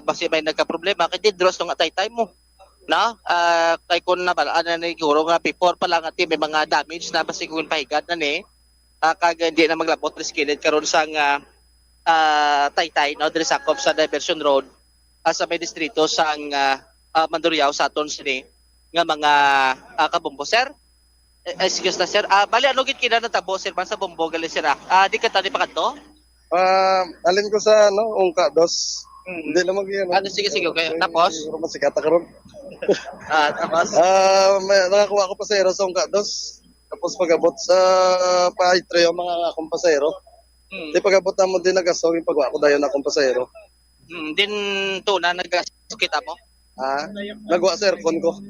basi may nagka-problema kay didros nga Taytay mo. No, kay kun nabalaan na ni siguro nga before pa lang ati may mga damage na basi kun pahigad na ni kag hindi na maglabot riskilid karon sa nga Taytay no diri sakop sa diversion road sa may distrito sang Mandurriao sa aton sini nga mga kabombo sir. Excuse na sir. Bali ano gid kina natabo sir man sa bombo gali sir. Di ka tani pa kadto? Alin ko sa ungka dos. Hindi naman yan. Sige okay. Tapos masikata karon. Tapos nakakuha ko pasahero sa ungka dos. Tapos pag-abot sa pa-itro yung mga kumpasahero. Di pag-abot na mo din nagasog yung pag-wa ko dayon na kumpasahero. Din to na nagasukita mo? Nagwa sa aircon ko.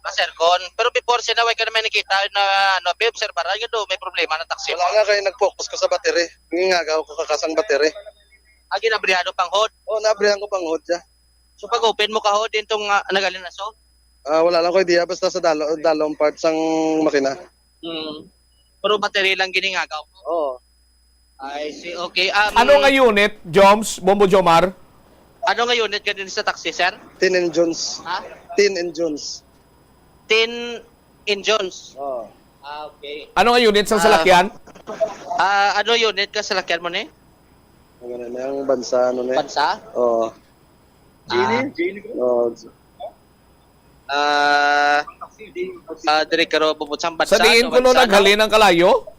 Aircon. Pero before sinaway ka naman nakita na babe sir para yun may problema na taxi. Wala nga kayo nag-focus ko sa battery. Ngagaw ko kakasang battery. Ginabriado pang hod? Nabrihan ko pang hod ya. So pag open mo ka hod din tong nagalin na so? Wala lang ko idea basta sa dalawang parts ang makina. Pero battery lang giningagaw mo? Oo. I see. Okay. Ano nga unit, Joms, Bombo Jomar? Ano nga unit ka din sa taxi, sir? Tin and Jones. 10 and Jones. 10 engines. Oh. Okay. Ano nga unit sa salakyan? Ano unit ka sa lakyan mo ni? Ganun na yung bansa, ano na. Bansa? Oo. Gini? Oo. Dire karo bumutsang bansa. Sa diin ko no naghalin ang kalayo?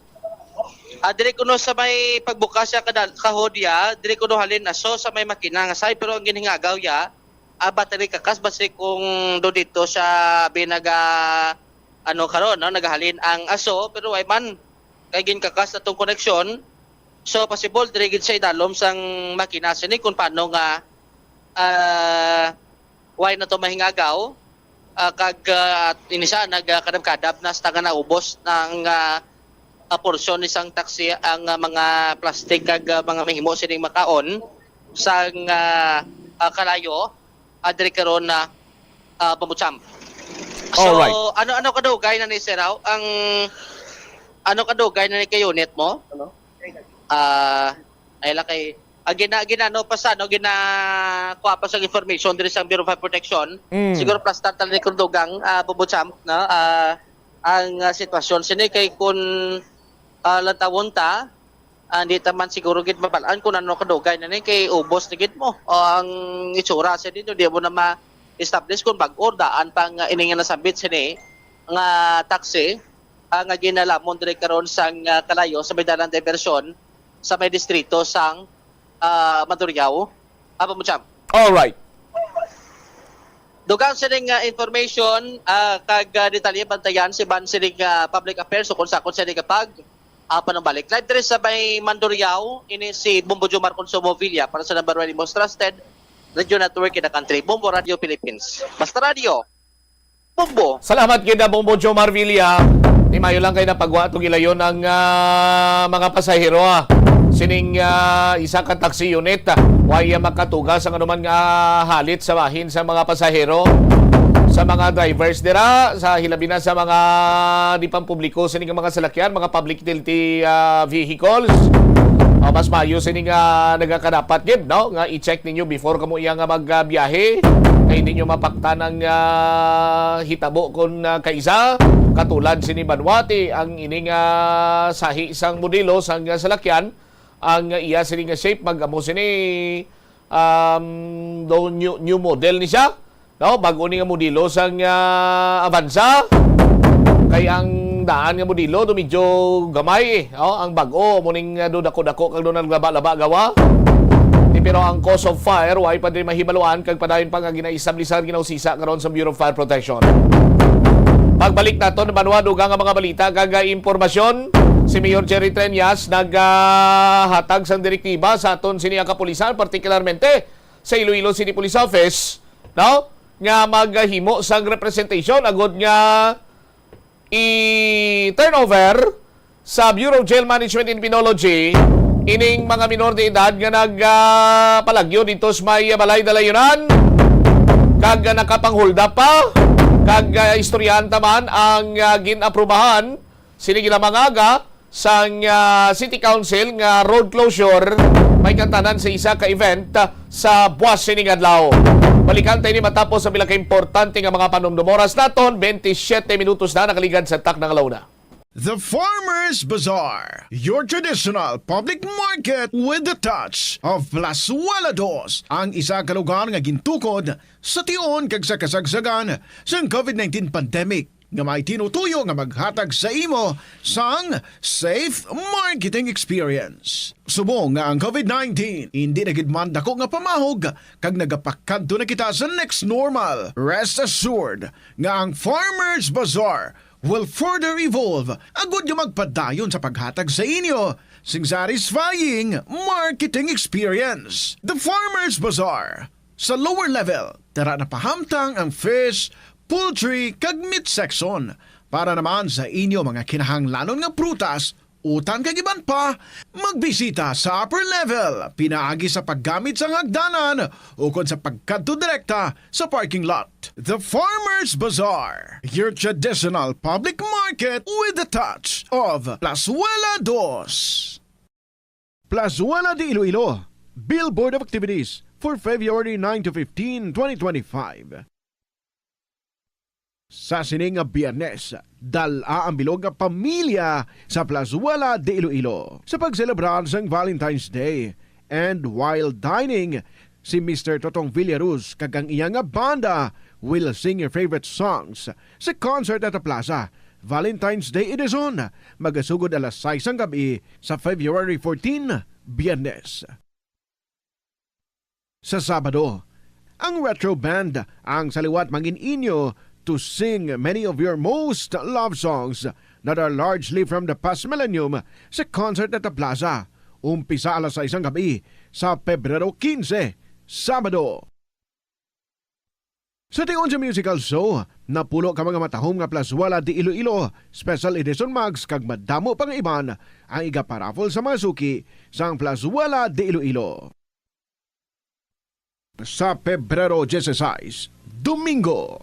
Dire kuno sa may pagbukas sa kahodya, dire kuno halin aso sa may makina nga say pero ang ginhingagaw ya, battery kakas basi kung do dito sa binaga ano karon no nagahalin ang aso pero way man kay gin kakas atong koneksyon. So possible dire gid sa idalom sang makina sini kung paano nga way na to mahingagaw kag inisa nagkadab-kadab na sa nga naubos ng porsyon isang taxi ang mga plastic kag mga mahimo sining makaon sang kalayo adri karon na pamutsam. So Alright. ano kadugay na ni Seraw ang ano kadugay na ni kay unit mo? Ano? Ay lakay ginano pa sa no kuha pa sa information diri sa Bureau of Fire Protection. Siguro plus total ni kundugang pamutsam no ang sitwasyon sini kay kun lantawon ta hindi taman siguro gid mabalaan kung ano kadugay na ni kay ubos ni gid mo ang itsura sa dito di mo na ma-establish kung bag-o daan pang ininga nasabit sini nga taxi nga ginalamon dire karon sang kalayo sa may dalan diversyon sa may distrito sang Maduriao. Mo cham. All right. Dugang sining information kag detalye bantayan si ban sining public affairs kung sa sining kapag panumbalik. Live dire sa may Mandurriao ini si Bombo Jomar Consumo Villa para sa number 1 most trusted radio network in the country, Bombo Radio Philippines. Basta radio. Bombo. Salamat kita Bombo Jomar Villa. Di mayo lang kayo na pagwa itong ilayon ng mga pasahero. Sining isa ka taxi unit. Huwag makatugas ang anuman nga halit sa bahin sa mga pasahero. Sa mga drivers dira, sa hilabi na sa mga di pampubliko sining mga salakyan, mga public utility vehicles. Mas mayo sining nagakadapat gid no nga i-check ninyo before kamo iya nga magbiyahe. Kay hindi nyo mapakta ng hitabo kung kaisa. Katulad sini Banwati ang ining sahi isang modelo sang salakyan ang iya sining shape mag-amo sini new model ni siya. No, bago ni nga modelo sang Avanza. Kay ang daan nga modelo do medyo gamay ang bago mo ning do dako-dako kag do naglaba-laba gawa. Pero ang cause of fire way pa din mahibaluan kag padayon pa nga ginaisablisan ginausisa karon sa Bureau of Fire Protection. Pagbalik naton Banwa dugang nga mga balita kag impormasyon. Si Mayor Jerry Treñas naghatag sang direktiba sa aton sini ang kapulisan partikularmente sa Iloilo City Police Office, no? Nga maghimo sang representation agud nga i-turnover sa Bureau of Jail Management and Penology ining mga minor de edad nga nagpalagyo dito sa may balay dalayunan kag nakapanghulda pa kag istoryanta man ang ginaprubahan sini gilamangaga sang City Council nga road closure may kantanan sa isa ka event sa Buwas sining adlaw. Balikan tayo ni matapos sa bilang ka-importante nga mga panumdumoras naton 27 minutos na nakaligad sa tak ng alauna. The Farmer's Bazaar, your traditional public market with the touch of Plazuela Dos, ang isa ka lugar nga gintukod sa tion kag sa kasagsagan sa COVID-19 pandemic nga may tinutuyo nga maghatag sa imo sang safe marketing experience. Subong nga ang COVID-19 hindi nagidman dako nga pamahog kag nagapakadto na kita sa next normal. Rest assured nga ang Farmer's Bazaar will further evolve agud nga magpadayon sa paghatag sa inyo sing satisfying marketing experience. The Farmer's Bazaar sa lower level tara na pahamtang ang fish, poultry kag meat section para naman sa inyo mga kinahanglanon nga prutas, utan kag iban pa, magbisita sa upper level pinaagi sa paggamit sa hagdanan ukod sa pagkadto direkta sa parking lot. The Farmer's Bazaar, your traditional public market with the touch of Plazuela Dos. Plazuela de Iloilo, Billboard of Activities for February 9 to 15, 2025. Sa sining nga Biyernes, dala ang bilog nga pamilya sa Plazuela de Iloilo sa pagselebrar sang Valentine's Day. And while dining, si Mr. Totong Villaruz kag ang iyang nga banda will sing your favorite songs sa concert at the plaza. Valentine's Day Edition, magasugod alas 6 ang gabi sa February 14, Biyernes. Sa Sabado, ang Retro Band ang saliwat mangin-inyo to sing many of your most loved songs that are largely from the past millennium sa concert at the plaza. Umpisa alas 6 ang gabi sa Pebrero 15, Sabado. Sa tiyon sa musical show, napulo ka mga matahom nga Plazuela de Iloilo, special edition mags kag madamo pang iban ang igaparafol sa mga suki sa Plazuela de Iloilo. Sa Pebrero 16, Domingo,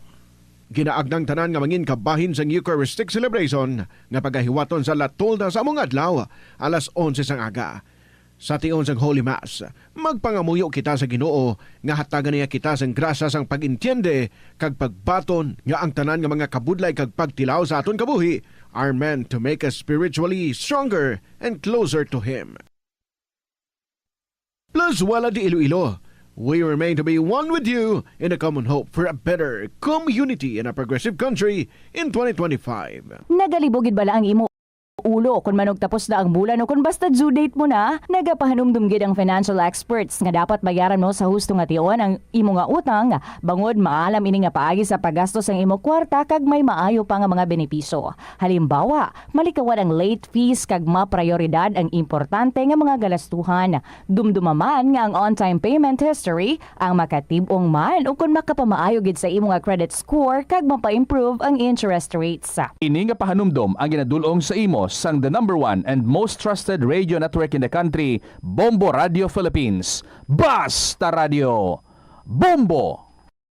ginaag ng tanan nga mangin kabahin sa Eucharistic celebration nga pagahiwaton sa Latolda sa among adlaw alas 11 sang aga. Sa tiyon sang Holy Mass, magpangamuyo kita sa Ginoo nga hatagan niya kita sang grasya sang pag-intiende kag pagbaton nga ang tanan nga mga kabudlay kag pagtilaw sa aton kabuhi are meant to make us spiritually stronger and closer to Him. Plazuela de Iloilo, we remain to be one with you in a common hope for a better community in a progressive country in 2025. Nagalibogid bala ang imo ulo kung manog tapos na ang bulan o kung basta due date mo na, nagapahanumdumgid ang financial experts nga dapat bayaran mo sa husto nga tion ang imo nga utang bangod maalam ini nga paagi sa paggastos ang imo kwarta kag may maayo pa nga mga benepisyo. Halimbawa, malikawan ang late fees kag maprioridad ang importante nga mga galastuhan. Dumdumaman nga ang on-time payment history ang makatibong man o kung makapamaayo gid sa imo nga credit score kag mapa-improve ang interest rates. Ini nga pahanumdom ang ginadulong sa imo sang the number 1 and most trusted radio network in the country, Bombo Radio Philippines. Basta Radio Bombo!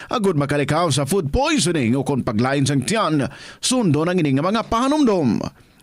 Agud makalikaw sa food poisoning o kung paglain sang tiyan, sundo ng ining mga pahanumdom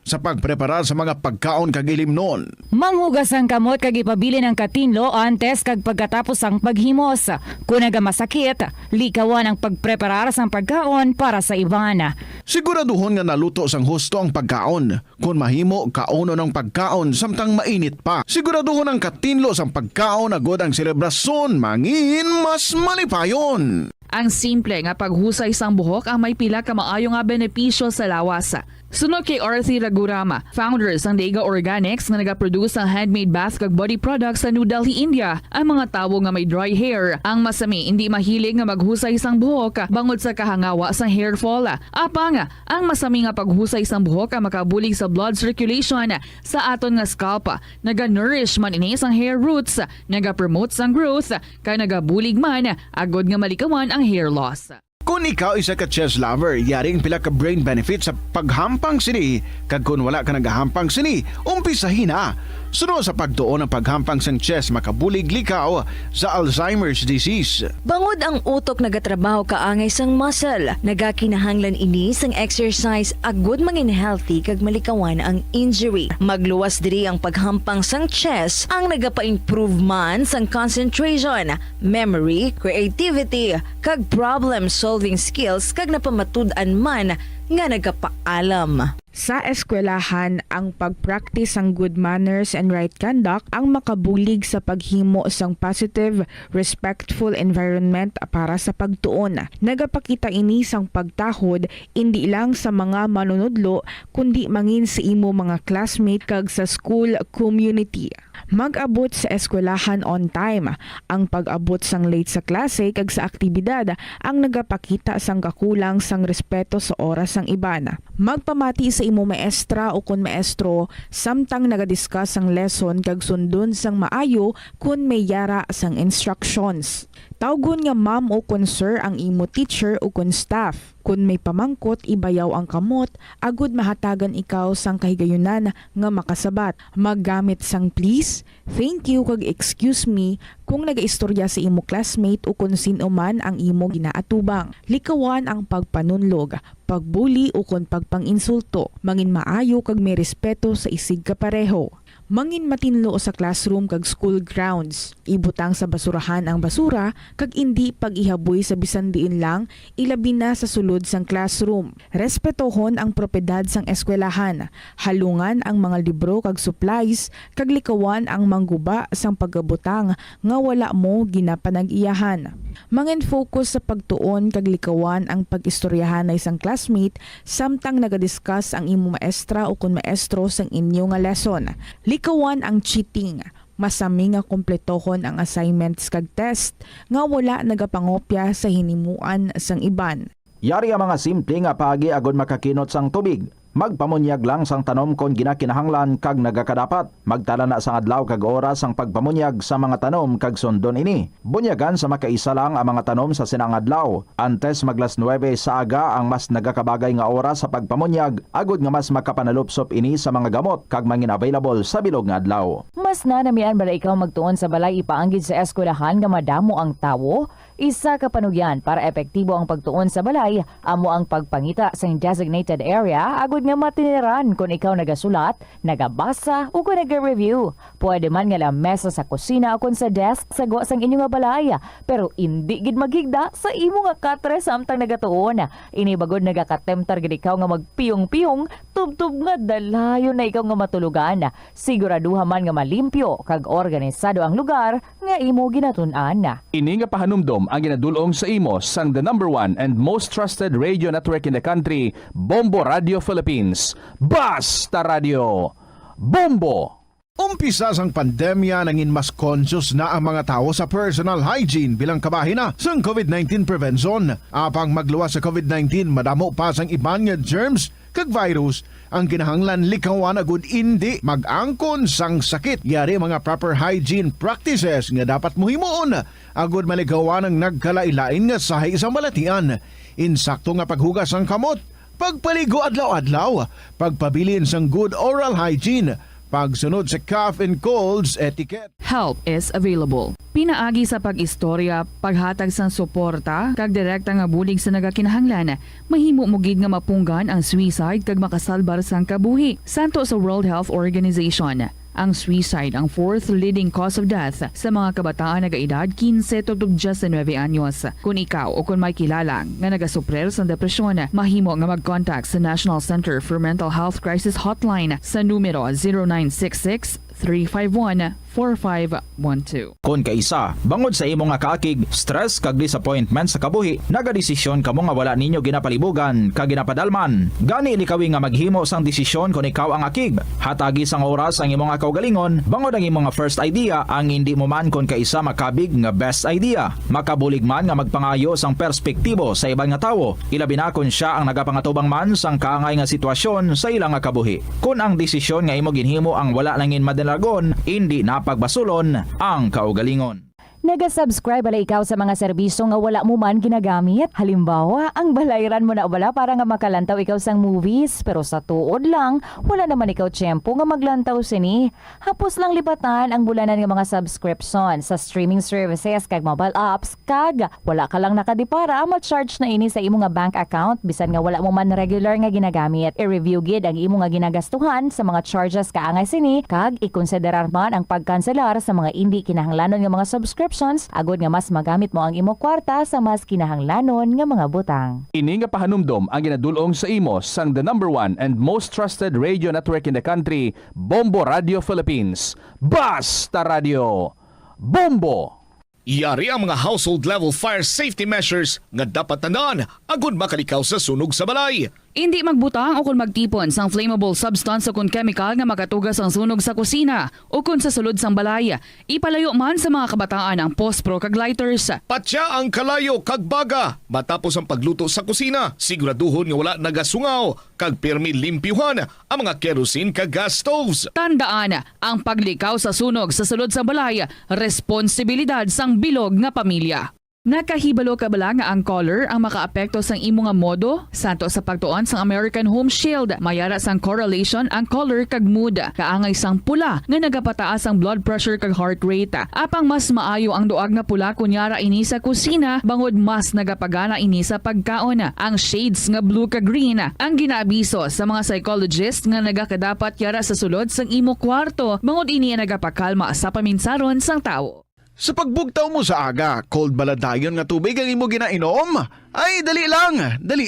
sa pagpreparar sa mga pagkaon kag ilimnon. Manghugas ang kamot kag ipabili ng katinlo antes kag pagkatapos ang paghimos. Kung nagamasakit, likawan ang pagpreparar sang pagkaon para sa iban. Siguraduhon nga naluto sang husto ang pagkaon. Kung mahimo, kauno ng pagkaon samtang mainit pa. Siguraduhon ang katinlo sang pagkaon agud ang selebrasyon mangin mas malipayon. Ang simple nga paghusay sang buhok ang may pila ka maayo nga benepisyo sa lawas. Sunod kay Arthi Ragurama, founder sang Dega Organics nga nagaproduce ng handmade bath kag body products sa New Delhi, India. Ang mga tawo nga may dry hair, ang masami hindi mahilig nga maghusay sang buhok bangod sa kahangawa sang hair fall. Apang, ang masami nga paghusay sang buhok ang makabulig sa blood circulation sa aton nga scalp. Naga-nourish man ini sang hair roots, naga-promote sang growth, kay nagabulig man agod nga malikawan ang hair loss. Kung ikaw isa ka chess lover, yaring pila ka brain benefit sa paghampang sini. Kag kung wala ka nagahampang sini, umpisahin na. Sunod sa pagtuon ng paghampang sang chess, makabulig likaw sa Alzheimer's disease. Bangod ang utok nagatrabaho kaangay sang muscle, nagakinahanglan ini sang exercise agud mangin healthy kag malikawan ang injury. Magluwas diri ang paghampang sang chess ang nagapa-improve man sang concentration, memory, creativity, kag problem solving skills kag napamatud-an man nga nagapaalam. Sa eskwelahan, ang pag-practice ang good manners and right conduct ang makabulig sa paghimo sang positive, respectful environment para sa pagtuon. Nagapakita ini sang pagtahod hindi lang sa mga manunudlo kundi mangin sa imo mga classmate kag sa school community. Mag-abot sa eskwelahan on time. Ang pag-abot sang late sa klase kag sa aktibidad ang nagapakita sang kakulang sang respeto sa oras sang iban. Magpamati sa imo maestra o kun maestro samtang nagadiscuss ang lesson kag sundon sang maayo kun may yara sang instructions. Tawgon nga ma'am o kun sir ang imo teacher o kun staff. Kun may pamangkot, ibayaw ang kamot, agud mahatagan ikaw sang kahigayunan nga makasabat. Maggamit sang please, thank you kag excuse me kung nagaistorya sa imo classmate o kung sino man ang imo ginaatubang. Likawan ang pagpanunlog, pagbuli o kung pagpanginsulto. Mangin maayo kag may respeto sa isig kapareho. Mangin matinlo sa classroom kag school grounds. Ibutang sa basurahan ang basura kag indi pag-ihaboy sa bisan diin lang, ilabi na sa sulod sang classroom. Respetohon ang propiedad sang eskwelahan. Halungan ang mga libro kag supplies kag likawan ang mangguba sang pagabutang nga wala mo ginapanag-iyahan. Mangin focus sa pagtuon kag likawan ang pag-istoryahan na isang classmate samtang nagadiscuss ang imo maestra o kun maestro sang inyo nga lesson. Likawan ang cheating. Masami nga kompletohon ang assignments kag test nga wala nagapangopya sa hinimuan sang iban. Yari ang mga simple nga paagi agod makakinot sang tubig. Magpamunyag lang sang tanom kon ginakinahanglan kag nagakadapat. Magtala na sang adlaw kag oras ang pagpamunyag sa mga tanom kag sundon ini. Bunyagan sa makaisa lang ang mga tanom sa sinang adlaw. Antes maglas 9 sa aga ang mas nagakabagay nga oras sa pagpamunyag agod nga mas makapanalupsop ini sa mga gamot kag mangin available sa bilog nga adlaw. Mas nanamian bala ikaw magtuon sa balay ipaanggid sa eskwelahan nga madamo ang tawo? Isa ka panugyan para epektibo ang pagtuon sa balay, amo ang pagpangita sa designated area agud nga matiniran kung ikaw nagasulat, nagabasa o kung nag-review. Pwede man nga lamesa sa kusina o kung sa desk sa sang inyo nga balay, pero hindi gid maghigda sa imo nga katre samtang nagatuon. Ini bagod nagakatemptar gid ikaw nga magpiyong-piyong, tubtub nga dalayon na ikaw nga matulugan. Siguraduha man nga malimpyo kag organisado ang lugar nga imo ginatun-an. Ini nga pahanumdom ang ginadulong sa imo sang the #1 and most trusted radio network in the country, Bombo Radio Philippines. Basta Radio Bombo! Umpisa sang pandemya nangin mas conscious na ang mga tao sa personal hygiene bilang kabahina sang COVID-19 prevention. Apang magluwas sa COVID-19, madamo pa sang iban nga germs kag virus ang kinahanglan likawan agud indi mag-angkon sang sakit. Yari mga proper hygiene practices nga dapat muhimuon agud maligawan ang nagkalailain nga sahay sa malatian. Insakto nga paghugas sang kamot, pagpaligo adlaw-adlaw, pagpabilin sang good oral hygiene, pagsunod sa cough and colds etiquette. Help is available. Pinaagi sa pag-istorya, paghatag sang suporta, kag direkta nga bulig sa nagakinahanglan, mahimo mo gid nga mapunggan ang suicide kag makasalbar sang kabuhi. Santo sa World Health Organization, ang suicide ang fourth leading cause of death sa mga kabataan nagaedad 15 to 19 anyos. Kung ikaw o kung may kilala nga nagasuprer sa depresyon, mahimo nga mag-contact sa National Center for Mental Health Crisis Hotline sa numero 0966-351-4512. Kung kaisa, bangod sa imo nga kaakig, stress kag disappointment sa kabuhi, nagadesisyon kamo nga wala ninyo ginapalibugan kag ginapadalman. Gani likawi nga maghimo sang desisyon kung ikaw ang akig. Hatagi sang oras ang imo nga kaugalingon, bangod ang imo nga first idea ang hindi mo man kung kaisa makabig nga best idea. Makabulig man nga magpangayo sang perspektibo sa ibang nga tawo, ilabi na kung siya ang nagapangatubang man sang kaangay nga sitwasyon sa ilang nga kabuhi. Kung ang desisyon nga imo ginhimo ang wala langin madalagon, hindi napagbasulon ang kaugalingon. Naga-subscribe bala ikaw sa mga serbisyo nga wala mo man ginagamit. Halimbawa, ang balayran mo na bala para nga makalantaw ikaw sang movies, pero sa tuod lang, wala naman ikaw tiyempo nga maglantaw sini. Hapos lang lipatan ang bulanan nga mga subscription sa streaming services kag mobile apps, kag wala ka lang nakadipara, ma-charge na ini sa imo nga bank account bisan nga wala mo man regular nga ginagamit. I-review gid ang imo nga ginagastuhan sa mga charges kaangay sini, kag ikonsiderar man ang pagkanselar sa mga hindi kinahanglanon nga mga subscriptions agod nga mas magamit mo ang imo kwarta sa mas kinahanglanon nga mga butang. Ini nga pahanumdom ang ginadulong sa imo sang the #1 and most trusted radio network in the country, Bombo Radio Philippines. Basta Radio Bombo! Yari ang mga household level fire safety measures nga dapat tandaan agud makalikaw sa sunog sa balay. Hindi magbutang o kung magtipon sang flammable substance o kung chemical nga makatugas ang sunog sa kusina o kung sa sulod sang balay. Ipalayo man sa mga kabataan ang pospro kag lighters. Patya ang kalayo kag baga matapos ang pagluto sa kusina. Siguraduhon nga wala nagasungaw kag pirmi limpyuhan ang mga kerosene kag gas stoves. Tandaan, ang paglikaw sa sunog sa sulod sa balay, responsibilidad sang bilog nga pamilya. Nakahibalo ka bala nga ang color ang makaapekto sang imo nga modo? Santo sa pagtuon sang American Home Shield, mayara sang correlation ang color kag mood. Kaangay sang pula nga nagapataas ang blood pressure kag heart rate. Apang mas maayo ang duag nga pula kunyara ini sa kusina, bangod mas nagapagana ini sa pagkaon. Ang shades nga blue kag green ang ginaabiso sa mga psychologist nga nagakadapat yara sa sulod sang imo kwarto, bangod ini nagapakalma sa paminsaron sang tawo. Sa pagbugtaw mo sa aga, cold baladayon nga tubig ang imo ginainom? Ay, dali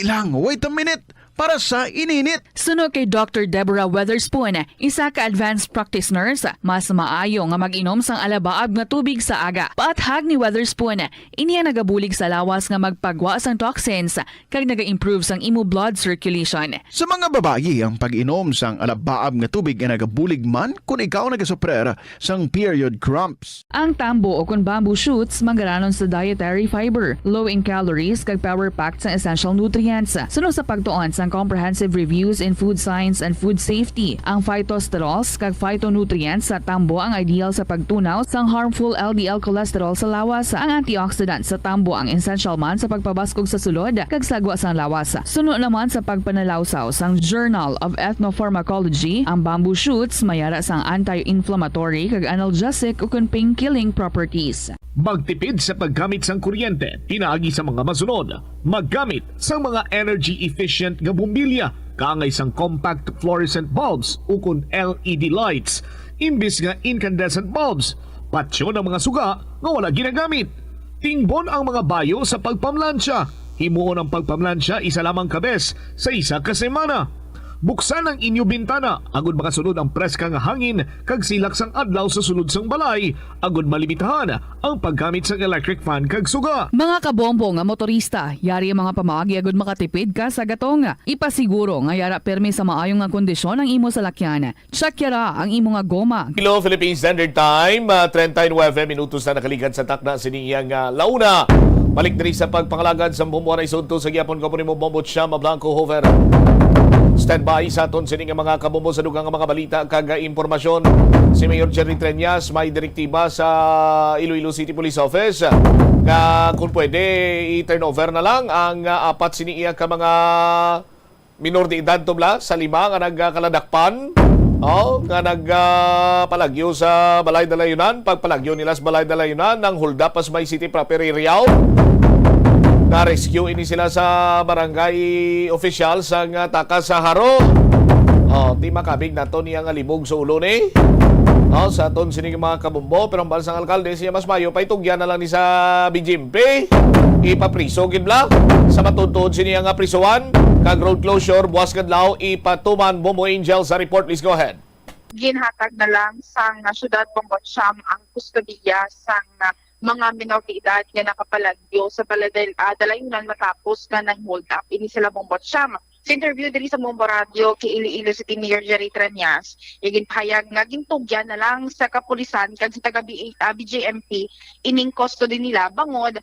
lang, wait a minute, para sa ininit. Suno kay Dr. Deborah Weatherspoon, isa ka advanced practice nurse, mas maayo nga mag-inom sang alabaab nga tubig sa aga. Paathag ni Weatherspoon, iniya nagabulig sa lawas nga magpagwa sang toxins kag naga-improve sang imo blood circulation. Sa mga babayi, ang pag-inom sang alabaab nga tubig ay nagabulig man kung ikaw nagasuprer sang period cramps. Ang tambo o kung bamboo shoots manggaranon sa dietary fiber, low in calories kag power-packed sa essential nutrients. Suno sa pagtuon sang comprehensive reviews in food science and food safety, ang phytosterols kag phytonutrients sa tambo ang ideal sa pagtunaw sang harmful LDL cholesterol sa lawas. Ang antioxidants sa tambo ang essential man sa pagpabaskog sa sulod kag sagwa sang lawas. Suno naman sa pagpanalawsaw sang Journal of Ethnopharmacology, ang bamboo shoots mayara sang anti-inflammatory kag analgesic o pain-killing properties. Magtipid sa paggamit sang kuryente, pinaagi sa mga masunod. Maggamit sa mga energy-efficient nga bumbilya, kaangay sang compact fluorescent bulbs ukon LED lights, imbis nga incandescent bulbs. Patsyo ng mga suga nga wala ginagamit. Tingbon ang mga bayo sa pagpamlansya. Himuon ang pagpamlansya isa lamang kabes sa isa ka semana. Buksan ang inyo bintana, agud makasunod ang preska nga hangin kag silak sang adlaw sa sulod sang balay, agud malimitahan ang paggamit sang electric fan kag suga. Mga kabombo nga motorista, yari ang mga pamaagi agud makatipid ka sa gatong. Ipasiguro nga yara permi sa maayong nga kondisyon ang imo salakyan. Check yara ang imo nga goma. Hello, Philippine Standard Time, 39 minutos na nakaligan sa takna siniyang launa. Balik diri sa pagpangalagad sa bumuan isunto sa gyapon ko mo Bombot Shama Blanco Hover. Standby sa aton sining mga kabombo sa dugang mga balita kag impormasyon. Si Mayor Jerry Treñas may direktiba sa Iloilo City Police Office nga kung pwede i-turnover na lang ang apat siniiya ka mga minor de edad tubla sa 5 nga nagkaladakpan. Nga nagpalagyo sa Balay Dalayunan. Pagpalagyo nila sa Balay Dalayunan ng hold up as may city proper Riau. Na-rescue ini sila sa barangay official sa takas sa Haro. Di makabig na to niyang alibog sa ulo ni. Sa aton sining mga kabombo, pero ang bansang alkalde siya mas mayo pa itugyan na lang ni sa Bijimpe. Ipapriso gidla sa matuntun siya nga prisuan. Kag road closure, buwas kadlaw, ipatuman Bombo Angel sa report. Please go ahead. Ginhatag na lang sang syudad Bongbot Siam ang kustodiya sang mga minor de edad nga nakapalagyo sa Dalayunan matapos na ng hold up ini sila Bongbot Siam. Sa interview diri sa Bombo Radio kay Iloilo City Mayor Jerry Treñas, igin pahayag nga gintugyan na lang sa kapulisan kag sa taga BJMP ining custody nila bangod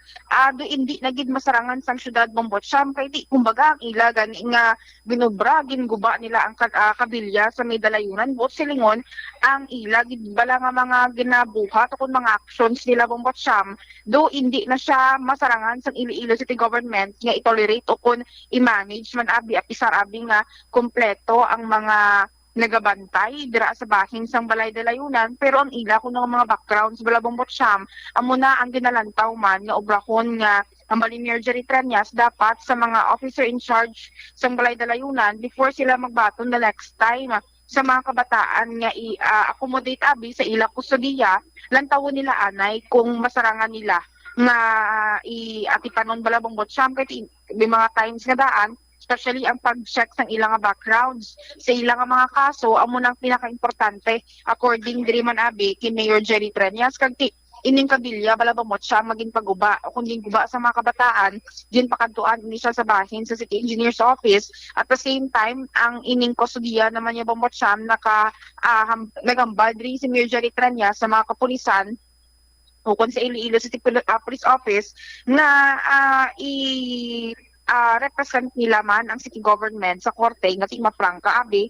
do hindi na gid masarangan sang syudad Bongbot Siam kay di kumbaga ang ila gani nga binobra ginguba nila ang kabilya sa may Dalayunan buot silingon ang ila gid bala nga mga ginabuhat o mga actions nila Bongbot Siam do hindi na siya masarangan sang Iloilo City government nga i-tolerate o kun i-manage man abi isar abi nga kompleto ang mga nagabantay dira sa bahin sang Balay Dalayunan pero ang ila kuno nga mga backgrounds bala Bongbot Siam amo na ang ginalantaw man nga obrahon nga ang Bali Mayor Jerry Treñas dapat sa mga officer in charge sang Balay Dalayunan before sila magbaton the next time sa mga kabataan nga i-accommodate abi sa ila kustodiya lantawon nila anay kung masarangan nila nga i-atipanon bala Bongbot Siam kay may mga times nga daan especially ang pag-check ng ilang backgrounds sa ilang mga kaso amo nang pinaka-importante according diri man abi kay Mayor Jerry Treñas kag ining kabilya bala Bongbot Siam maging paguba o kundi guba sa mga kabataan din pakantuan ini siya sa bahin sa City Engineer's Office at the same time ang ining kustodiya naman niya Bongbot Siam nagambal diri si Mayor Jerry Treñas sa mga kapulisan ukon sa Iloilo City Police Office na represent nila man ang city government sa korte nga tingmaprangka abi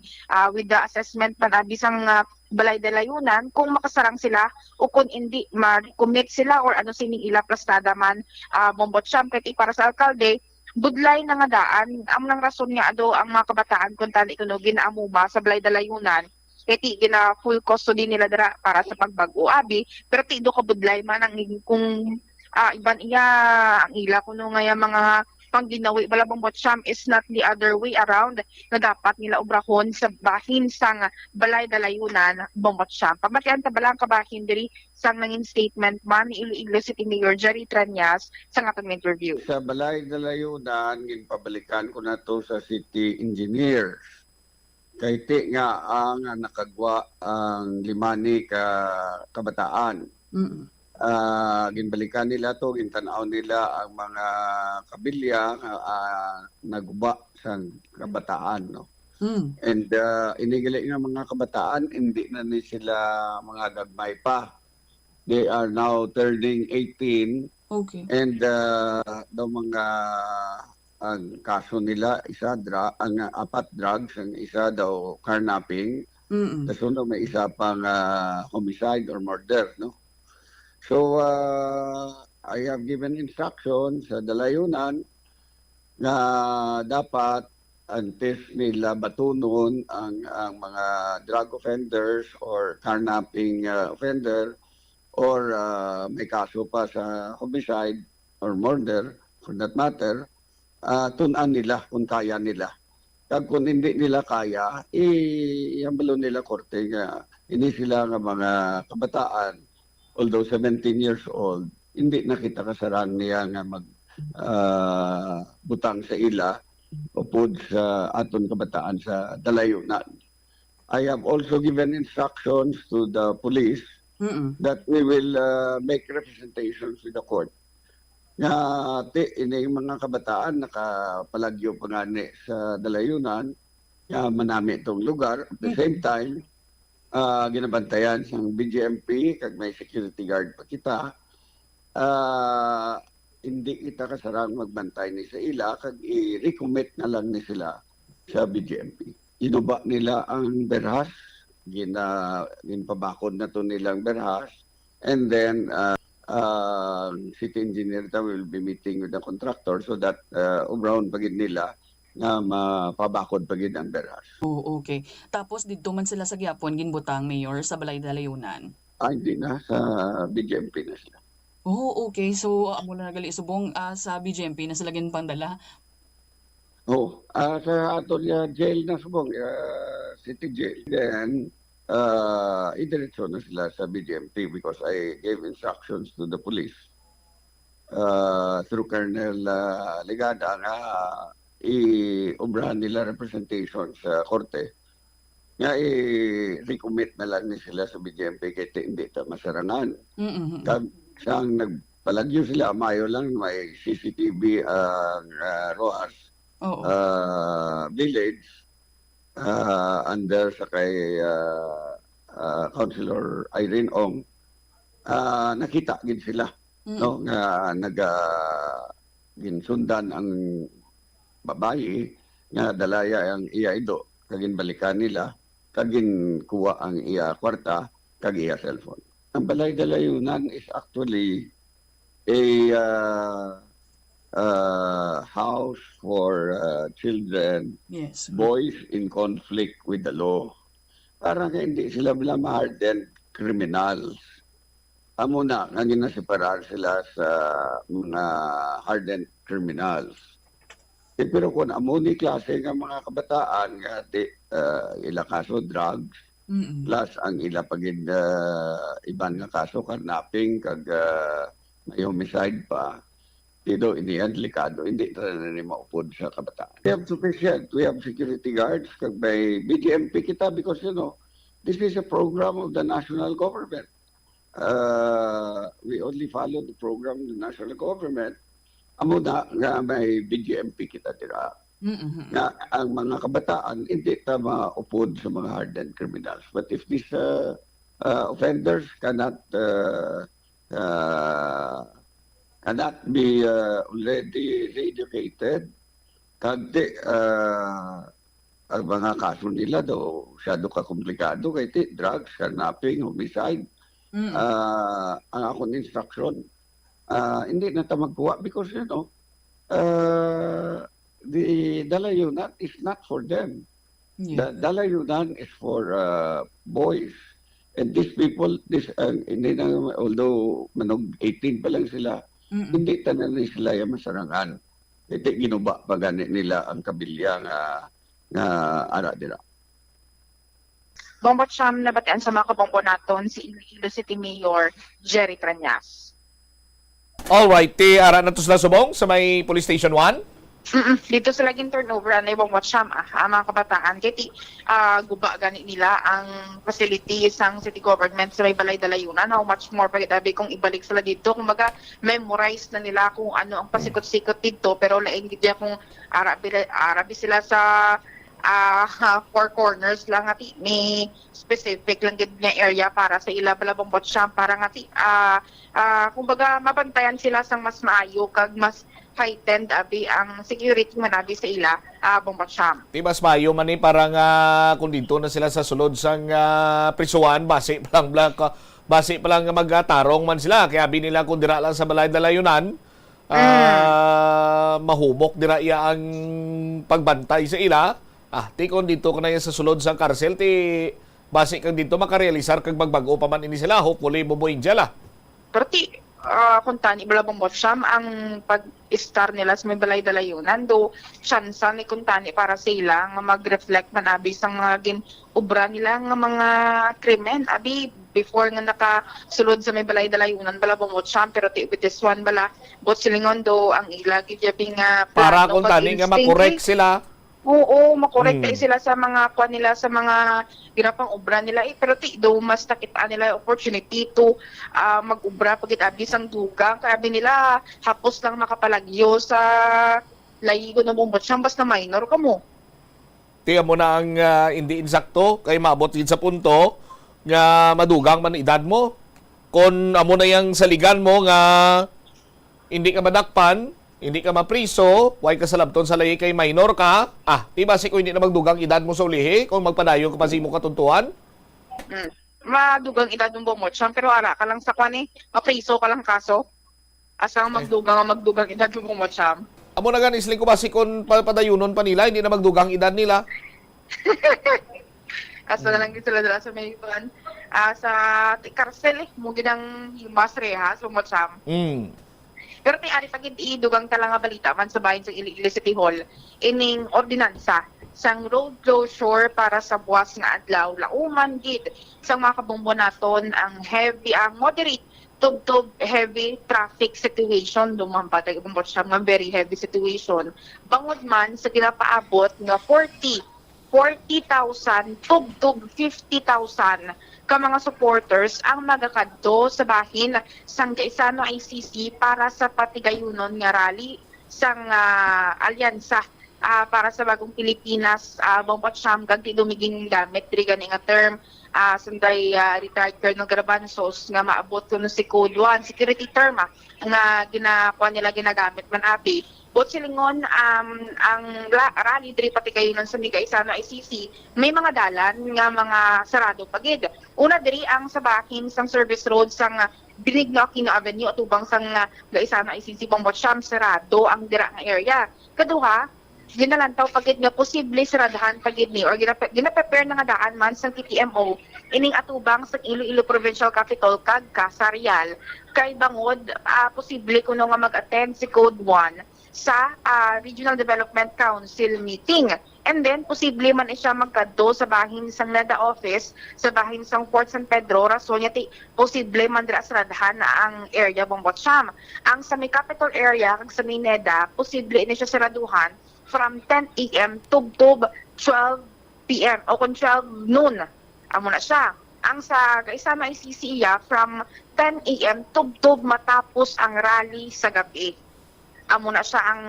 with the assessment man abi sang balay dalayunan kung makasarang sila o kung hindi ma-commit sila or ano sining ila plastada man bombotsyam kay para sa alkalde budlay na nga daan ang nang rason nga ado ang mga kabataan kung tani kuno ginaamuma sa balay dalayunan kay ti gina full custody nila dara para sa pagbag-o abi pero ti do ka budlay man ang kung iban iya ang ila kuno nga mga pangginawi bala bombotsyam is not the other way around na dapat nila obrahon sa bahin sang balay dalayunan bombotsyam. Pamatian ta balang kabahin diri sang nangin statement man ni Iloilo City Mayor Jerry Tranyas sa atong interview. Sa balay dalayunan ginpabalikan ko na to sa city engineer. Kay ti nga ang nakagwa ang limani ka kabataan. Ginbalikan nila to, gintanaw nila ang mga kabilya naguba sa kabataan, no. And inigali nga mga kabataan, hindi na ni sila mga gagmay pa. They are now turning 18. Okay. And daw mga ang kaso nila ang apat drugs, ang isa daw carnapping. Tapos may isa pang homicide or murder, no. So, I have given instructions sa dalayunan na dapat antes nila batunon ang mga drug offenders or carnapping offender or may kaso pa sa homicide or murder for that matter, tunan nila kung kaya nila. Kung hindi nila kaya, iambalo nila korte nga hindi sila nga mga kabataan. Although 17 years old, hindi na kita kasarang niya nga butang sa ila o pud sa aton kabataan sa dalayunan. I have also given instructions to the police that we will make representations with the court. Nga ini mga kabataan nakapalagyo pa nga sa dalayunan, manami itong lugar. At the same time, ginabantayan sang BGMP kag may security guard pa kita, hindi kita kasarang magbantay ni sa ila kag i-recommit na lang ni sila sa BGMP. Inuba nila ang berhas, ginpabakod na to nilang berhas, and then city engineer will be meeting with the contractor so that ubraon pagid nila nga mapabakod pagid ang berhas. Oh, okay. Tapos dito man sila sa gyapon ginbutang mayor sa balay dalayunan. Hindi na sa BGMP na sila. Oh, okay. So amo na gali subong sa BGMP na sila ginpandala. Sa ato niya jail na subong, city jail. Then idiretso na sila sa BGMP because I gave instructions to the police through Colonel Ligada nga i-obrahan nila representation sa korte nga i-recommit na lang ni sila sa BGMP kaya hindi ito masarangan. Siyang nagpalagyo sila, mayo lang may CCTV ang ROAS village under sa kay Councilor Irene Ong. Nakita gid sila no nga ginsundan ang babae nga dalaya ang iya ido kagin balikan nila kagin kuha ang iya kwarta kag iya cellphone. Ang balay dalayunan is actually a house for children, boys in conflict with the law. Parang hindi sila hardened criminals. Amo na nga ginasiparar sila sa mga hardened criminals. Pero kung amo ni klase ng mga kabataan nga ila kaso drugs, plus ang ila pagid iban nga kaso carnapping kag may homicide pa, dito iniyan delikado, hindi na ni maupod sa kabataan. We have sufficient, we have security guards kag may BGMP kita because this is a program of the national government. We only follow the program of the national government. Amo na nga may BGMP kita dira. Na ang mga kabataan hindi ta maupod sa mga hardened criminals. But if these offenders cannot be already re-educated, kag ang mga kaso nila daw masyado ka-komplikado kay drugs, kidnapping, homicide. Ang akong instruction, hindi na ta magkuha because the dalayunan is not for them. The dalayunan is for boys. And these people, hindi na, although 18 pa lang sila, hindi tanan sila yung masarangan. Hindi ginuba pa gani nila ang kabilya nga ara dira. Bombot siyam nabatian sa mga kabombo naton si Iloilo City Mayor Jerry Trañas. Alright, ara na to sila subong sa may Police Station 1. Dito sa laging turnover na ibang watcham ang mga kabataan kiti guba gani nila ang facility sang city government sa may balay dalayunan. How much more pagdabi kung ibalik sila dito, kumbaga memorize na nila kung ano ang pasikot-sikot dito, pero lain gid kung arabi sila sa four corners lang ati may specific lang gid nga area para sa ila balabang watcham para ngati kumbaga mabantayan sila sang mas maayo kag mas heightened abi ang security manabi sa ila bombatsyam. Di mas mayo man parang kung dito na sila sa sulod sang prisuan, base pa lang magtarong man sila. Kaya abi nila kung dira lang sa balay dalayunan, mahubok dira iya ang pagbantay sa ila. Ti kung dito ka na sa sulod sang karsel, ti base kang dito makarealisar kag magbago pa man ini sila, hopefully bubuin dyan Pero ti kung tani balabang watcham ang pag-star nila sa may balay dalayunan do tsansa ni kung tani para sa ila nga mag-reflect man abi sa mga ginubra nila nga mga krimen abi before nga nakasulod sa may balay dalayunan balabang watcham, pero ti with this one bala bot silingon do ang ila gidyabi nga para kung tani nga makorek sila. Oo, makorek sila sa mga kuan nila sa mga ginapang obra nila pero ti do mas nakita nila opportunity to mag-ubra pagit abis ang dugang kaya nila hapos lang makapalagyo sa layigo na bombot siyang basta minor ka mo. Tiyan mo na ang hindi insakto kay maabot din sa punto nga madugang man edad mo. Kung amo na yung saligan mo nga hindi ka madakpan, hindi ka mapriso, way ka sa labton sa layi kay minor ka, di basi ko hindi na magdugang edad mo sa ulihi kung magpadayon ka pa si mo katuntuan? Madugang edad ng bomotsyam, pero ara ka lang sa kwan mapriso ka lang kaso. Asang magdugang edad ng bomotsyam. Amo na gan isling ko basi kung padayunon pa nila, hindi na magdugang edad nila. Kaso na lang sila sa may kwan, sa karsel mo ginang himas rehas, bomotsyam. Pero ti ari pagid idugang talang nga balita man sa bahin sa Iloilo City Hall ining ordinansa sang road closure para sa buwas nga adlaw lauman gid sang mga kabombo naton ang moderate tub heavy traffic situation dumampatay kumbot siya nga very heavy situation bangod man sa ginapaabot nga 40,000 tub 50,000 ka mga supporters ang magakadto sa bahin sang Gaisano ICC para sa patigayunon nga rally sang alyansa para sa bagong Pilipinas bombatsyam kag dumiging gamit diri gani nga term sanday retired Colonel Garbanzos nga maabot kuno si Code 1 security term nga ginagamit man abi bot silingon ang rally diri patigayunon sa Gaisano ICC may mga dalan nga mga sarado pagid. Una diri ang sa bahin sang service road sang Binigno Aquino Avenue atubang sang Gaisano ICC bombatsyam sarado ang dira nga area. Kaduha ginalantaw pagid nga posible saradahan pagid ni or gina-prepare na nga daan man sang TPMO ining atubang sa Iloilo Provincial Capital kag Kasarial kay bangod posible kuno nga mag-attend si Code 1 sa Regional Development Council meeting. And then, posible man siya magkadto sa bahin sang NEDA office, sa bahin sang Port San Pedro, rason niya posible man dira saradahan na ang area bombatsyam. Ang sa may capital area, kag sa may NEDA, posible na siya saraduhan from 10 a.m. to 12 p.m. o kung 12 noon. Amo na siya. Ang sa Gaisano ICC from 10 a.m. to matapos ang rally sa gabi. Amo na siya ang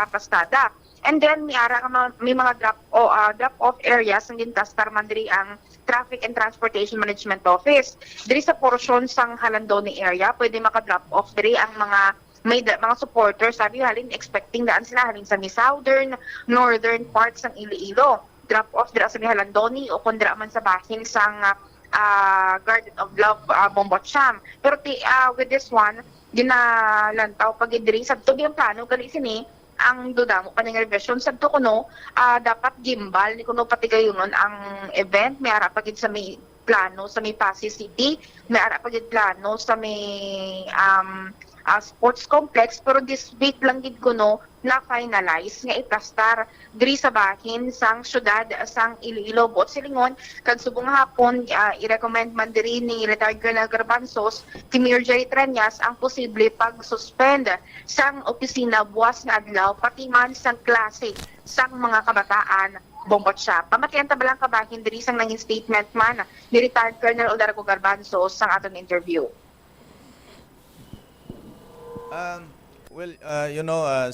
pastada. And then may mga drop-off areas ang gintastar man diri ang Traffic and Transportation Management Office. Diri sa portion sang Halandone area, pwede maka-drop off diri ang mga mga supporters, sabi halin expecting daan sila halin sa may southern, northern parts ng Iloilo. Drop off dira sa may Halandoni o kung dira man sa bahin sang Garden of Love, Bombotcham. Pero with this one, ginalantaw pag diri sabto ang plano gali sini ang duda mo kaning revision sabto kuno dapat gimbal ni kuno pati gayunon ang event may ara pagid sa may plano sa may Pasay City, may ara pagid plano sa may sports complex, pero this week lang gid kuno na finalize nga iplastar diri sa bahin sang syudad sang Iloilo. Buot silingon kag subong hapon i-recommend man diri ni retired Colonel Garbanzos si Mayor Jerry Treñas ang posible pag-suspend sang opisina buwas nga adlaw pati man sang klase sang mga kabataan Bombotcham. Pamatian tabalang kabahin diri sang nanging statement man ni retired Colonel Odarco Garbanzos sang aton interview.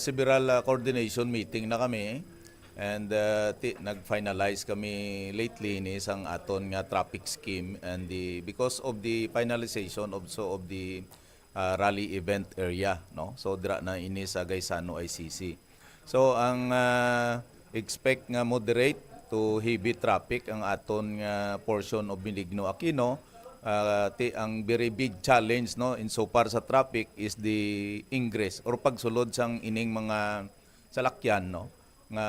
Several coordination meeting na kami and nag-finalize kami lately ni isang aton nga traffic scheme and because of the finalization also of the rally event area, no? So dira na ini sa Gaisano ICC. So ang expect nga moderate to heavy traffic ang aton nga portion of Benigno Aquino. Ang very big challenge, no, insofar sa traffic is the ingress or pagsulod sang ining mga salakyan, no, nga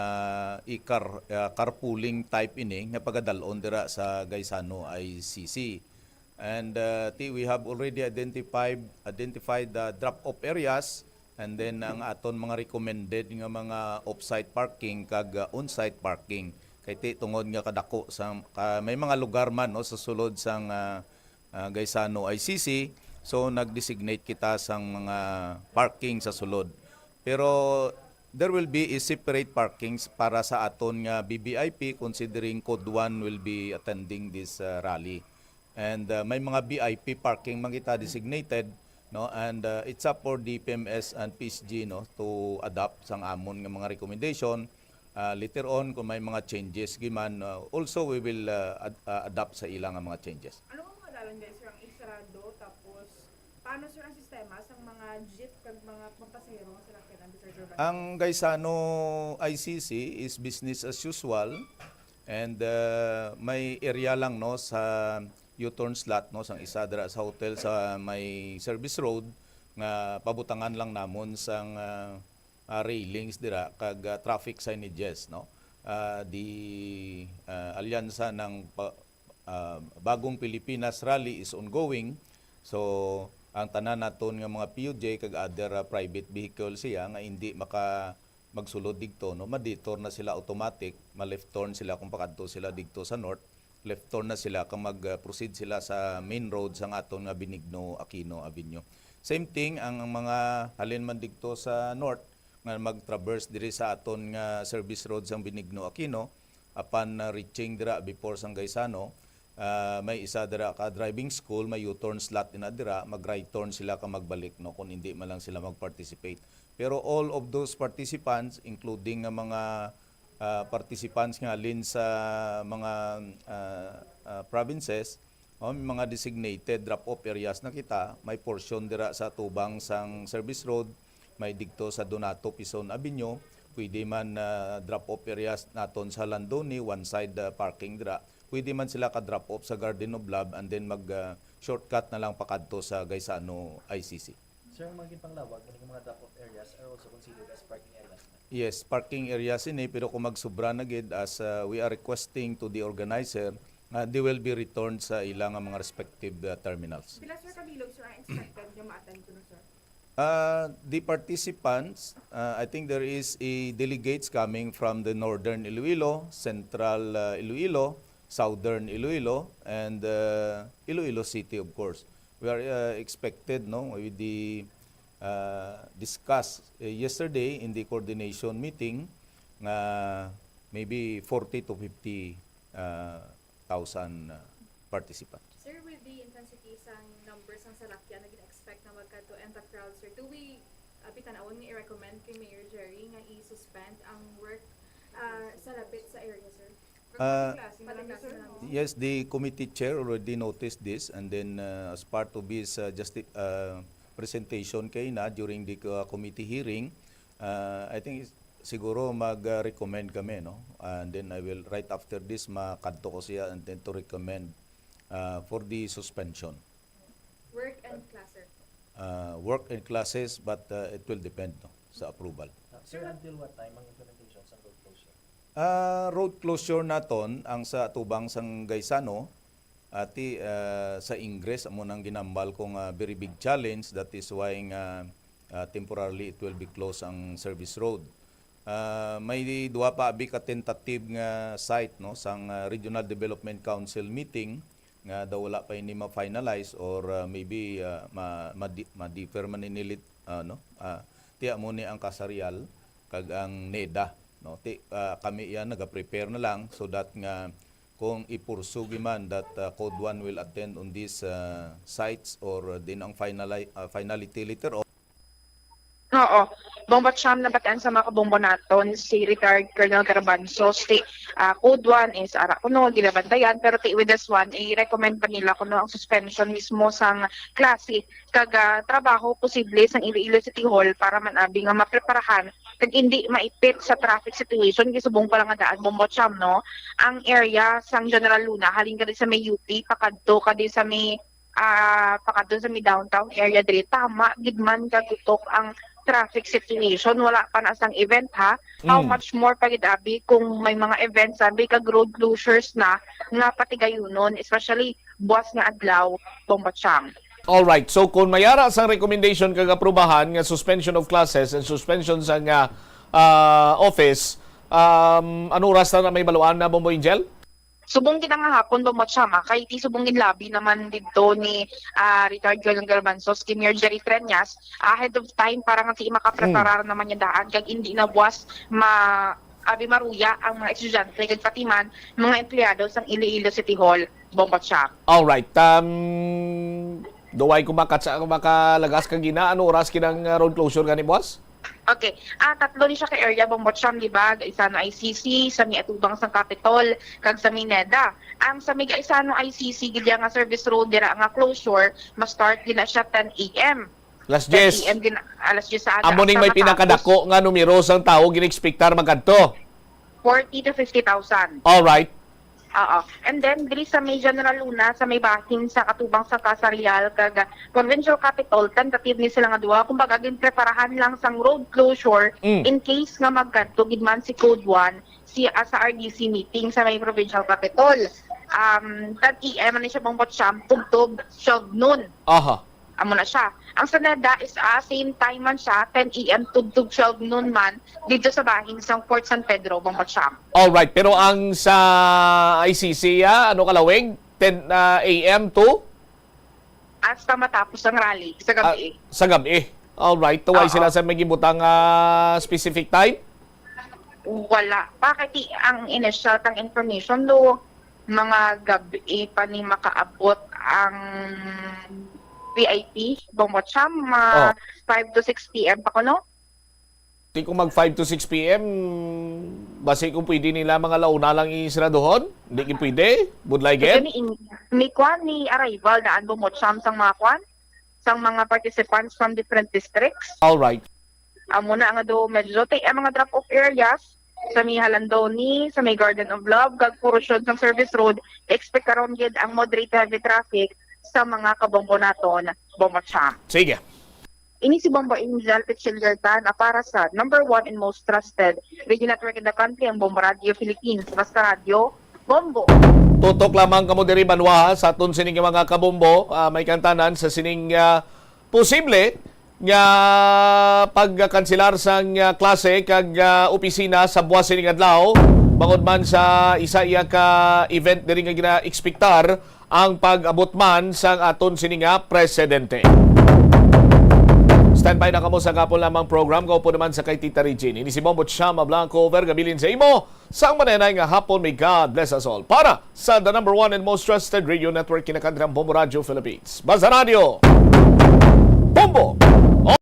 carpooling type ini nga pagadalon dira sa Gaisano ICC. And we have already identified the drop-off areas and then ang aton mga recommended nga mga off-site parking kag on-site parking. Kay tungod nga kadako sa may mga lugar man, no, sa sulod sang Gaisano ICC, so nag-designate kita sang mga parking sa sulod. Pero there will be a separate parkings para sa aton nga BBIP considering Code 1 will be attending this rally. And may mga BIP parking man kita designated, no, and it's up for the PMS and PSG, no, to adapt sang amon nga mga recommendation. Later on kung may mga changes giman, also we will adapt sa ilang mga changes. Guys, sir, ang isarado tapos paano sir ang sistema sa mga jeep kag mga pasahero nga sila kailan ang Gaisano ICC is business as usual and may area lang, no, sa U-turn slot, no, sang isa dira sa hotel sa may service road nga pabutangan lang namon sang railings dira kag traffic signages, no. The alyansa ng Bagong Pilipinas Rally is ongoing. So ang tanan naton nga mga PUJ kag other private vehicle siya nga hindi magsulod digto, no, ma-detour na sila automatic, ma-left turn sila kung pakadto sila digto sa north, left turn na sila kung mag-proceed sila sa main road sang aton nga Benigno Aquino Avenue. Same thing ang mga halin man digto sa north nga mag-traverse diri sa aton nga service road sang Benigno Aquino upon reaching dira before sang Gaisano. May isa dira ka driving school, may U-turn slot ina dira, mag-right turn sila ka magbalik, no, kung hindi man lang sila mag-participate. Pero all of those participants, including mga participants nga alin sa mga provinces, may mga designated drop-off areas na kita, may portion dira sa tubang sang service road, may digto sa Donato Pison Avenue, pwede man drop-off areas naton sa Landoni, one side parking dira. Pwede man sila ka-drop off sa Garden of Love and then mag-shortcut na lang pakadto sa Gaisano ICC. Sir, ang maging panglawag, yung mga drop-off areas are also considered as parking areas? Yes, parking areas ini, pero kung magsubra na gid as we are requesting to the organizer, they will be returned sa ilang mga respective terminals. Pila sir kabilog sir ang expected nga ma-attend ko sir? The participants, I think there is a delegates coming from the northern Iloilo, central Iloilo, southern Iloilo, and Iloilo City, of course. We are expected, no, with the discussed yesterday in the coordination meeting, maybe 40 to 50,000 participants. Sir, with the intensity sang numbers ng salakyan na gina-expect na magkato and the crowd, sir, do we pitanawon nga i-recommend kay Mayor Jerry nga i-suspend ang work sa lapit sa area, sir? Yes, the committee chair already noticed this, and then as part of his presentation kay na during the committee hearing. I think siguro mag-recommend kami, no? And then I will, right after this, makadto ko siya and then to recommend for the suspension. Work and classes. Work and classes, but it will depend, no, sa approval. Sir, until what time ang implementation sa road closure? Road closure naton ang sa atubang sang Gaisano ati sa Ingres amo nang ginambal kong very big challenge. That is why temporarily it will be closed ang service road. May duwa pa abi ka tentative nga site, no, sang Regional Development Council meeting nga daw wala pa ini ma-finalize or maybe ma-defer man inilit, no, tiya mo ni ang Kasarial kag ang NEDA, no, kami yan naga-prepare na lang so that nga kung ipursugi man that Code 1 will attend on these sites or din ang finality later on. Oo. Bomba Cham na bataan sa mga kabombo naton si retired Colonel Garbanzo. Code 1 is ara kuno gilabantayan pero with this one i-recommend pa nila kuno ang suspension mismo sang klase kag trabaho posible sang Iloilo City Hall para man abi nga mapreparahan kag hindi maipit sa traffic situation kisubong pa lang nga daan Bomba Cham, no. Ang area sang General Luna halin ka sa may UP pakadto ka sa may pakadto sa may downtown area diri tama gidman ka tutok ang traffic situation, wala pa na sang event ha. How much more pagid abi kung may mga events sabi kag road closures na nga patigayunon, especially buwas nga adlaw Bomba Cham. All right. So kung mayara sang recommendation kag aprubahan nga suspension of classes and suspension sa office, ano oras na may baluan na Bombo Angel? Subong kita nga hapon Bomba Cham, kay ti subongin labi naman dito ni retired Colonel Garbanzo, si Mayor Jerry Treñas ahead of time para nga makapreparar naman yung daan kag hindi na buwas maruya ang mga estudyante kag pati man mga empleyado sang Iloilo City Hall Bomba Cham. All right. Duway makalagas kang gina, ano oras kinang road closure gani boss? Okay. Tatlo ni siya ka area Bomba Cham, di ba? Gaisano ICC, sa may atubang sang Capitol, kag sa Mineda. Ang sa may Gaisano ICC, gilya nga service road dira nga closure, ma-start din na siya 10 AM. Alas 10. 10 AM din, alas 10 sa aga. Amo ning may pinakadako nga numero sang tao ginexpectar magkadto. 40 to 50,000. All right. Oo. And then, diri sa may General Luna, sa may bahin sa katubang sa Kasarial, kag Provincial Capital, tentative ni sila nga duwa. Kung bagagin preparahan lang sang road closure, in case nga magkanto, gidman si Code 1, sa RDC meeting sa may Provincial Capital. 10 AM na siya Bomba Cham, tugtog, 12 noon. Aha. Amo na siya. Ang sa NEDA is same time man siya, 10 AM, tugtog 12 noon man, dito sa bahin sa Fort San Pedro, Bomba Cham. Alright, pero ang sa ICC, ano kalawig? 10 AM to? Hasta matapos ang rally, sa gabi. Sa gabi. Alright, tuway sila sa may gibutang specific time? Wala. Bakit ang initial tang information do, mga gabi pa ni makaabot ang VIP, Bomba Cham, 5 to 6 PM pa ko, no? Di kung mag 5 to 6 PM, basi kung pwede nila mga launa lang isiraduhon? Hindi kung pwede? Budlay get? Ni arrival na Bomba Cham sang mga sang mga participants from different districts. Alright. Amo na nga do medyo ang mga drop-off areas sa may Halandoni, sa may Garden of Love, kag portion ng service road, expect karon gid ang moderate heavy traffic sa mga kabombo naton, Bomba Cham. Sige. Ini si Bomba Angel Pichilgertan para sa number 1 and most trusted radio network in the country, ang Bombo Radio Philippines. Basta Radio, Bombo. Tutok lamang kamo diri banwa sa aton sining mga kabombo, may kantanan sa sining posible nga pagkanselar sang klase kag opisina sa buwas sining adlaw bangod man sa isa iya ka event diri nga gina-ekspektar ang pag-abot man sang aton sininga presidente. Standby na kamo sa kapon lamang program. Kaupo naman sa kay Tita Regine. Ini si Bombo Cham Blanco vergabilin sa imo. Sang manenay nga hapon, may God bless us all. Para sa the number 1 and most trusted radio network kinakantang Bombo Radio Philippines. Baza Radio. Bombo.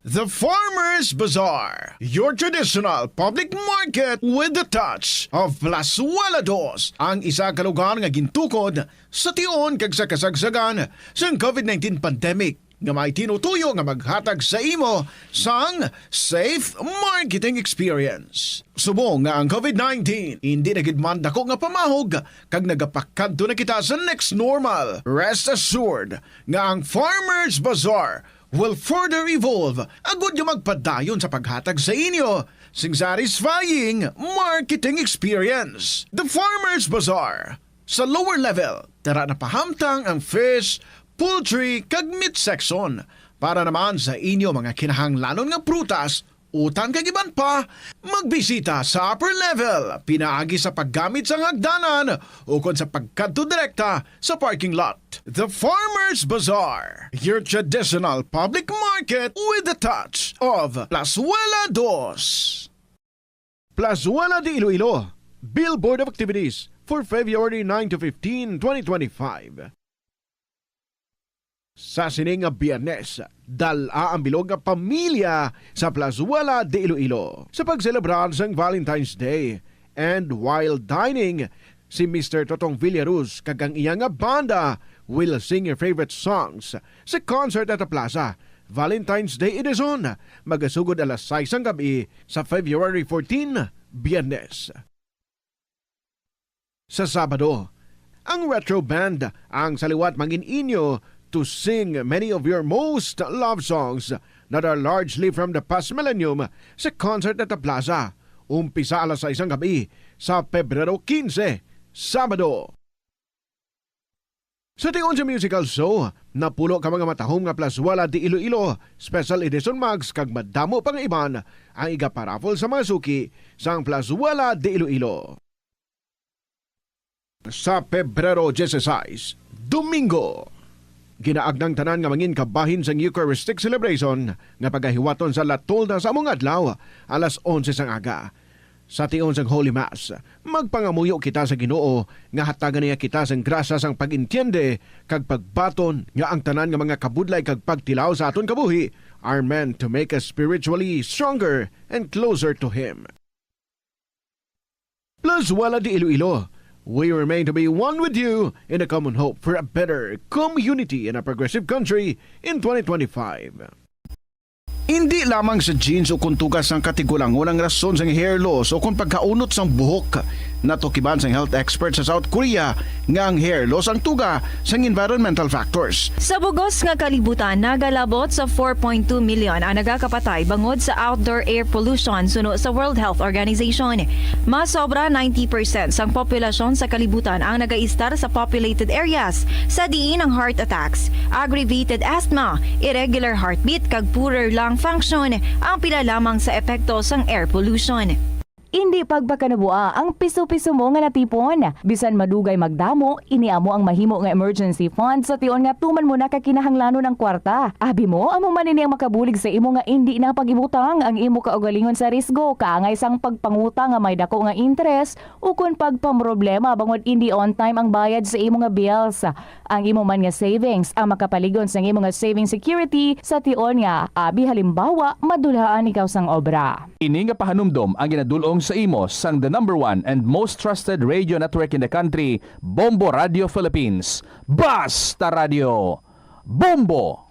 The Farmers Bazaar, your traditional public market with the touch of Plazuela Dos, ang isa ka lugar nga gintukod sa tion kag sa kasagsagan sa COVID-19 pandemic. nga may tinutuyo nga maghatag sa imo sang safe marketing experience. Subong nga ang COVID-19 hindi na gid man dako nga pamahog kag nagapakadto na kita sa next normal. Rest assured nga ang Farmers Bazaar will further evolve agud nga magpadayon sa paghatag sa inyo sing satisfying marketing experience. The Farmers Bazaar. Sa lower level, tara na pahamtang ang fish, poultry, kag meat section para naman sa inyo mga kinahanglanon nga prutas, utan kag iban pa, magbisita sa upper level, pinaagi sa paggamit sa hagdanan o kon sa pagkadto direkta sa parking lot. The Farmers Bazaar, your traditional public market with a touch of Plazuela Dos. Plazuela de Iloilo, Billboard of Activities for February 9 to 15, 2025. Sa sining nga Biyernes, dala ang bilog nga pamilya sa Plazuela de Iloilo sa pagselebrar sang Valentine's Day. And while dining, si Mr. Totong Villaruz kag ang iyang nga banda will sing your favorite songs sa concert at the plaza. Valentine's Day edition, magasugod alas 6 ang gabi sa February 14, Biyernes. Sa Sabado, ang Retro Band ang saliwat mangin inyo to sing many of your most loved songs that are largely from the past millennium sa concert at the plaza. Umpisa alas 6 ang gabi sa Pebrero 15, Sabado. Sa tion sa musical show, napulo ka mga matahong nga Plazuela de Iloilo, special edition mags kag madamo pang iban ang igaparafol sa mga suki sang Plazuela de Iloilo. Sa Pebrero 16, Domingo, ginaagnang tanan nga mangin kabahin sang Eucharistic celebration nga pagahiwaton sa Latolda sa among adlaw alas 11 sang aga. Sa tion sang Holy Mass, magpangamuyo kita sa Ginoo nga hatagan niya kita sang grasya sang pag-intiende kag pagbaton nga ang tanan nga mga kabudlay kag pagtilaw sa aton kabuhi are meant to make us spiritually stronger and closer to Him. Plazuela de Iloilo, we remain to be one with you in a common hope for a better community in a progressive country in 2025. Hindi lamang sa jeans o kung tugas ng katigulangon ang rason sa hair loss o kung pagkaunot sang buhok. Natukiban sang health expert sa South Korea nga ang hair loss ang tuga sang environmental factors. Sa bugos nga kalibutan, nagalabot sa 4.2 million ang nagakapatay bangod sa outdoor air pollution suno sa World Health Organization. Mas sobra 90% sang populasyon sa kalibutan ang nagaistar sa populated areas, sa diin ang heart attacks, aggravated asthma, irregular heartbeat kag poorer lung function ang pila lamang sa epekto sang air pollution. Hindi pagpakanabuan ang piso-piso mo nga natipon. Bisan madugay magdamo, iniamo ang mahimo nga emergency fund sa tion nga tuman mo na kakinahanglanon ang kwarta. Abi mo, amo man ini ang makabulig sa imo nga hindi na pagibutang ang imo kaugalingon sa risgo, kaangay sang pagpangutang nga may dako nga interest o kun pagpamroblema bangod hindi on time ang bayad sa imo nga bills. Ang imo man nga savings ang makapaligon sa imo nga saving security sa tion nga abi halimbawa madulhaan ikaw sang obra. Ini nga pahanumdom ang ginadulong sa imo sang the #1 and most trusted radio network in the country, Bombo Radio Philippines. Basta Radio! Bombo!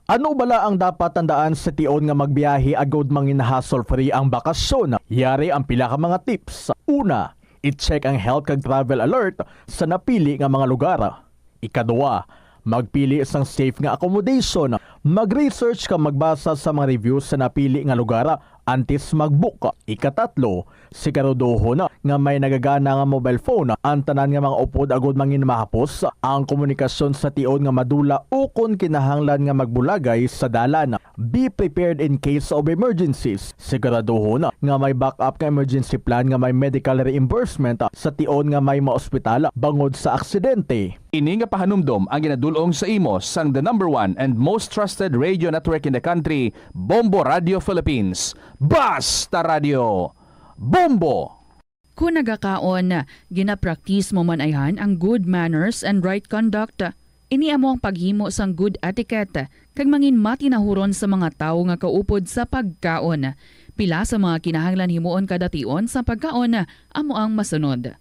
Ano bala ang dapat tandaan sa tion nga magbiyahe agod mangin hassle-free ang bakasyon? Yari ang pila ka mga tips. Una, i-check ang health kag travel alert sa napili nga mga lugar. Ikadua, magpili isang safe nga accommodation. Mag-research ka magbasa sa mga reviews sa napili nga lugar antes mag-book. Ikatatlo, siguraduhon nga may nagagana nga mobile phone. Ang tanan nga mga upod agod mangin mahapos ang komunikasyon sa tion nga madula o kung kinahanglan nga magbulagay sa dalan. Be prepared in case of emergencies. Siguraduhon nga may backup nga emergency plan nga may medical reimbursement sa tion nga may maospital bangod sa aksidente. Ini nga pahanumdom ang ginadulong sa imo sang the #1 and most trusted radio network in the country, Bombo Radio Philippines. Basta Radio! Bombo! Kung nagakaon, ginapraktis mo man ayhan ang good manners and right conduct. Iniamo ang paghimo sang good etiquette kag mangin matinahuron sa mga tawo nga kaupod sa pagkaon. Pila sa mga kinahanglan himuon kada tion sa pagkaon amo ang masunod.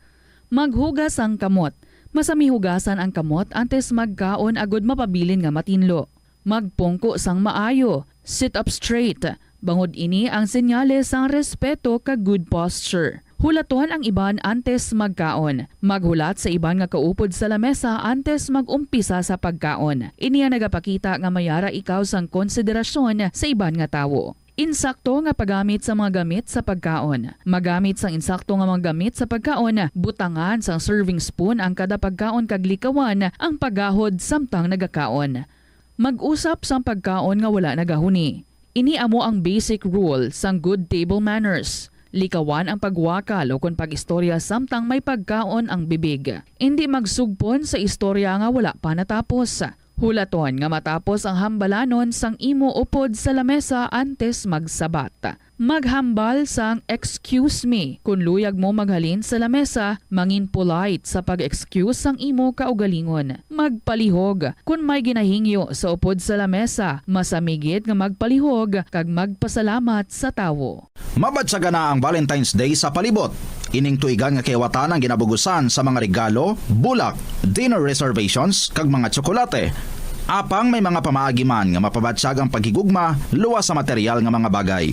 Maghugas ang kamot. Masami hugasan ang kamot antes magkaon agod mapabilin nga matinlo. magpungko sang maayo, sit up straight. Bangod ini ang senyales sang respeto kag good posture. Hulaton ang iban antes magkaon. Maghulat sa iban nga kaupod sa lamesa antes magumpisa sa pagkaon. Iniya nagapakita nga mayara ikaw sang konsiderasyon sa iban nga tawo. Insakto nga paggamit sa mga gamit sa pagkaon. Magamit sang insakto nga mga gamit sa pagkaon, butangan sang serving spoon ang kada pagkaon kag likawan ang paggahod samtang nagakaon. Mag-usap sang pagkaon nga wala nagahuni. Ini amo ang basic rule sang good table manners. Likawan ang pagwakal o kung pag-istorya samtang may pagkaon ang bibig. Hindi magsugpon sa istorya nga wala pa natapos. Hulaton nga matapos ang hambalanon sang imo upod sa lamesa antes magsabat. Maghambal sang excuse me. Kung luyag mo maghalin sa lamesa, mangin polite sa pag-excuse sang imo kaugalingon. Magpalihog. Kung may ginahingyo sa upod sa lamesa, masamigit nga magpalihog kag magpasalamat sa tawo. Mabatsaga na ang Valentine's Day sa palibot. Ining tuigan nga kiwatan ang ginabugusan sa mga regalo, bulak, dinner reservations, kag mga tsokolate. Apang may mga pamaagiman nga mapabatsag ang paghigugma, luwas sa material nga mga bagay.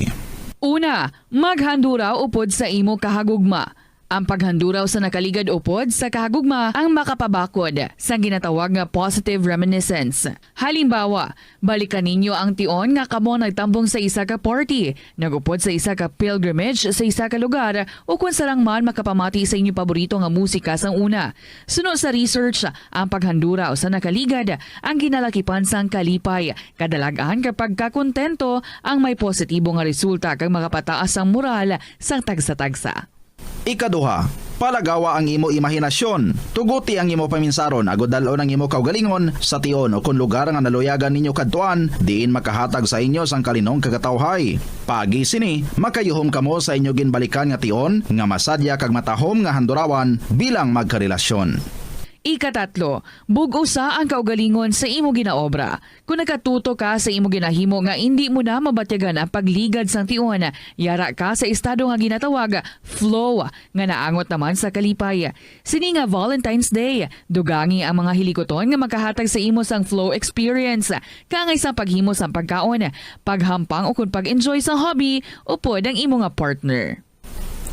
Una, maghanduraw upod sa imo kahagugma. Ang paghanduraw sa nakaligad upod sa kahagugma ang makapabakod sa ginatawag nga positive reminiscence. Halimbawa, balikan ninyo ang tion nga kamo nagtambong sa isa ka party, nagupod sa isa ka pilgrimage sa isa ka lugar o kung sarang man makapamati sa inyo paborito nga musika sang una. Sunod sa research, ang paghanduraw sa nakaligad ang ginalakipan sang kalipay. Kadalagan kapag kakontento ang may positibo nga resulta kag makapataas ang moral sang tagsa-tagsa. Ikaduha, palagawa ang imo imahinasyon. Tuguti ang imo paminsaron agod dalon ang imo kaugalingon sa tion o kung lugar nga naluyagan ninyo kadtuan, diin makahatag sa inyo sang kalinong kagatawhay. Pagi sini, makayuhom kamo sa inyo ginbalikan nga tion nga masadya kag matahom nga handurawan bilang magkarelasyon. Ikatatlo, bug-usa ang kaugalingon sa imo ginaobra. Kung nakatuto ka sa imo ginahimo nga hindi mo na mabatyagan ang pagligad sang tion, yara ka sa estado nga ginatawag flow nga naangot naman sa kalipay. Sini nga Valentine's Day, dugangi ang mga hilikoton nga makahatag sa imo sang flow experience. Kangay sa paghimo sang pagkaon, paghampang o kung pag-enjoy sa hobby o pod ang imo nga partner.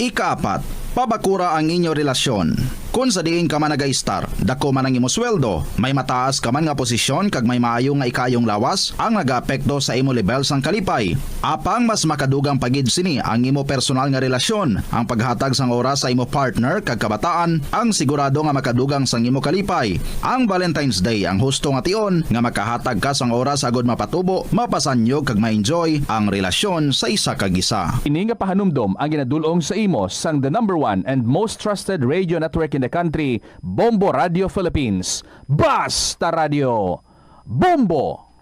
Ikaapat, pabakura ang inyo relasyon. Kung sa diin ka man nag-star, dako man ang imo sweldo, may mataas ka man nga posisyon kag may maayo nga ikayong lawas, ang nag-apekto sa imo level sang kalipay. Apang mas makadugang pagid sini ang imo personal nga relasyon, ang paghatag sang oras sa imo partner kag kabataan, ang sigurado nga makadugang sang imo kalipay. Ang Valentine's Day ang husto nga tion nga makahatag ka sang oras agod mapatubo, mapasanyog kag ma-enjoy ang relasyon sa isa kag isa. Ini nga pahanumdom ang ginadulong sa imo sang the #1 and most trusted radio network in the country, Bombo Radio Philippines. Basta Radio Bombo!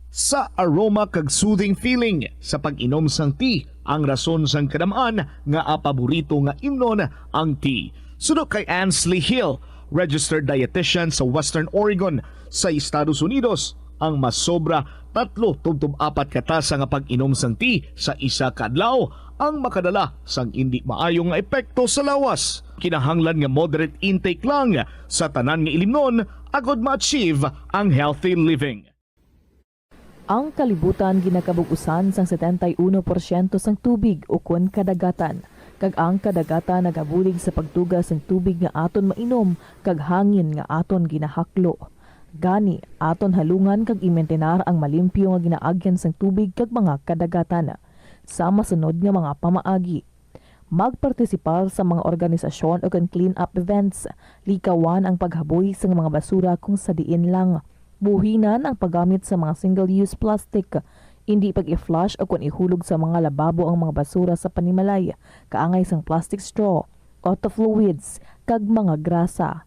Sa aroma kag soothing feeling sa pag-inom sang tea, ang rason sang kadamaan nga paborito nga imnon ang tea. Sunod kay Ansley Hill, registered dietitian sa Western Oregon sa Estados Unidos, ang mas sobra 3-4 katasa nga pag-inom sang tea sa isa ka adlaw ang makadala sang hindi maayong nga epekto sa lawas. Kinahanglan nga moderate intake lang sa tanan nga ilimnon agod ma-achieve ang healthy living. Ang kalibutan ginakabug-usan sang 71% sang tubig o kun kadagatan. Kag ang kadagatan nagabulig sa pagtugas sang tubig nga aton mainom kag hangin nga aton ginahaklo. Gani, aton halungan kag imentenar ang malimpyo nga ginaagyan sang tubig kag mga kadagatan sa masunod nga mga pamaagi. Magpartisipar sa mga organisasyon o clean-up events, likawan ang paghaboy sa mga basura kung sa diin lang. Buhinan ang paggamit sa mga single-use plastic, hindi pag-i-flush o kung ihulog sa mga lababo ang mga basura sa panimalay, kaangay sang plastic straw, auto fluids, kag mga grasa.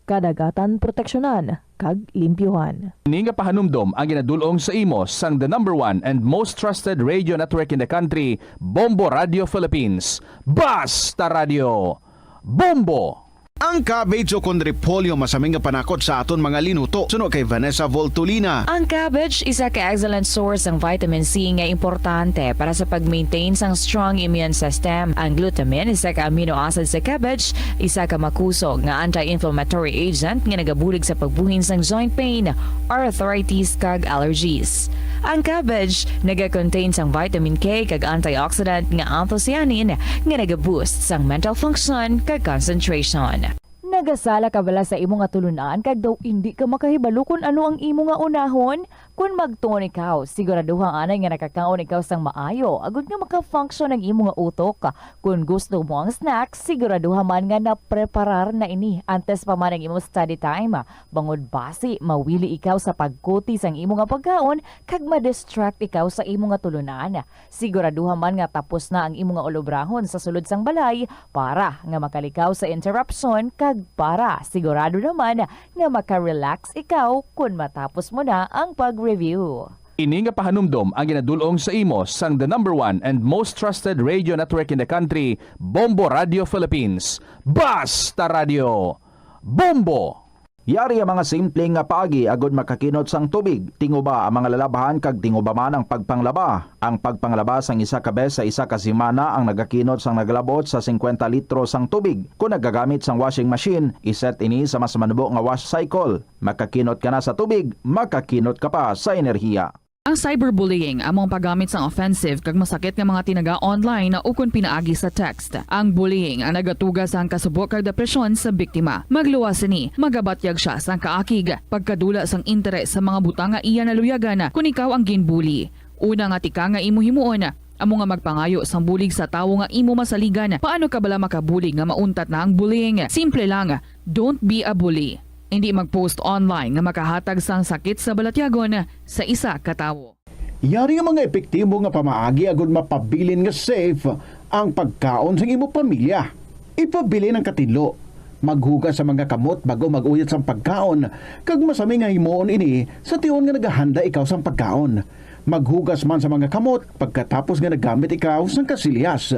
Kadagatan proteksyonan kag limpyuhan. Ini nga pahanumdom ang ginadulong sa imo sang the #1 and most trusted radio network in the country, Bombo Radio Philippines. Basta Radio Bombo! Ang cabbage o kon repolyo masaming nga panakot sa aton mga linuto. Suno kay Vanessa Voltolina. Ang cabbage isa ka excellent source ng vitamin C nga importante para sa pag-maintain sang strong immune system. Ang glutamine isa ka amino acid sa cabbage, isa ka makusog nga anti-inflammatory agent nga nagabulig sa pagbuhin sang joint pain, arthritis kag allergies. Ang cabbage naga-contain sang vitamin K kag antioxidant nga anthocyanin nga naga-boost sang mental function kag concentration. Nagasala ka bala sa imo nga tulunan kag daw hindi ka makahibalo kung ano ang imo nga unahon? Kung magtuon ikaw, siguraduhang anay nga nakakaon ikaw sang maayo, agud nga maka-function ang imo nga utok. Kung gusto mo ang snacks, siguraduhan man nga na-preparar na ini antes pa man ang imo study time. Bangod basi, mawili ikaw sa pagkuti sang imo nga pagkaon kag ma-distract ikaw sa imo nga tulunan. Siguraduhan man nga tapos na ang imo nga ulobrahon sa sulod sang balay para nga makalikaw sa interruption kag para sigurado naman nga maka-relax ikaw kung matapos mo na ang pag-review. Ini nga pahanumdom ang ginadulong sa imo sang the number 1 and most trusted radio network in the country, Bombo Radio Philippines. Basta Radio! Bombo! Yari ang mga simpleng nga paagi agud makakinot sang tubig. Tinguba ang mga lalabahan kag tinguba man ang pagpanglaba. Ang pagpanglaba sang isa ka bes sa isa ka semana ang nagakinot sang naglabot sa 50 litro sang tubig. Kung nagagamit sang washing machine, iset ini sa mas manubo nga wash cycle. Makakinot ka na sa tubig, makakinot ka pa sa enerhiya. Ang cyberbullying among paggamit sang offensive kag masakit nga mga tinaga online na ukon pinaagi sa text. Ang bullying ang nagatuga sang kasubok kag depresyon sa biktima. Magluwas ni, magabatyag siya sang kaakig, pagkadula sang interes sa mga butang nga iya naluyagan kung ikaw ang ginbully. Una nga tika nga imo himuon, amo nga magpangayo sang bulig sa tawo nga imo masaligan. Paano ka bala makabulig nga mauntat na ang bullying? Simple lang, don't be a bully. Hindi mag-post online nga makahatag sang sakit sa balatyagon sa isa ka tawo. Yari nga mga epektibo nga pamaagi agud mapabilin nga safe ang pagkaon sa imo pamilya. Ipabili ng katinlo. Maghugas sa mga kamot bago mag-uyat sang pagkaon kag masami nga himuon ini sa tiyon nga naghahanda ikaw sang pagkaon. Maghugas man sa mga kamot pagkatapos nga nagamit ikaw sang kasilyas.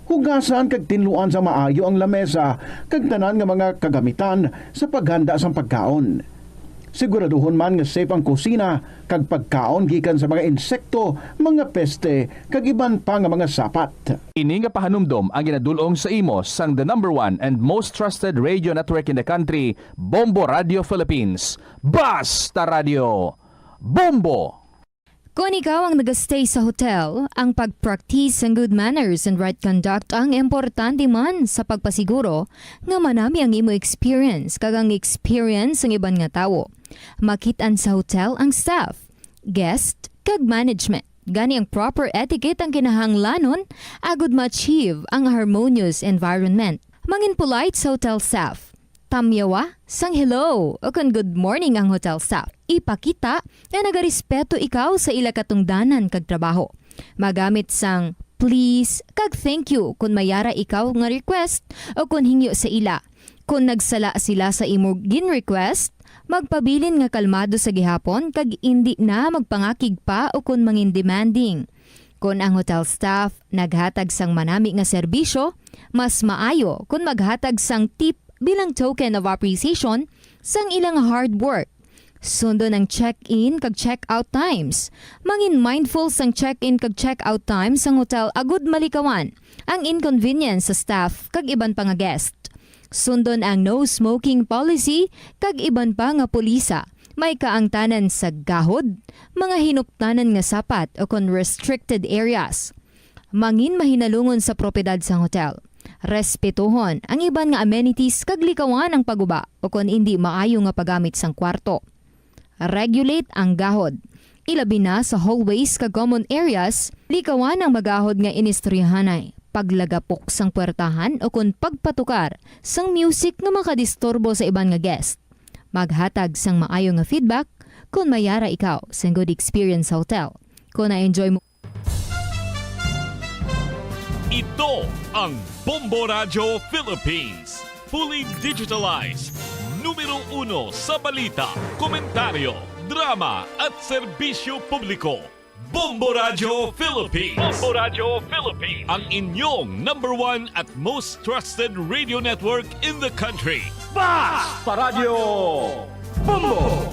Hugasan kag tinluan sa maayo ang lamesa kag tanan nga mga kagamitan sa paghanda sang pagkaon. Siguraduhon man nga safe ang kusina kag pagkaon gikan sa mga insekto, mga peste kag iban pa nga mga sapat. Ini nga pahanumdom ang ginadulong sa imo sang the number 1 and most trusted radio network in the country, Bombo Radio Philippines. Basta Radio! Bombo! Kung ikaw ang nag-stay sa hotel, ang pag-practice ng good manners and right conduct ang importante man sa pagpasiguro nga manami ang imo experience kag ang experience ng iban nga tawo. Makitaan sa hotel ang staff, guest, kag management. Gani ang proper etiquette ang kinahanglanon agud ma-achieve ang harmonious environment. Mangin polite sa hotel staff. Tamyawa, sang hello o kung good morning ang hotel staff. Ipakita na nagarespeto ikaw sa ila katungdanan kag trabaho. Magamit sang please kag thank you kung mayara ikaw nga request o kung hingyo sa ila. Kung nagsala sila sa imo gin-request, magpabilin nga kalmado sa gihapon kag indi na magpangakig pa o kung mangin demanding. Kung ang hotel staff naghatag sang manami nga serbisyo, mas maayo kung maghatag sang tip bilang token of appreciation sang ilang hard work. Sundo ng check-in kag check-out times. Mangin mindful sang check-in kag check-out times sang hotel agud malikawan ang inconvenience sa staff kag iban pa nga guest. Sundon ang no smoking policy kag iban pa nga pulisa. May kaangtanan sa gahod, mga hinuptanan nga sapat o kon restricted areas. Mangin mahinalungon sa propiedad sang hotel. Respetuhon ang iban nga amenities kag likawan ang paguba o kon hindi maayo nga paggamit sang kwarto. Regulate ang gahod. Ilabi na sa hallways kag common areas, likawan ang magahod nga inistoryahanay. Paglagapok sang puwertahan o kon pagpatukar sang music nga makadisturbo sa iban nga guest. Maghatag sang maayo nga feedback kung mayara ikaw sa good experience sa hotel. Kung na-enjoy mo Ito ang Bombo Radio Philippines. Fully digitalized. Numero 1 sa balita, komentaryo, drama at serbisyo publiko. Bombo Radio Philippines. Bombo Radio Philippines. Ang inyong number one at most trusted radio network in the country. Basta Radio Bombo!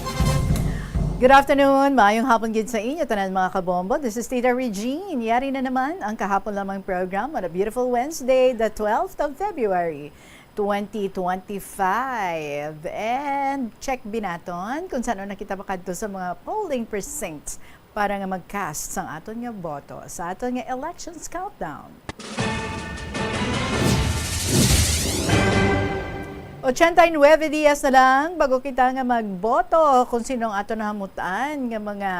Good afternoon, maayong hapon gid sa inyo tanan mga kabombo. This is Tita Regine. Yari na naman ang kahapon lamang program on a beautiful Wednesday, the 12th of February, 2025. And check binaton kung saan nakita makadto sa mga polling precincts para nga mag-cast sang aton nga boto sa aton nga elections countdown. 89 dias na lang bago kita nga magboto kung sinong ato nahamutan nga mga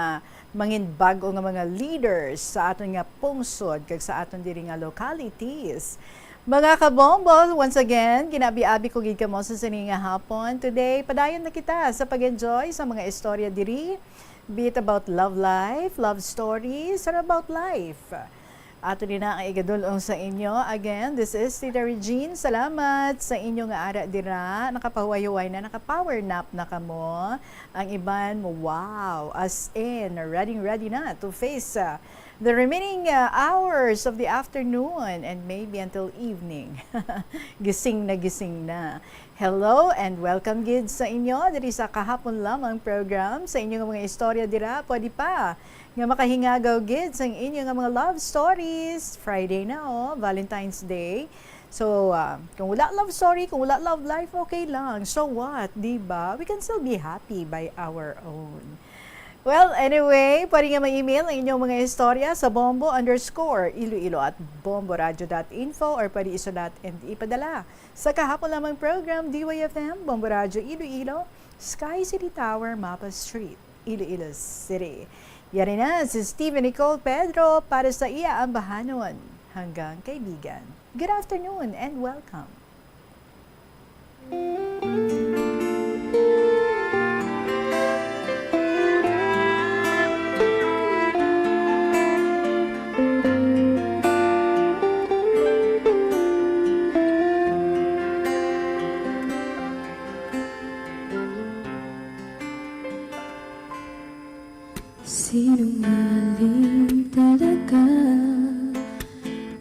manginbago nga mga leaders sa aton nga pungsod kag sa aton diri nga localities. Mga kabombo, once again, ginabi-abi ko gid kamo sa sini nga hapon. Today, padayon na kita sa pag-enjoy sa mga istorya diri, be it about love life, love stories, or about life. Ato din na ang igadulong sa inyo. Again, this is Tita Regine. Salamat sa inyo nga ara dira. Nakapahuway-huway na, nakapower nap na kamo. Ang iban mo, wow, as in, ready na to face the remaining hours of the afternoon and maybe until evening. Gising na. Hello and welcome gid sa inyo diri sa kahapon lamang program sa inyong mga istorya dira. Pwede pa nga makahingagaw gid sa inyo nga mga love stories. Friday na Valentine's Day. So, kung wala love story, kung wala love life, okay lang. So what, diba? We can still be happy by our own. Well, anyway, pwede nga ma-email ang inyong mga istorya sa bombo_iloilo@bomboradio.info or pwede isulat and ipadala sa kahapon lamang program DYFM, Bombo Radio Iloilo, Sky City Tower, Mapa Street, Iloilo City. Yari na si Stephen Nicole Pedro para sa iya ang bahanon hanggang kaibigan. Good afternoon and welcome. Sinungaling talaga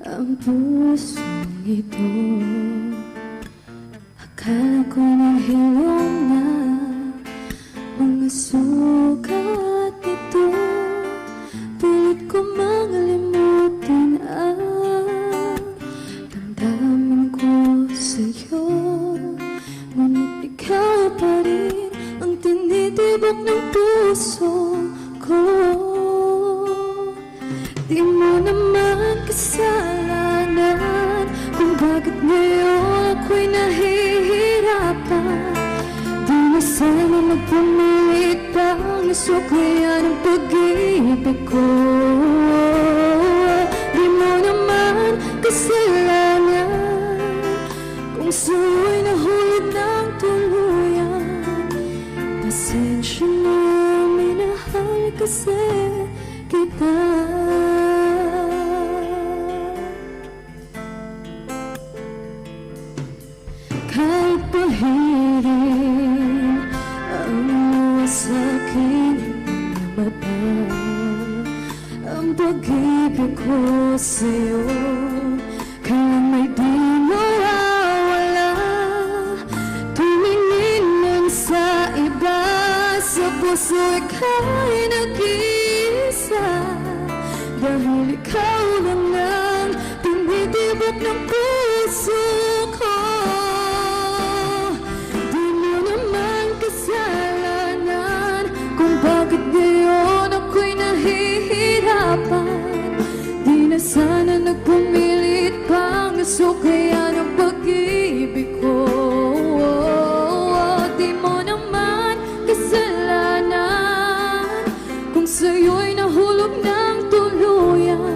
ang pusong ito. Akala ko nang hilong na mga sugat nito. Pilit ko makalimutan ang damdamin ko sa'yo. Ngunit ikaw pa rin ang tinitibok ng puso ko. Di mo naman kasalanan kung bakit ngayon ako'y nahihirapan. Di na sana magpumilit pang nasuklayan ang pag-ibig ko. Di mo naman kasalanan kung sa'yo'y nahulog ng tuluyan. Pasensya na, minahal kasi kita. Kahit pahirin ang mga sa'king mata, ang pag-ibig ko sa'yo kailan may di mawawala. Tumingin lang sa iba, sa puso ikaw'y nag-iisa. Dahil ikaw lang ang tinitibok ng puso ko. Di mo naman kasalanan kung bakit ngayon ako'y nahihirapan. Di na sana nagpumilit pang nasuklayan ang pag-ibig ko. Di mo naman kasalanan kung sa'yo'y nahulog ng tuluyan.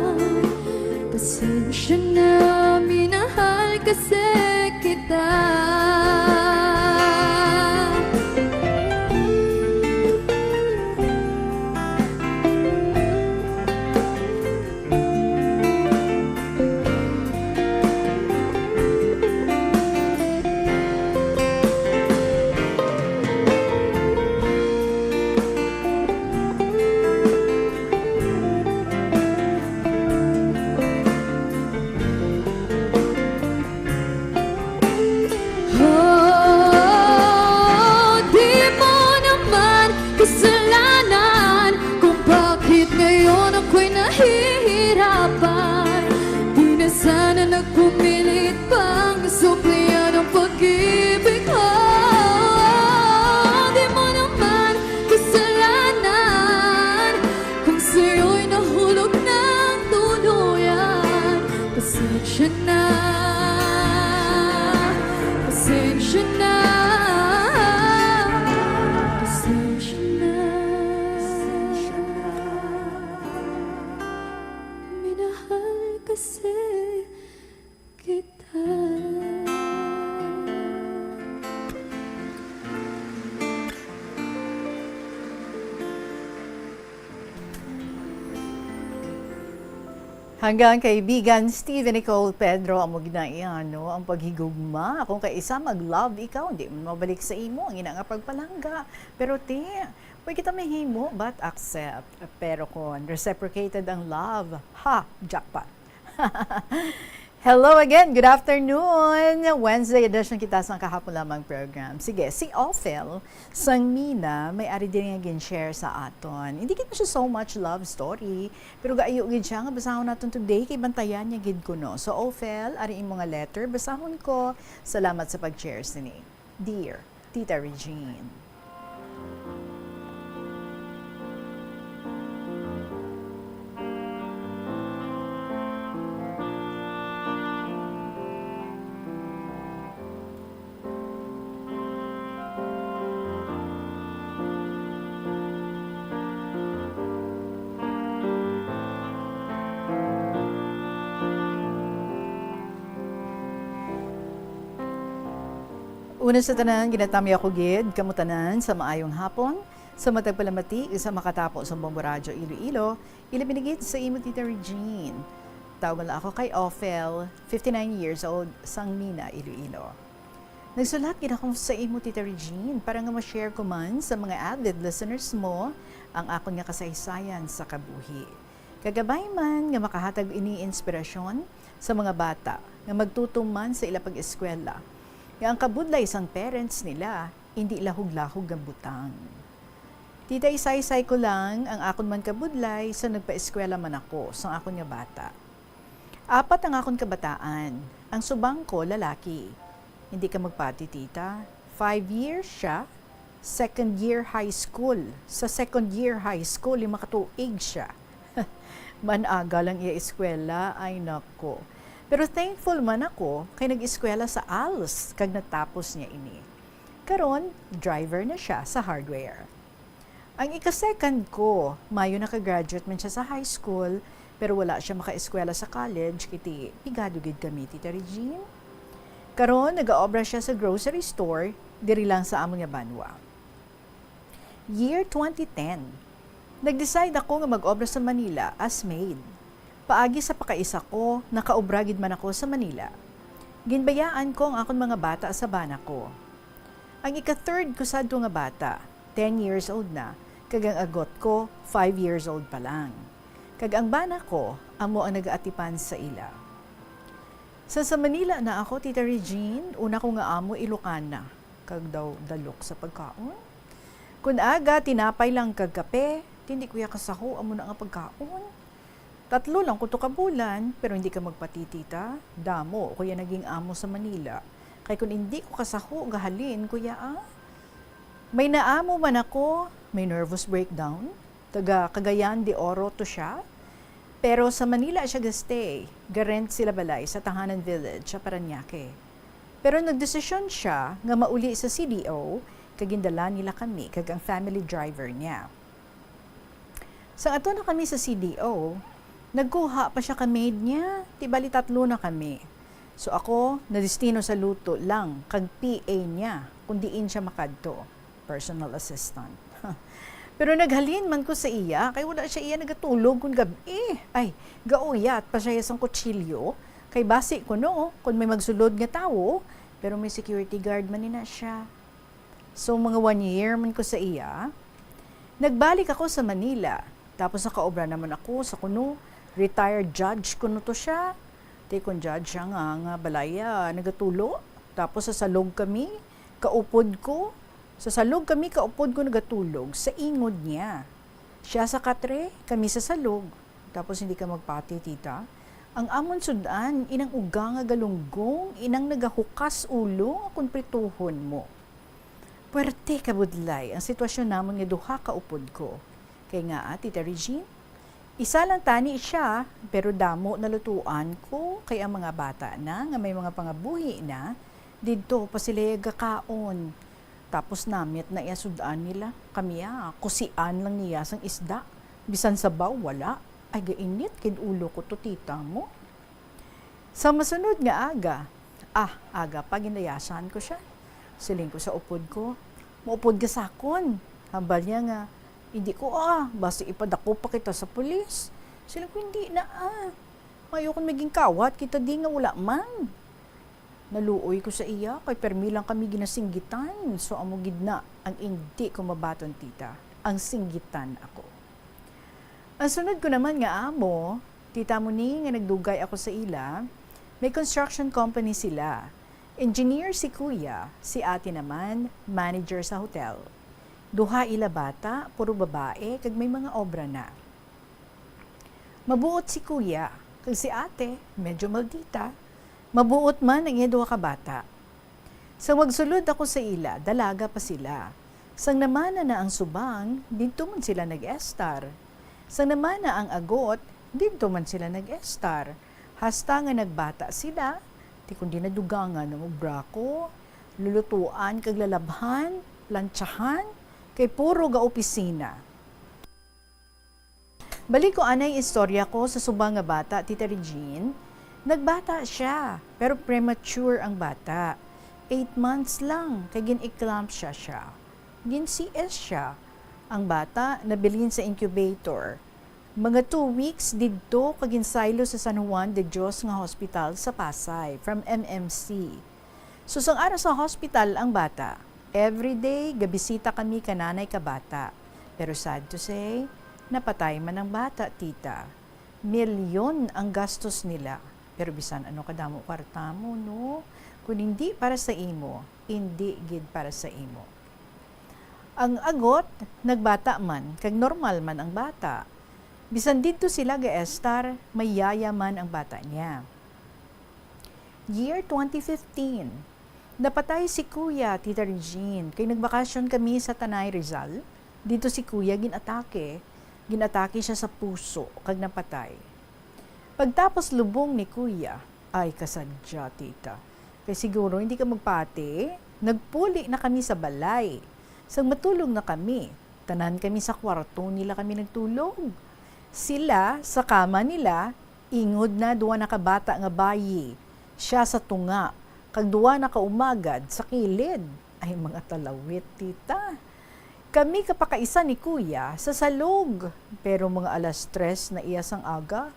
Pasensya na, minahal kasi kita. nagpupilit pang suplian ang pag-ibig ko. Di mo naman kasalanan kung sa'yo'y nahulog ng tuluyan. Pasensya na, pasensya na, pasensya na. Minahal kasi kita. Hanggang kaibigan Stephen Nicole Pedro ang ginaiano ang paghigugma kung kaisa mag-love ikaw hindi mo mabalik sa imo ang ina nga pagpalangga pero pwede kita mahimo but accept pero kung reciprocated ang love jackpot. Hello again, good afternoon. Wednesday edition kita sa kahapon lamang program. Sige, si Ophel sang Mina may ari din nga gin-share sa aton. Hindi gid siya so much love story, pero gaayo gid siya nga basahon naton today kay bantayan niya gid kuno. So Ophel, ari imo nga letter basahon ko. Salamat sa pag-share sini. Dear Tita Regine. Una sa tanan, ginatami ako gid, kamutanan sa maayong hapon, sa matagpalamati, sa makatapo sa Bombo Radyo Iloilo, ilabinigit sa imo Tita Regine. Tawag ako kay Ophel, 59 years old, sang Mina, Iloilo. Nagsulat gid ako sa imo Tita Regine para nga ma-share ko man sa mga avid listeners mo ang akon nga kasaysayan sa kabuhi. Kagabay man nga makahatag ini inspirasyon sa mga bata nga magtutuman sa ila pag-eskwela. Nga ang kabudlay sang parents nila, hindi lahog-lahog ang butang. Tita, isaysay ko lang ang akon man kabudlay sa nagpa-eskwela man ako sa akon nga bata. 4 ang akon kabataan, ang subang ko lalaki. Hindi ka magpati, tita. 5 years siya, second year high school. Sa second year high school, 5 katuig siya. Managa lang iya eskwela, ay nako. Pero thankful man ako kay nag-eskwela sa ALS kag natapos niya ini. Karon, driver na siya sa hardware. Ang ika-second ko, Mayo naka-graduate man siya sa high school, pero wala siya maka-eskwela sa college, kiti pigado gid kami, Tita Regine. Karon, nag-aobra siya sa grocery store, diri lang sa among nga banwa. Year 2010, nag-decide ako nga mag-obra sa Manila as maid. Paagi sa pakaisa ko, nakaobra gid man ako sa Manila. Ginbayaan ko ang akong mga bata sa bana ko. Ang ika-third ko sadto nga bata, 10 years old na, kag ang agot ko, 5 years old pa lang. Kag ang bana ko, amo ang nag-aatipan sa ila. Sa Manila na ako, Tita Regine, una ko nga amo Ilocana, kag daw dalok sa pagkaon. Kun aga, tinapay lang kag kape, hindi kuya kasaho, amo na nga pagkaon. 3 lang kuto ka bulan, pero hindi ka magpatitita. Damo, kuya naging amo sa Manila. Kaya kung hindi ko kasaho, gahalin, kuya May naamo man ako, may nervous breakdown. Taga Cagayan de Oro to siya. Pero sa Manila siya gastay. Garent sila balay sa Tahanan Village, sa Paranaque. Pero nagdesisyon siya nga mauli sa CDO, kagindala nila kami, kag ang family driver niya. Sa ato na kami sa CDO, nagkuha pa siya ka-maid niya, tibali 3 na kami. So ako, nadestino sa luto lang, kag PA niya, kung diin siya makadto, personal assistant. Pero naghalin man ko sa iya, kay wala siya iya nagatulog kung gabi. Ay, gauyat pa siya sang kutsilyo, kay basi ko no, kung may magsulod nga tao, pero may security guard man nina siya. So mga 1 year man ko sa iya, nagbalik ako sa Manila, tapos nakaobra naman ako sa kuno, retired judge kuno to siya. Kung judge siya nga balaya, nagatulo. Tapos sa salog kami, kaupod ko. Sa salog kami, kaupod ko nagatulog sa ingod niya. Siya sa katre, kami sa salog. Tapos hindi ka magpati, tita. Ang amon sudan, inang uga nga galunggong, inang nagahukas ulo kung prituhon mo. Puwerte ka budlay ang sitwasyon namon nga duha ka upod ko. Kay nga Tita Regine, isa lang tani siya, pero damo nalutuan ko kay ang mga bata na nga may mga pangabuhi na, didto pa sila gakaon. Tapos namit na iasudan nila, kami kusian lang niya sang isda. Bisan sabaw, wala. Ay gainit, kid ulo ko to tita mo. Sa masunod nga aga pa ginayasan ko siya. Siling ko sa upod ko, maupod ka sakon. Hambal niya nga, hindi ko basta ipadako pa kita sa pulis. Siling ko, hindi na Mayo kong maging kawat, kita di nga wala man. Naluoy ko sa iya, kay permi lang kami ginasinggitan. So amo gidna, ang hindi ko mabaton tita. Ang singgitan ako. Ang sunod ko naman nga amo, tita mo ni nga nagdugay ako sa ila, may construction company sila. Engineer si kuya, si ate naman, manager sa hotel. Duha ila bata, puro babae, kag may mga obra na. Mabuot si kuya, kag si ate, medyo maldita. Mabuot man ang iya duha ka bata. Sa magsulod ako sa ila, dalaga pa sila. Sang namana na ang subang, dito man sila nag-estar. Sang namana ang agot, dito man sila nag-estar. Hasta nga nagbata sila, ti kundi nadugangan ng obra ko, lulutuan kag lalabhan, plantsahan, kay puro ga opisina. Balik ko anay istorya ko sa subang nga bata, Tita Regine. Nagbata siya, pero premature ang bata. 8 months lang, kay gin-eclampsia siya. Gin-CS siya. Ang bata, nabilin sa incubator. Mga 2 weeks didto kag ginsaylo sa San Juan de Dios nga hospital sa Pasay from MMC. Susang araw sa hospital ang bata. Everyday, gabisita kami kananay ka bata. Pero sad to say, napatay man ang bata, tita. Milyon ang gastos nila. Pero bisan ano kadamo kwarta mo, no? Kung hindi para sa imo, hindi gid para sa imo. Ang agot, nagbata man, kag normal man ang bata. Bisan dito sila ga-estar, may yaya man ang bata niya. Year 2015, napatay si Kuya, Tita Regine, kay nagbakasyon kami sa Tanay, Rizal. Dito si Kuya ginatake siya sa puso, kag napatay. Pagtapos lubong ni Kuya, ay kasadya, tita. Kaya siguro hindi ka magpati, nagpuli na kami sa balay. Sang matulog na kami, tanan kami sa kwarto nila kami nagtulog. Sila, sa kama nila, ingod na duwa na kabata nga bayi. Siya sa tunga, kag duwa na kaumagad sa kilid. Ay mga talawit, tita. Kami kapakaisa ni Kuya sa salog, pero mga alas 3 na iya sang aga,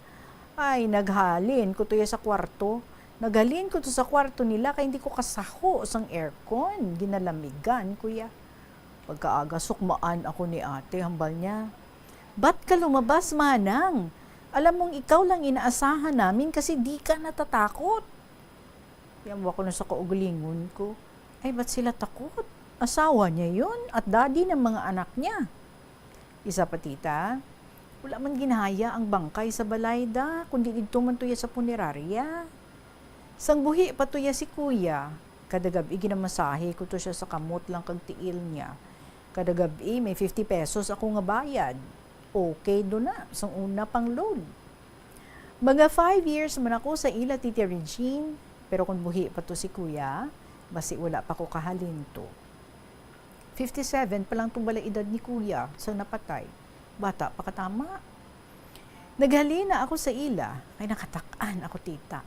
ay naghalin ko tuya sa kwarto. Naghalin ko to sa kwarto nila kaya hindi ko kasaho sang aircon. Ginalamigan, Kuya. Pagkaaga, sukmaan ako ni ate, hambal niya. Ba't ka lumabas, manang? Alam mong ikaw lang inaasahan namin kasi di ka natatakot. Yawa ko na sa kaugalingon ko. Ay, ba't sila takot? Asawa niya yun at daddy ng mga anak niya. Isa pa, tita, wala man ginahaya ang bangkay sa balayda, kundi dito man tuya sa punerarya. Sang buhi pa tuya si Kuya, kada gabi ginamasahe ko to siya sa kamot lang kag tiil niya. Kada gabi may 50 pesos ako nga bayad. Okay do na, sang una pang load. Mga 5 years man ako sa ila, Tita Regine, pero kung buhi pa to si Kuya, basi wala pa ko kahalin to. 57 pa lang itong edad ni Kuya sa napatay. Bata pa katama. Naghalina ako sa ila, kay nakatakan ako, tita.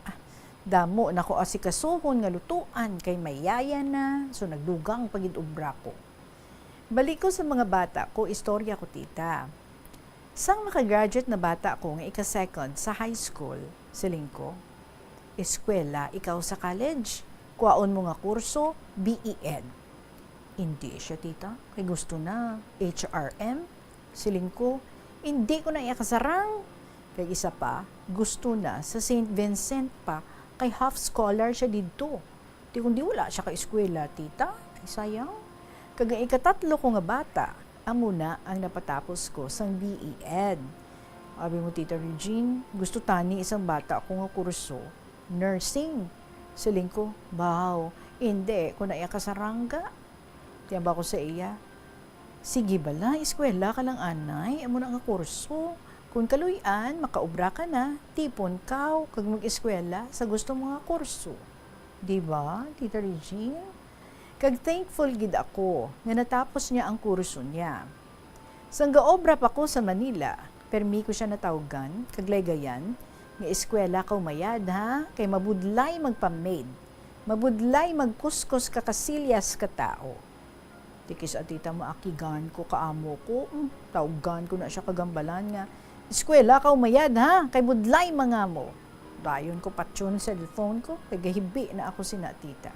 Damo na ko asikasuhon nga lutuan kay mayaya na, so nagdugang pagidubra ko. Balik ko sa mga bata ko, istorya ko, tita. Sang makagraduate na bata ko nga ika-second sa high school, siling ko, eskwela, ikaw sa college, kuwaon mo nga kurso, BE-Ed. Hindi siya, tita, kay gusto na, HRM, siling ko, hindi ko na iakasarang. Kay isa pa, gusto na sa St. Vincent pa, kay half scholar siya dito. Di kundi wala siya ka eskwela, tita. Ay sayang. Kag ikatatlo ko nga bata, amo na ang napatapos ko sang BE-Ed. Abi mo, Tita Regine, gusto tani isang bata ako nga kurso, nursing. Siling ko, bahaw, hindi, kung naiya ka sa rangga. Tiyan ba ko sa iya? Sige bala, eskwela ka lang anay, amo na nga kurso. Kung kaluyan, makaubra ka na, tipon ka, kag mag-eskwela sa gusto mga kurso. Diba, Tita Regine? Kag thankful gid ako nga natapos niya ang kurso niya. Sang gaobra pa ko sa Manila, permi ko siya natawgan, kag laygayan, nga eskwela ka umayad ha, kay mabudlay magpamaid, mabudlay magkuskus ka kasilyas ka tao. Tikis at tita mo akigan ko kaamo ko, tawgan ko na siya kagambalan nga, eskwela ka umayad ha, kay budlay mga mo. Dayon ko patyon sa cellphone ko, kay gahibi na ako sina tita.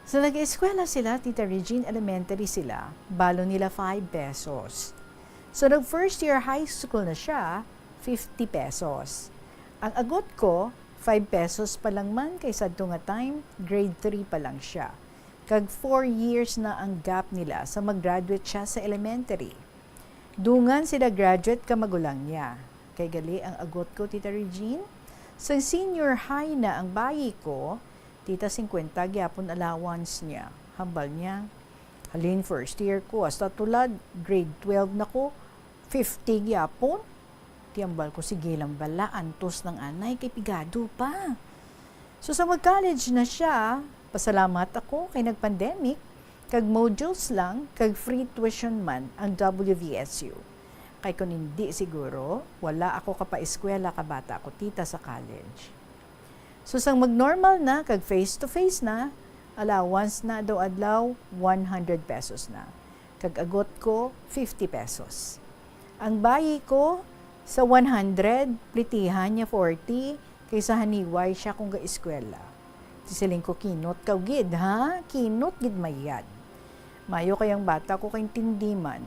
Sa nag-eskwela sila, Tita Regine, elementary sila, balo nila 5 pesos. So nag first year high school na siya, 50 pesos. Ang agot ko, 5 pesos pa lang man kaysa nga time, grade 3 pa lang siya. Kag 4 years na ang gap nila sa mag-graduate siya sa elementary. Dungan sila graduate ka magulang niya. Kay gali ang agot ko, Tita Regine. Sa senior high na ang bayi ko, Tita 50 gyapon allowance niya. Hambal niya. Halin first year ko, hasta tulad, grade 12 na ko, 50 gyapon. Tiambal ko, sige lang bala, antos ng anay, kay pigado pa. So sa mag-college na siya, pasalamat ako kay nag-pandemic, kag modules lang, kag free tuition man ang WVSU. Kay kung hindi siguro, wala ako kapa-eskwela ka bata ako tita sa college. So sang mag-normal na, kag face-to-face na, allowance na daw adlaw, 100 pesos na. Kag agot ko, 50 pesos. Ang bayi ko, sa 100, plitihan niya 40, kaysa haniway siya kung ga-eskwela. Sisiling ko, kinot ka gid, ha? Kinot gid mayad. Mayo kayang bata ko kayong tindiman.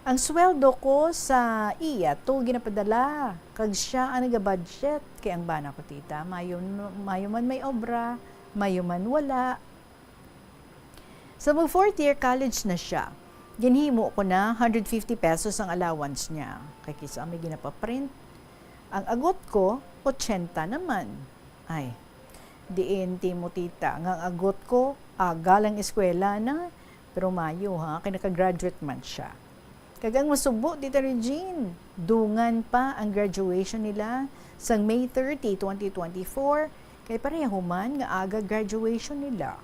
Ang sweldo ko sa iya, to ginapadala. Kag siya ang nag-budget. Kaya ang bana ko, tita, mayo man may obra, mayo man wala. Sa mag 4th year college na siya, ginhimo ko na 150 pesos ang allowance niya. Kaya kisa may ginapaprint. Ang agot ko, 80 naman. Ay, diin mo tita. Ang agot ko, galang eskwela na, pero mayo ha, kaya naka-graduate man siya. Kagang masubo, Tita Regine, dungan pa ang graduation nila sa May 30, 2024, kay pareho man nga aga graduation nila.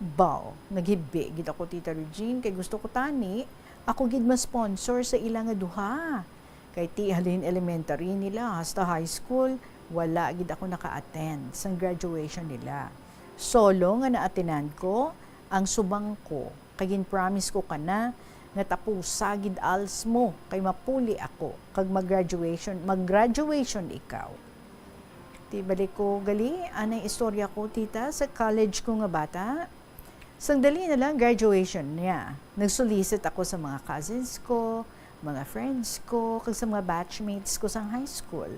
Baw, naghibi, gid ako, Tita Regine, kay gusto ko tani, ako gid ma-sponsor sa ilang duha. Kay Tihalin Elementary nila, hasta high school, wala gid ako naka-attend sa graduation nila. Solo nga na-attenan ko, ang subang ko, kay gin-promise ko kana, nga tapusa gid als mo, kay mapuli ako, kag mag-graduation ikaw. Ti balik ko gali, anay istorya ko, tita, sa college ko nga bata. Sang dali na lang graduation niya. Nagsolicit ako sa mga cousins ko, mga friends ko, kag sa mga batchmates ko sa high school.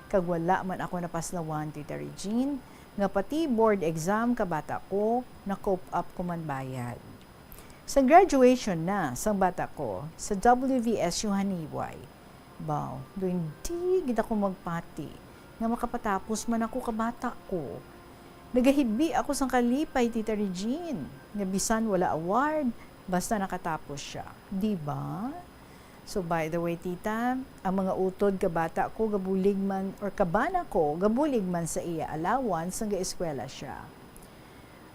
Kag wala man ako napaslawan, Tita Regine, nga pati board exam kabata ko, na-cope up ko man bayad. Sa graduation na, sang bata ko, sa WVSU Haniway, baw, doon di gid ako magpati, nga makapatapos man ako kabata ko. Nagahibi ako sang kalipay, Tita Regine, nga bisan wala award, basta nakatapos siya. Diba? So by the way, tita, ang mga utod kabata ko, gabulig man, or kabana ko, gabulig man sa iya allowance, nga eskwela siya.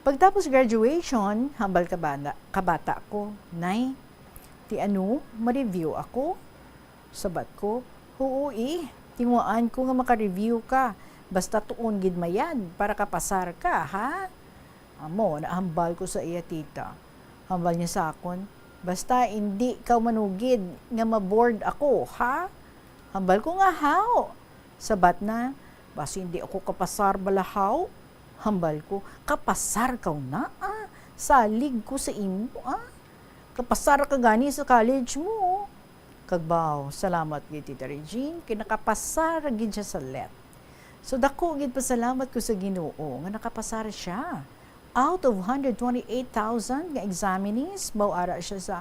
Pagtapos graduation, hambal kabata ko, nay, ti ano, ma-review ako. Sabat ko, oo tinguan ko nga maka-review ka, basta tuon gid mayad, para kapasar ka, ha? Amo, nahambal ko sa iya, tita. Hambal niya sa akon, basta hindi ka manugid nga maboard ako, ha? Hambal ko nga, how? Sabat na, basta hindi ako kapasar balahaw. Hambal ko, kapasar ka na, salig ko sa imo, kapasar ka gani sa college mo. Kagbaw, salamat gid, Tita Regine, kinakapasar gid siya sa let. So dako gid pasalamat ko sa Ginoo nga nakapasar siya. Out of 128,000 nga examinees, baw ara siya sa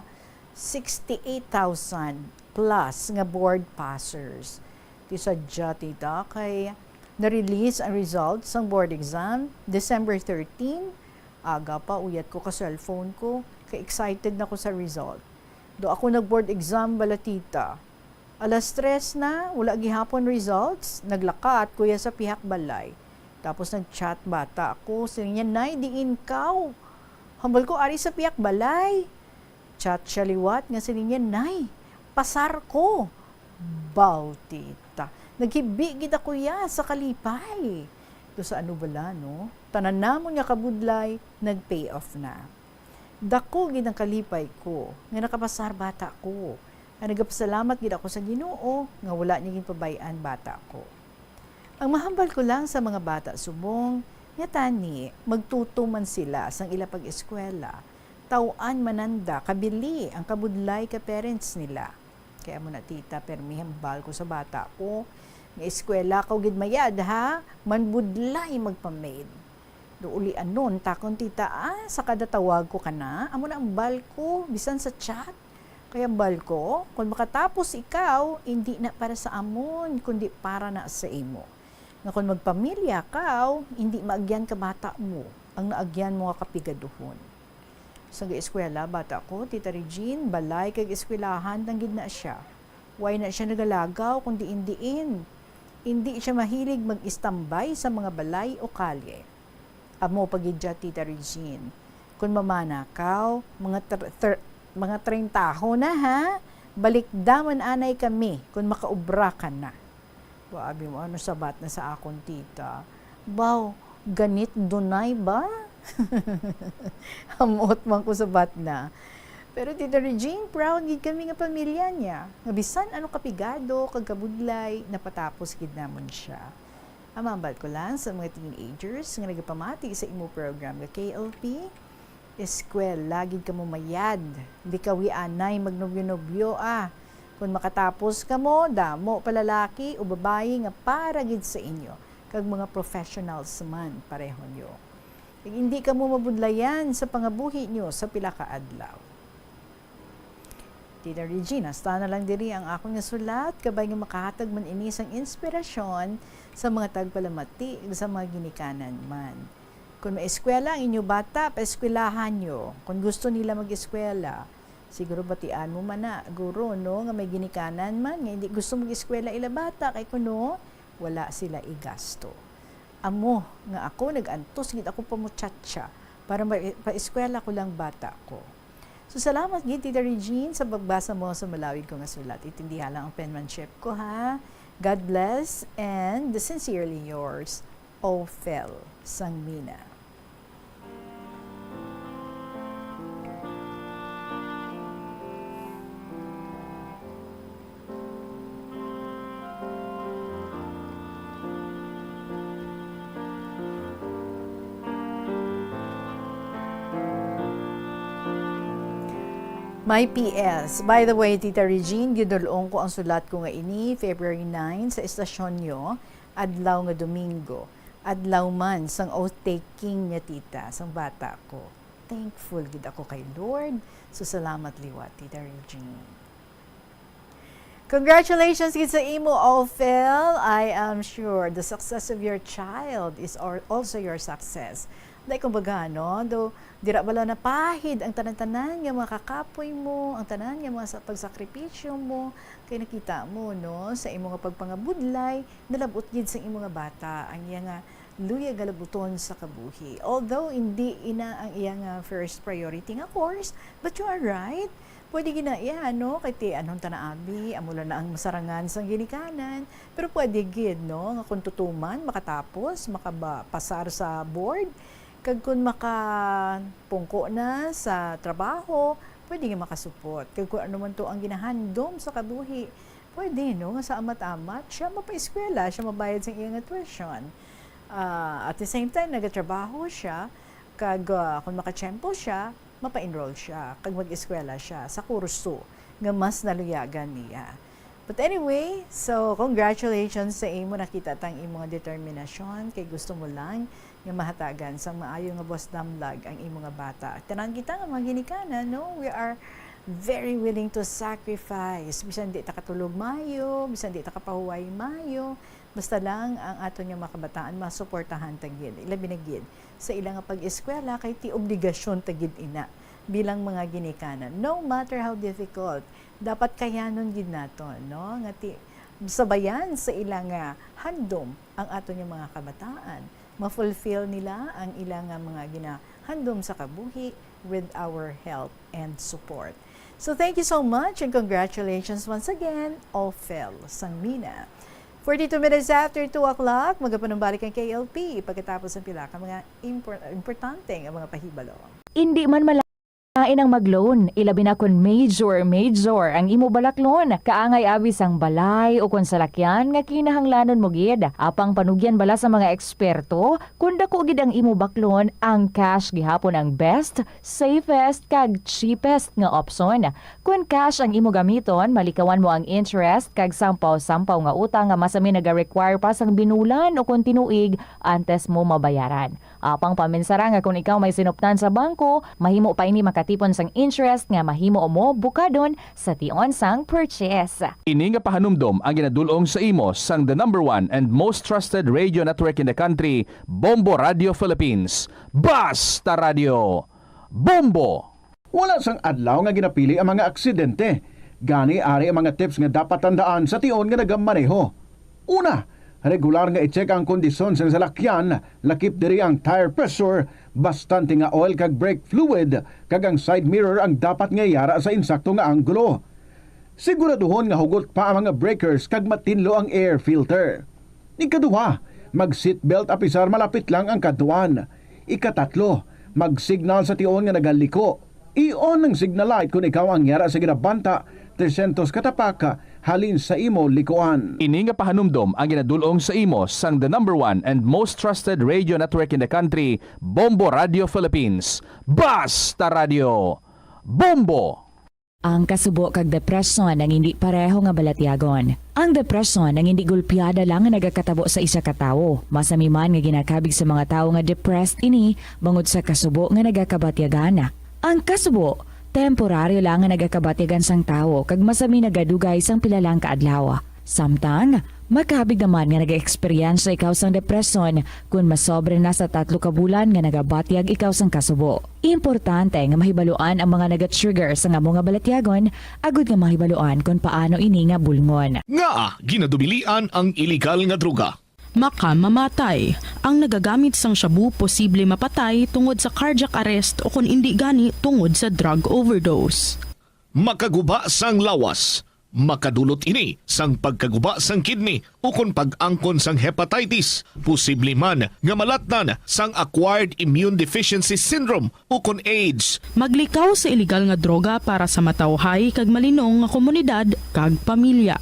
68,000 plus nga board passers. Ti sadya tita kay na-release ang results ng board exam December 13. Aga pa uyat ko ka cellphone ko, kay excited na ko sa result. Do ako nag-board exam bala tita. Alas 3 na, wala gihapon results, naglakat kuya sa pihak balay. Tapos nag-chat bata ako, sila niya, nay, diin kaw. Hambal ko ari sa pihak balay. Chat siya liwat, nga sila niya, nay, pasar ko. Baw, tita. Naghibi kita kuya sa kalipay. Do sa ano bala, no? Tanan namo niya kabudlay, nag-pay off na. Dako gid ang kalipay ko, nga nakapasar bata ko. Ang nagapasalamat gid ako sa Ginoo, nga wala niya ginpabayaan bata ko. Ang mahambal ko lang sa mga bata subong, nga tani, magtuto man sila sang ila pag-eskwela. Tauan mananda, kabili ang kabudlay ka parents nila. Kaya mo na tita, permi hambal ko sa bata ko, nga eskwela ka gid mayad ha, manbudlay magpamaid. Uli anon, takon tita, sa kada tawag ko ka na, amo na ang bal ko, bisan sa chat. Kaya bal ko, kung makatapos ikaw, hindi na para sa amon, kundi para na sa imo. Nga kung magpamilya ka, hindi maagyan ka bata mo, ang naagyan mo nga kapigaduhon. Sa eskwela, bata ko, tita Regine, balay kag eskwelahan, tanggid na siya. Why na siya nagalagaw, kundi indiin. Hindi siya mahilig mag-istambay sa mga balay o kalye. Amo pagidya tita Regine. Kung mamanakaw, mga 30 na ha, balik daman anay kami kung makaubra ka na. Babi mo, ano sabat na sa akon tita? Baw, ganit dunay ba? Amot man ko sabat na. Pero tita Regine, proud gid kami nga pamilya niya. Nga bisan ano kapigado, kagkabudlay, napatapos gid namon siya. Amambal ko lang sa mga teenagers nga nagapamati sa imo program nga KLP. Eskwel, lagid ka mo mayad. Di kawi anay magnobyo-nobyo Kung makatapos ka mo, damo palalaki o babae nga para gid sa inyo. Kag mga professionals man pareho nyo. Kag hindi ka mo mabudlayan sa pangabuhi nyo sa pila ka adlaw. Tita Regina, hasta na lang diri ang akong nasulat, kabay nga makahatag man inis ang inspirasyon sa mga tagpalamati, sa mga ginikanan man. Kung may eskwela ang inyo bata, paeskwelahan nyo. Kung gusto nila mag-eskwela, siguro batian mo man na, guro, no, nga may ginikanan man, nga hindi gusto mag-eskwela ila bata, kay kuno, wala sila igasto. Amo, nga ako, nag-antos, gid ako pamutsatsa, para pa-eskwela ko lang bata ko. So, salamat gid Tita Regine sa pagbasa mo sa malawig ko nga sulat. Itindihan lang ang penmanship ko ha. God bless and sincerely yours, Ophel Sangmina. My PS. By the way, Tita Regine, gidulong ko ang sulat ko nga ini, February 9, sa estasyon nyo, adlaw nga Domingo. Adlaw man, sang oath-taking nga tita, sang bata ko. Thankful gid ako kay Lord. So, salamat liwat, Tita Regine. Congratulations gid sa imo, Ophel. I am sure the success of your child is also your success. Like kumbaga, no? Do dira bala na pahid ang tanan-tanan nga mga kakapoy mo, ang tanan nga mga pagsakripisyo mo, kay nakita mo, no, sa imo nga pagpangabudlay, nalabot gid sa imo nga bata ang iya nga luya galabuton sa kabuhi. Although hindi ina ang iya nga first priority nga course, but you are right. Pwede gina iya, no, kay ti anong tanaabi, amula na ang masarangan sa ginikanan, pero pwede gid, no, nga kung tutuman makatapos, makapasar sa board. Kag kung makapungko na sa trabaho, pwede nga makasupot. Kag kung ano man to ang ginahandom sa kabuhi, pwede, no? Nga sa amat-amat, siya mapa-eskwela, siya mabayad sa iyang tuition. At the same time, nagatrabaho siya, kag kung makachempo siya, mapa-enroll siya, kag mag-eskwela siya sa kurso, nga mas naluyagan niya. But anyway, so congratulations sa imo, nakita tang imong determinasyon, kay gusto mo lang nga mahatagan sa maayo nga boss damlag ang imo nga bata. Tanan kita nga mga ginikanan, no? We are very willing to sacrifice. Bisan di ta katulog mayo, bisan di ta kapahuway mayo, basta lang ang ato nga mga kabataan masuportahan tagid. Ilabi na gid sa ilang pag-eskwela kay ti obligasyon tagid ina bilang mga ginikanan. No matter how difficult, dapat kayanon gid naton, no? Nga ti sabayan sa ilang handom ang ato nga mga kabataan. Ma-fulfill nila ang ilang mga ginahandom sa kabuhi with our help and support. So thank you so much and congratulations once again, Ophel Sangmina. 42 minutes after 2 o'clock, magapanumbalik ang KLP pagkatapos ng pila ka mga importante ang mga pahibalo. Hindi man malain ang mag-loan, ilabi na kun major ang imo balaklon. Kaangay abis ang balay o kun salakyan nga kinahanglanon mo gid. Apang panugyan bala sa mga eksperto, kun dako gid ang imo baklon, ang cash gihapon ang best, safest kag cheapest nga option. Kun cash ang imo gamiton, malikawan mo ang interest kag sampaw-sampaw nga utang nga masami naga-require pa sang binulan o kun tinuig antes mo mabayaran. Apang paminsara nga kung ikaw may sinuptan sa bangko, mahimo pa ini makatipon sang interest nga mahimo mo bukadon sa tion sang purchase. Ini nga pahanumdom ang ginadulong sa imo sang the number 1 and most trusted radio network in the country, Bombo Radio Philippines. Basta Radio Bombo! Wala sang adlaw nga ginapili ang mga aksidente. Gani ari ang mga tips nga dapat tandaan sa tion nga nagamaneho. Una, regular nga i-check ang kondisyon sa salakyan, lakip diri ang tire pressure, bastante nga oil kag brake fluid, kag ang side mirror ang dapat nga yara sa insakto nga anggulo. Siguraduhon nga hugot pa ang mga breakers kag matinlo ang air filter. Ikaduha, mag-seatbelt apisar malapit lang ang kaduan. Ikatatlo, mag-signal sa tion nga nagaliko. I-on ang signal light kung ikaw ang yara sa ginabanta 300 katapaka halin sa imo likuan. Ini nga pahanumdom ang ginadulong sa imo sang the number 1 and most trusted radio network in the country, Bombo Radio Philippines. Basta Radio Bombo! Ang kasubo kag depresyon ang hindi pareho nga balatyagon. Ang depresyon ang hindi gulpiyada lang nga nagakatabo sa isa ka tawo. Masami man nga ginakabig sa mga tawo nga depressed ini bangod sa kasubo nga nagakabatyagan. Ang kasubo, temporaryo lang nga nagakabatyagan sang tawo kag masami nagadugay sang pilalang kaadlaw. Samtang, makabig naman nga naga-experience ikaw sang depresyon kung masobre na sa 3 ka bulan nga nagabatyag ikaw sang kasubo. Importante nga mahibaluan ang mga naga-trigger sa nga mga balatyagon, agud nga mahibaluan kung paano ini nga bulngon. Nga ginadubilian ang iligal nga droga. Mamatay. Ang nagagamit sang shabu posible mapatay tungod sa cardiac arrest o kung hindi gani tungod sa drug overdose. Makaguba sang lawas. Makadulot ini sang pagkaguba sang kidney o kung pag-angkon sang hepatitis. Posible man nga malatnan sang acquired immune deficiency syndrome o kung AIDS. Maglikaw sa iligal nga droga para sa matawhay kag malinong nga komunidad kag pamilya.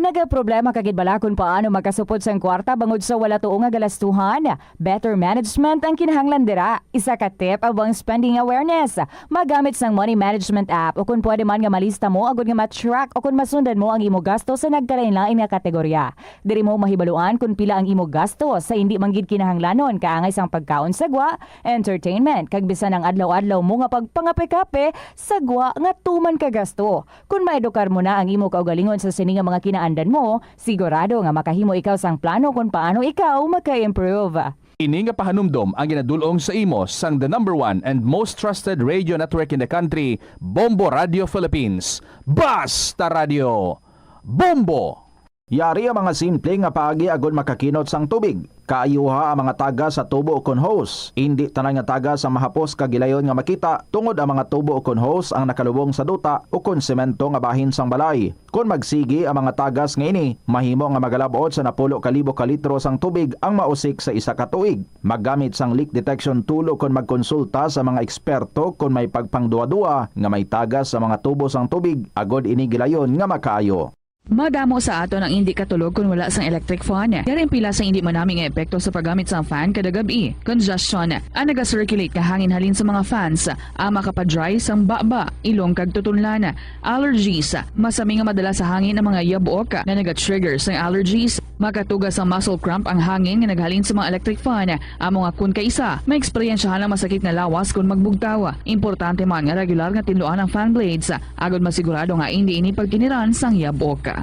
Nagaproblema kagid bala kung paano magkasupod sang kwarta bangod sa wala tuong nga galastuhan. Better management ang kinahanglan dira. Isa ka tip abang spending awareness. Magamit sang money management app o kung pwede man nga malista mo agud nga ma-track o kung masundan mo ang imo gasto sa nagkalain-lain nga kategorya. Diri mo mahibaluan kung pila ang imo gasto sa hindi manggid kinahanglanon kaangay sang pagkaon sagwa, entertainment kag bisan ang adlaw-adlaw mo nga pagpangape-kape sagwa nga tuman ka gasto. Kung maedukar mo na ang imo kaugalingon sa sini nga mga kinaan mo, sigurado nga makahimo ikaw sang plano kung paano ikaw maka-improve. Ini nga pahanumdom ang ginadulong sa imo sang the number 1 and most trusted radio network in the country, Bombo Radio Philippines. Basta Radio Bombo! Yari ang mga simple nga paagi agud makakinot sang tubig. Kaayuha ang mga taga sa tubo o kon hose. Hindi tanan nga taga sa mahapos kagilayon nga makita tungod ang mga tubo o kon hose ang nakalubong sa duta o kon semento nga bahin sang balay. Kung magsigi ang mga tagas nga ini, mahimo nga magalabot sa 10,000 ka litro sang tubig ang mausik sa isa ka tuig. Maggamit sang leak detection tool o kon magkonsulta sa mga eksperto kung may pagpangduwa-duwa nga may tagas sa mga tubo sang tubig agod ini gilayon nga makaayo. Madamo sa ato ang hindi katulog kung wala sang electric fan. Yari pila sa hindi manaming epekto sa paggamit sa fan kada gabi. Congestion, ang naga-circulate nga hangin halin sa mga fans, ang makapadry sang baba, ilong kag tutunlan. Allergies, masami nga madala sa hangin ang mga yabok na naga-trigger sang allergies. Makatugas ang muscle cramp ang hangin nga naghalin sa mga electric fan. Amo nga kun kaisa, may eksperyensyahan ang masakit na lawas kung magbugtaw. Importante man nga regular nga tinluan ang fan blades, agad masigurado nga hindi ini pagkiniran sang yabok.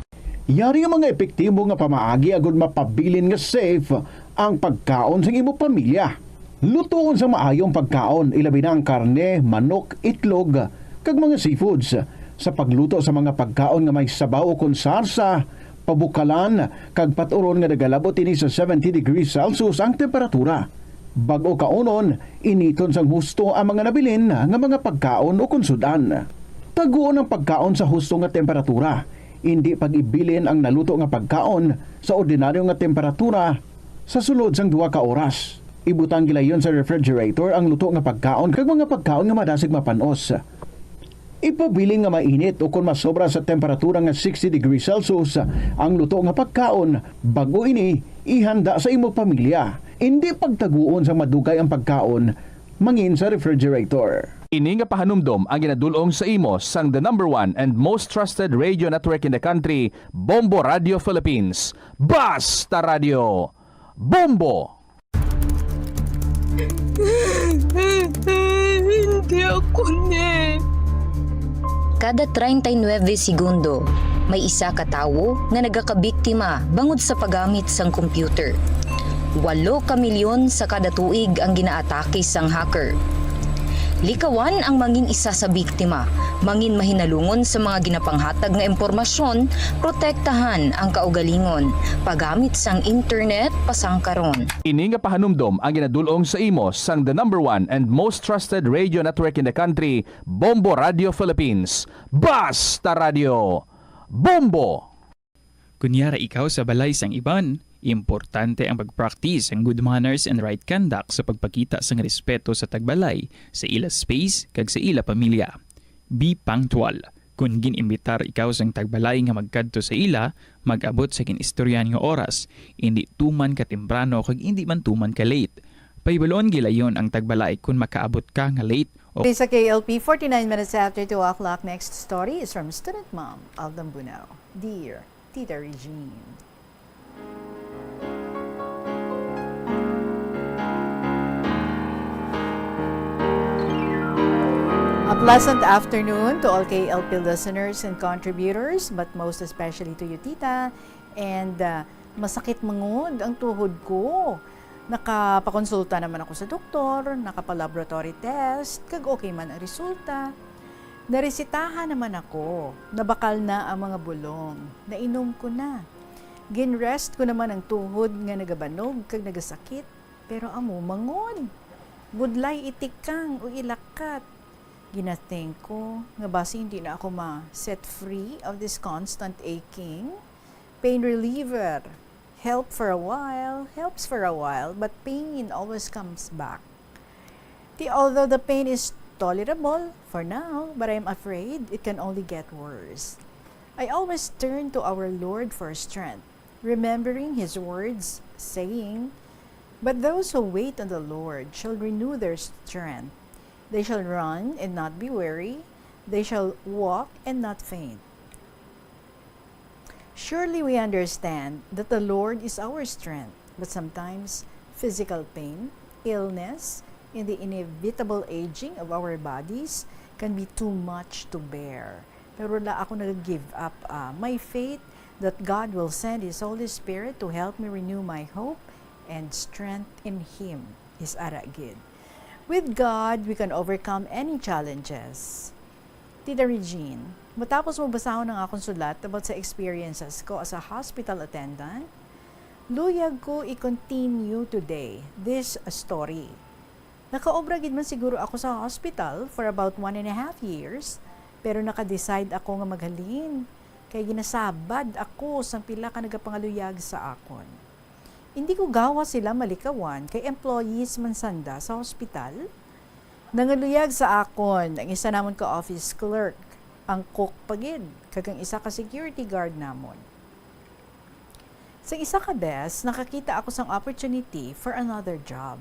Yari ang mga epektibo nga pamaagi agud mapabilin nga safe ang pagkaon sa imo pamilya. Lutoon sa maayong pagkaon, ilabi na ang karne, manok, itlog, kag mga seafoods. Sa pagluto sa mga pagkaon nga may sabaw o konsarsa, pabukalan, kag paturon nga nagalabot ini sa 70 degrees Celsius ang temperatura. Bago kaunon, initon sang husto ang mga nabilin nga mga pagkaon o konsudan. Taguon ang pagkaon sa husto nga temperatura. Hindi pag-ibilin ang naluto nga pagkaon sa ordinaryo nga temperatura sa sulod sang 2 ka oras. Ibutang gilayon sa refrigerator ang luto nga pagkaon kag mga pagkaon nga madasig mapanos. Ipabilin nga mainit o kung masobra sa temperatura nga 60 degrees Celsius ang luto nga pagkaon, bago ini ihanda sa imo pamilya. Hindi pagtaguon sa madugay ang pagkaon mangin sa refrigerator. Ini nga pahanumdom ang ginadulong sa imo sang the #1 and most trusted radio network in the country, Bombo Radio Philippines. Basta Radio! Bombo! Hindi ako ne. Kada 39 segundo, may isa ka tawo nga nagakabiktima bangod sa paggamit sang computer. 8 ka milyon sa kada tuig ang ginaatake sang hacker. Likawan ang mangin isa sa biktima, mangin mahinalungon sa mga ginapanghatag nga impormasyon, protektahan ang kaugalingon, paggamit sang internet pasangkaron. Ini nga pahanumdom ang ginadulong sa imo sang the #1 and most trusted radio network in the country, Bombo Radio Philippines. Basta Radio! Bombo! Kunyara ikaw sa balay sang iban, importante ang pag-practice ang good manners and right conduct sa pagpakita sang respeto sa tagbalay, sa ila space, kag sa ila pamilya. Be punctual. Kung ginimbitar ikaw sang tagbalay nga magkadto sa ila, mag-abot sa kinistoryan nga oras, hindi tuman ka temprano kag hindi man tuman ka late. Paibalon gilayon ang tagbalay kung makaabot ka nga late o Sa KLP, 49 minutes after 2 o'clock. Next story is from student mom of Dambuno. Dear Tita Regine. A pleasant afternoon to all KLP listeners and contributors, but most especially to you, Tita. And masakit mangod ang tuhod ko. Nakapakonsulta naman ako sa doktor, nakapalaboratory test, kag okay man ang resulta. Naresitahan naman ako, nabakal na ang mga bulong, nainom ko na. Ginrest ko naman ang tuhod nga nagabanog kag nagasakit, pero amo mangod. Budlay itikang o ilakat. Ginathink ko nga basi hindi na ako ma-set free of this constant aching. Pain reliever. Helps for a while, but pain always comes back. Although the pain is tolerable for now, but I'm afraid it can only get worse. I always turn to our Lord for strength, remembering His words, saying, "But those who wait on the Lord shall renew their strength. They shall run and not be weary. They shall walk and not faint." Surely we understand that the Lord is our strength, but sometimes physical pain, illness, and the inevitable aging of our bodies can be too much to bear. Pero wala ako nag-give up my faith that God will send His Holy Spirit to help me renew my hope and strength in Him, His aragid. With God, we can overcome any challenges. Tita Regine, matapos mo basahon ang akong sulat about sa experiences ko as a hospital attendant, luyag ko i-continue today this story. Nakaobra gid man siguro ako sa hospital for about 1.5 years, pero naka-decide ako nga maghalin, kay ginasabad ako sang pila ka nagapangaluyag sa akon. Hindi ko gawa sila malikawan kay employees man sanda sa hospital. Nangaluyag sa akon ang isa namon ka office clerk. ang cook pagid, kag ang isa ka security guard namon. Sa isa ka bes, nakakita ako sang opportunity for another job.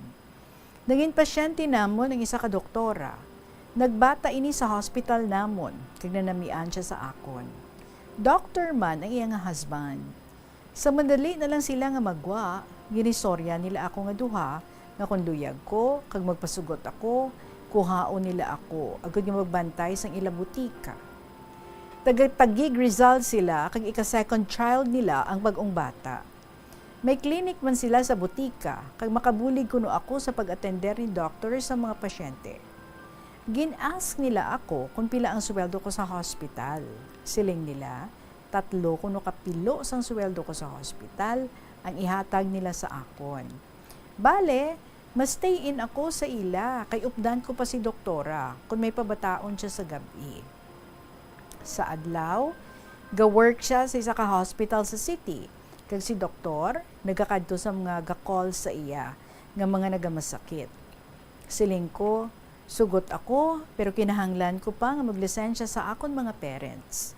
Naging pasyente namon ang isa ka doktora. Nagbata ini sa hospital namon, kag nanamian siya sa akon. Doctor man ang iyang husband. Sa madali na lang sila nga magwa, ginisorya nila ako nga duha, nga kung luyag ko, kag magpasugot ako, kuhaon nila ako, agad nga magbantay sang ila butika. Tagatagig result sila, kag ika-second child nila ang bagong bata. May clinic man sila sa butika, kag makabulig kuno ako sa pag-atender ni doctor sa mga pasyente. Gin-ask nila ako kung pila ang sweldo ko sa hospital. Siling nila, 3 kuno kapilo sang sweldo ko sa hospital ang ihatag nila sa akon. Bale, mas stay in ako sa ila, kay updan ko pa si doktora kung may pabataon siya sa gabi. Sa adlaw, ga-work siya sa isa ka hospital sa city. Kag si doktor, nagakadto sa mga ga-call sa iya, nga mga nagamasakit. Siling ko, sugot ako, pero kinahanglan ko pa nga maglisensya sa akon mga parents.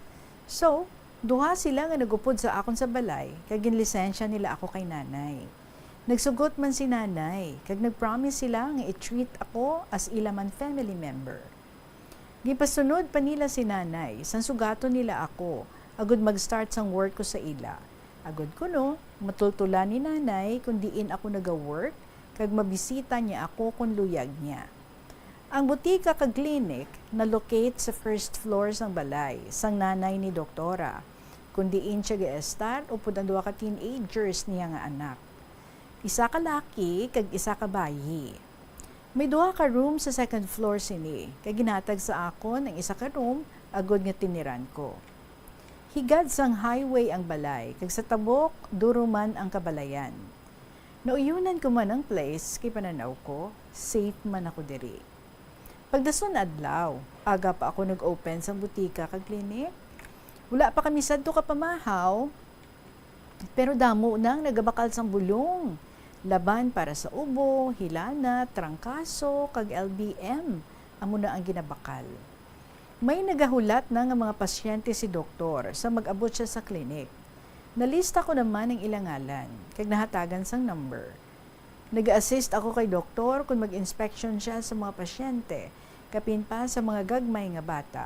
So, duha sila nga nagupod sa akon sa balay, kag ginlisensya nila ako kay nanay. Nagsugot man si nanay, kag nagpromise sila nga i-treat ako as ilaman family member. Gipasunod pa nila si nanay, sang sugato nila ako, agud mag-start sang work ko sa ila. Agud ko no, matultulan ni nanay kung diin ako naga-work, kag mabisita niya ako kung luyag niya. Ang butika kag clinic na locate sa first floor sang balay, sang nanay ni doktora, kung diin siya ga-start upod ang duha ka teenagers niya nga anak. Isa ka laki, kag isa ka bayi. May duha ka room sa second floor sini, kag ginatag sa akon ang isa ka room, agod nga tiniran ko. Higad sang highway ang balay, kag sa tabok, duro man ang kabalayan. Nauyunan ko man ang place, kay pananaw ko, safe man ako diri. Pagdason adlaw, aga pa ako nag-open sa butika kag klinik. Wala pa kami sadto ka pamahaw, pero damo nang nagabakal sang bulong. Laban para sa ubo, hilana, trangkaso, kag LBM, amo na ang ginabakal. May nagahulat na nga mga pasyente si doktor sa mag-abot siya sa klinik. Nalista ko naman ang ilang ngalan, kag nahatagan sang number. Nag-assist ako kay doktor kung mag-inspection siya sa mga pasyente, kapin pa sa mga gagmay nga bata.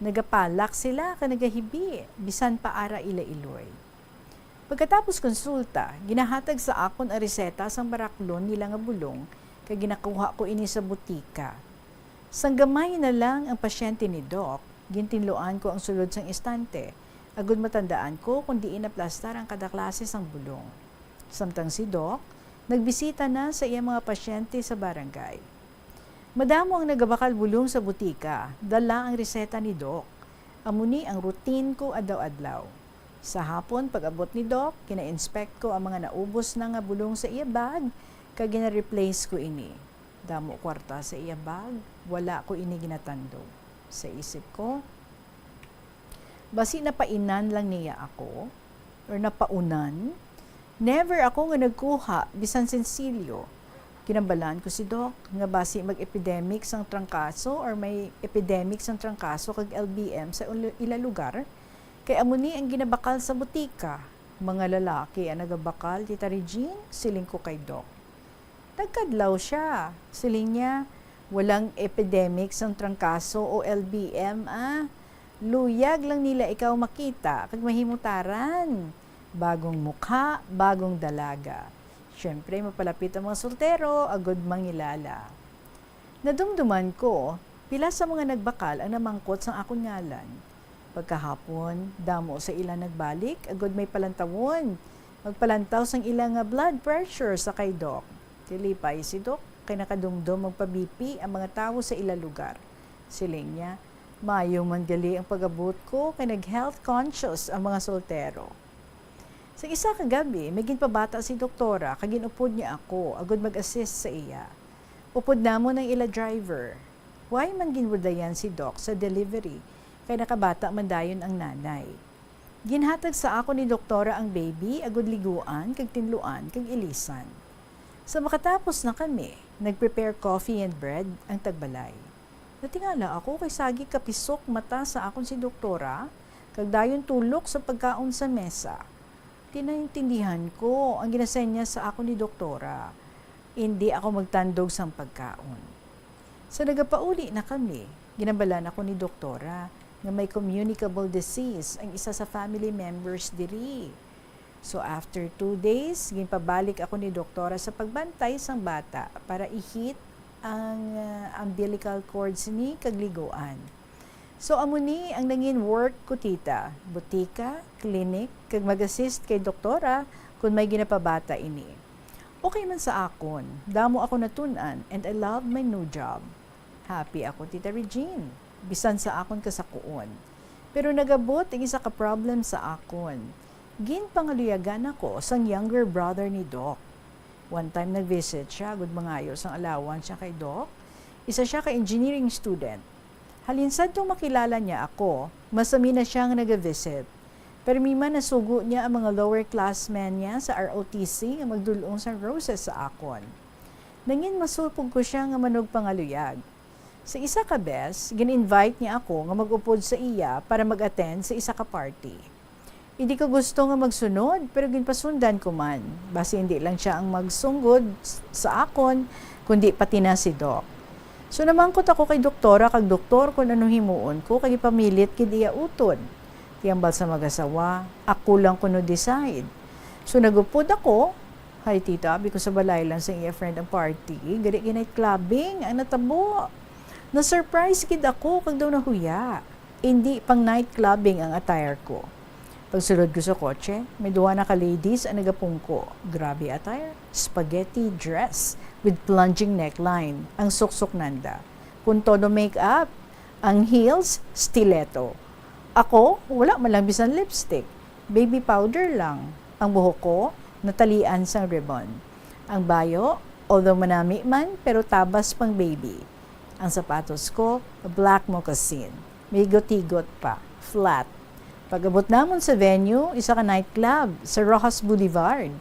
Nagapalak sila ka nagahibi, bisan pa ara ila iloy. Pagkatapos konsulta, ginahatag sa akon ang reseta sang baraklon nila nga bulong, kag ginakuha ko ini sa butika. Sang gamay na lang ang pasyente ni Doc, gintinloan ko ang sulod sang istante, agud matandaan ko kung diin na plastar ang kada klase sang bulong. Samtang si Doc, nagbisita na sa iyang mga pasyente sa barangay. Madamo ang nagabakal bulong sa butika, dala ang reseta ni Doc. Amuni ang routine ko adlaw-adlaw. Sa hapon, pag-abot ni Doc, kina-inspect ko ang mga naubos na nga bulong sa iya bag, kag gina-replace ko ini. Damo kwarta sa iya bag, wala ko ini ginatando. Sa isip ko, basi napainan lang niya ako, or napaunan, never ako nga nagkuha, bisan sensilyo. Kinambalan ko si Doc, nga basi mag-epidemic sang trangkaso or may epidemic sang trangkaso kag LBM sa ila lugar, kay amuni ang ginabakal sa butika. Mga lalaki ang nagabakal, Tita Regine, siling ko kay Doc. Nagkadlaw siya. Siling niya, walang epidemic sang trangkaso o LBM, Luyag lang nila ikaw makita, kag mahimutaran. Bagong mukha, bagong dalaga. Siyempre, mapalapit ang mga soltero, agod mangilala. Nadumduman ko, pila sa mga nagbakal ang namangkot sang akong ngalan. Pagkahapon, damo sa ila nagbalik, agod may palantawon. Magpalantaw sang ila nga blood pressure sa kay Doc. Tilipay si Doc, kay nakadumdum magpa-BP ang mga tao sa ila lugar. Siling niya, mayo man gali ang pag-abot ko, kay nag-health conscious ang mga soltero. Sa isa kagabi, may ginpabata si doktora, kaginupod niya ako, agod mag-assist sa iya. Upod namo ng ila driver. Why man ginwadayan si Doc sa delivery, kay nakabata man dayon ang nanay. Ginhatag sa ako ni doktora ang baby, agod liguan, kag tinluan, kag ilisan. Sa makatapos na kami, nag-prepare coffee and bread ang tagbalay. Natingala ako kay sagi kapisok mata sa akon si doktora, kag dayon tulok sa pagkaon sa mesa. Tinaintindihan ko ang ginasenya sa ako ni doktora. Hindi ako magtandog sang pagkaon. Sa nagapauli na kami, ginabalan ako ni doktora nga may communicable disease ang isa sa family members diri. So after 2 days, ginpabalik ako ni doktora sa pagbantay sang bata para i-hit ang umbilical cords ni kagliguan. So amo ni ang nangin work ko tita, butika, clinic, kag mag-assist kay doktora kung may ginapabata ini. Okay man sa akon, damo ako natunan and I love my new job. Happy ako tita Regine, bisan sa akon kasakuon. Pero nagabot ang isa ka problem sa akon. Ginpangaluyagan ako sang younger brother ni Doc. One time nag-visit siya, good mangayos ang allowance siya kay Doc. Isa siya ka engineering student. Halinsad tong makilala niya ako, masami na siya nga nag-visit. Pero mima nasugo niya ang mga lower classmen niya sa ROTC nga magdulong sa roses sa akon. Nangin masupog ko siya nga manog pangaluyag. Sa isa ka bes, gin-invite niya ako nga mag-upod sa iya para mag-attend sa isa ka party. Hindi ko gusto nga magsunod, pero ginpasundan ko man. Basi hindi lang siya ang magsunggod sa akon, kundi pati na si Doc. So namangkot ako kay doktora, kag doktor kung ano himuon ko, kag ipamilit kid iya utod. Tiyambal sa mag-asawa, ako lang kuno decide. So nagupod ako, hay tita, abi ko sa balay lang sa iya friend ang party, gari ginay clubbing, ang natabo. Na-surprise kid ako, kag daw nahuya. Hindi pang night clubbing ang attire ko. Pagsulod ko sa kotse, may duwa na ka-ladies ang nagapungko. Grabe attire. Spaghetti dress with plunging neckline. Ang suksok nanda. Kung todo make-up. Ang heels, stiletto. Ako, wala man lang bisan lipstick. Baby powder lang. Ang buhok ko, natalian sang ribbon. Ang bayo, although manami man, pero tabas pang baby. Ang sapatos ko, black moccasin. May gotigot pa. Flat. Pag-abot namon sa venue, isa ka nightclub sa Rojas Boulevard.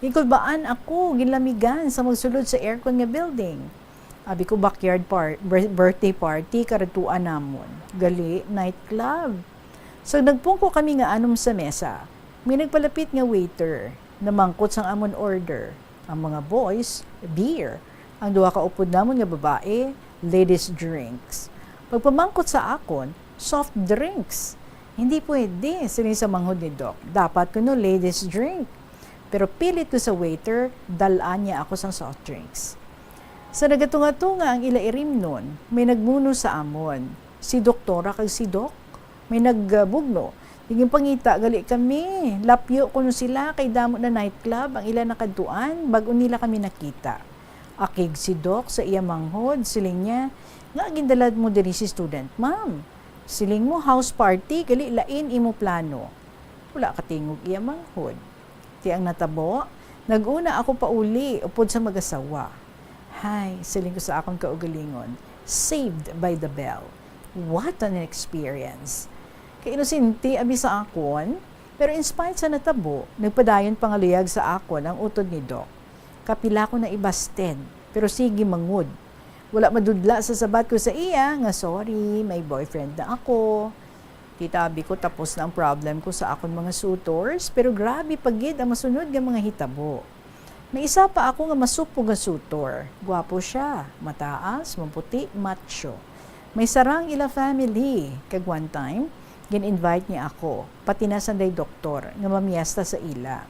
Ikulbaan ako, ginlamigan sa magsulod sa aircon nga building. Abi ko backyard birthday party, karatuan namon. Gali, nightclub. So nagpungko kami nga anom sa mesa. May nagpalapit nga waiter, namangkot sang amon order. Ang mga boys, beer. Ang duha ka upod namon nga babae, ladies drinks. Pagpamangkot sa akon, soft drinks. Hindi pwede, siling sa manghod ni Doc. Dapat ko no ladies drink. Pero pilit ko sa waiter, dalaan niya ako sang soft drinks. Sa nagatunga-tunga ang ilairim nun, may nagmuno sa amon. Si doktora kag si Doc, may nagbugno. Hingin pangita, gali kami. Lapyo ko no sila kay damo na nightclub, ang ila nakaduan, bago nila kami nakita. Akig si Doc sa iya manghod, siling niya, nga gindalad mo diri si student, ma'am. Siling mo house party, gali lain imo plano. Wala katingog iya manghod. Ti ang natabo, naguna ako pauli, upod sa mag-asawa. Hay, siling ko sa akong kaugalingon, saved by the bell. What an experience. Kay inusinti abi sa akon, pero in spite sa natabo, nagpadayon pangaluyag sa akon ang utod ni Doc. Kapila ko na ibasted, pero sige mangud. Wala madudla sa sabat ko sa iya, nga sorry, may boyfriend na ako. Titabi ko tapos na ang problem ko sa akon mga suitors, pero grabe pagid ang masunod nga mga hitabo. May isa pa ako nga masupog nga suitor. Gwapo siya, mataas, maputi, macho. May sarang ila family. Kag one time, gin-invite niya ako, pati na sanday doktor, nga mamiyasta sa ila.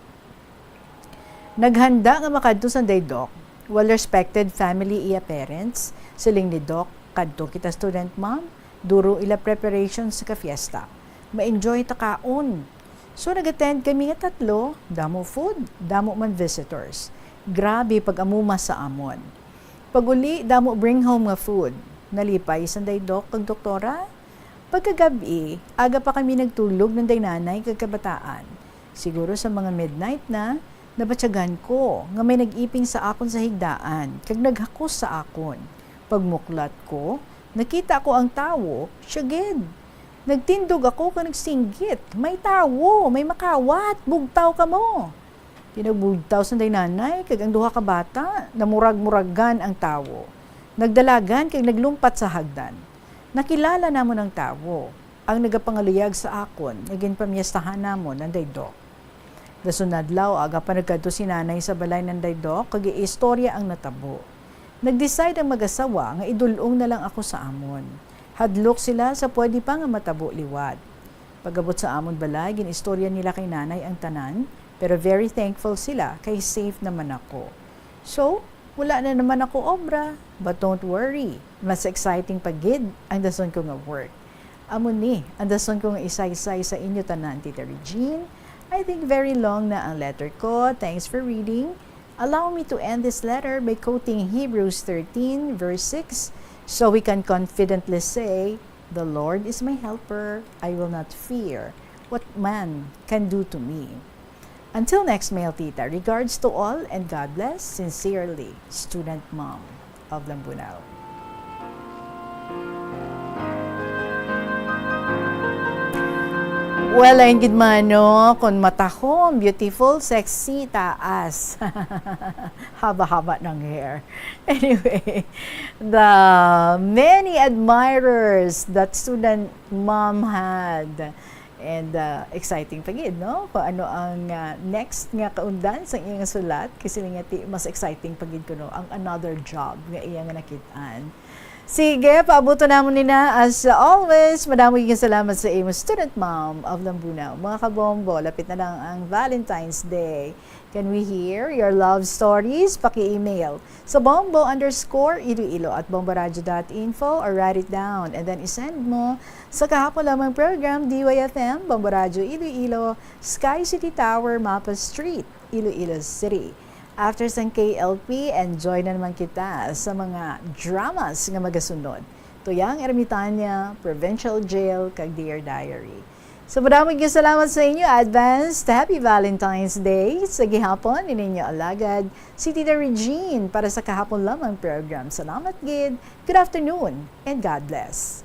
Naghanda nga makadto sanday dok, well-respected family iya parents, siling ni Doc, kadto kita student ma'am, duro ila preparation sa ka-fiesta. Ma-enjoy ta kaon. So nag-attend kami nga tatlo, damo food, damo man visitors. Grabe pag-amuma sa amon. Pag-uli, damo bring home nga food. Nalipay sanday Doc kag doktora. Pagkagabi, aga pa kami nagtulog ng daynanay kag kabataan. Siguro sa mga midnight na, nabatyagan ko nga may nag-iping sa akon sa higdaan, kag naghakos sa akon. Pagmuklat ko, nakita ko ang tawo, syagid. Nagtindog ako kag nagsinggit, may tawo, may makawat, bugtaw ka mo. Pinagbugtaw sa nanay, kag ang duha ka bata, namurag-muragan ang tawo. Nagdalagan kag naglumpat sa hagdan. Nakilala namon ang tawo, ang nagapangaluyag sa akon, naging pamiyestahan namon ng daydok. Dasunadlaw, aga pa nagkadto si nanay sa balay ng daydok, kag istorya ang natabo. Nag-decide ang mag-asawa nga idulong na lang ako sa amon. Hadlok sila sa pwede pa nga matabo liwat. Pagabot sa amon balay, ginistorya nila kay nanay ang tanan, pero very thankful sila kay safe naman ako. So, wala na naman ako obra, but don't worry, mas exciting pagid ang dason ko nga work. Amon ni, ang dason ko nga isay-say sa inyo tanan, Tita Regine. I think very long na ang letter ko. Thanks for reading. Allow me to end this letter by quoting Hebrews 13 verse 6, so we can confidently say, "The Lord is my helper, I will not fear what man can do to me." Until next mail, Tita, regards to all and God bless. Sincerely, Student Mom of Lambunaw. Well, ayun gid man, no? Kung matahom, beautiful, sexy, taas. Haba-haba ng hair. Anyway, the many admirers that Student Mom had. And exciting pagid, no? Kung ano ang next nga kaundan sa iyang sulat. Kasi nga mas exciting pagid ko, no? Ang another job nga iyang nakitaan. Sige, paabuto namon nina as always. Madaming salamat sa imo, Student Mom of Lambunaw. Mga kabombo, lapit na lang ang Valentine's Day. Can we hear your love stories? Paki-email sa bombo_iloilo@bomboradio.info or write it down and then isend mo sa kahapon lamang program DYFM, Bombo Radio Iloilo, Sky City Tower, Mapa Street, Iloilo City. After sang KLP, enjoy na naman kita sa mga dramas nga magasunod. Tuyang Ermitanya, Provincial Jail, kag Dear Diary. So maraming salamat sa inyo. Advanced Happy Valentine's Day. Sa gihapon, ininyo alagad si Tita Regine para sa kahapon lamang program. Salamat gid. Good afternoon and God bless.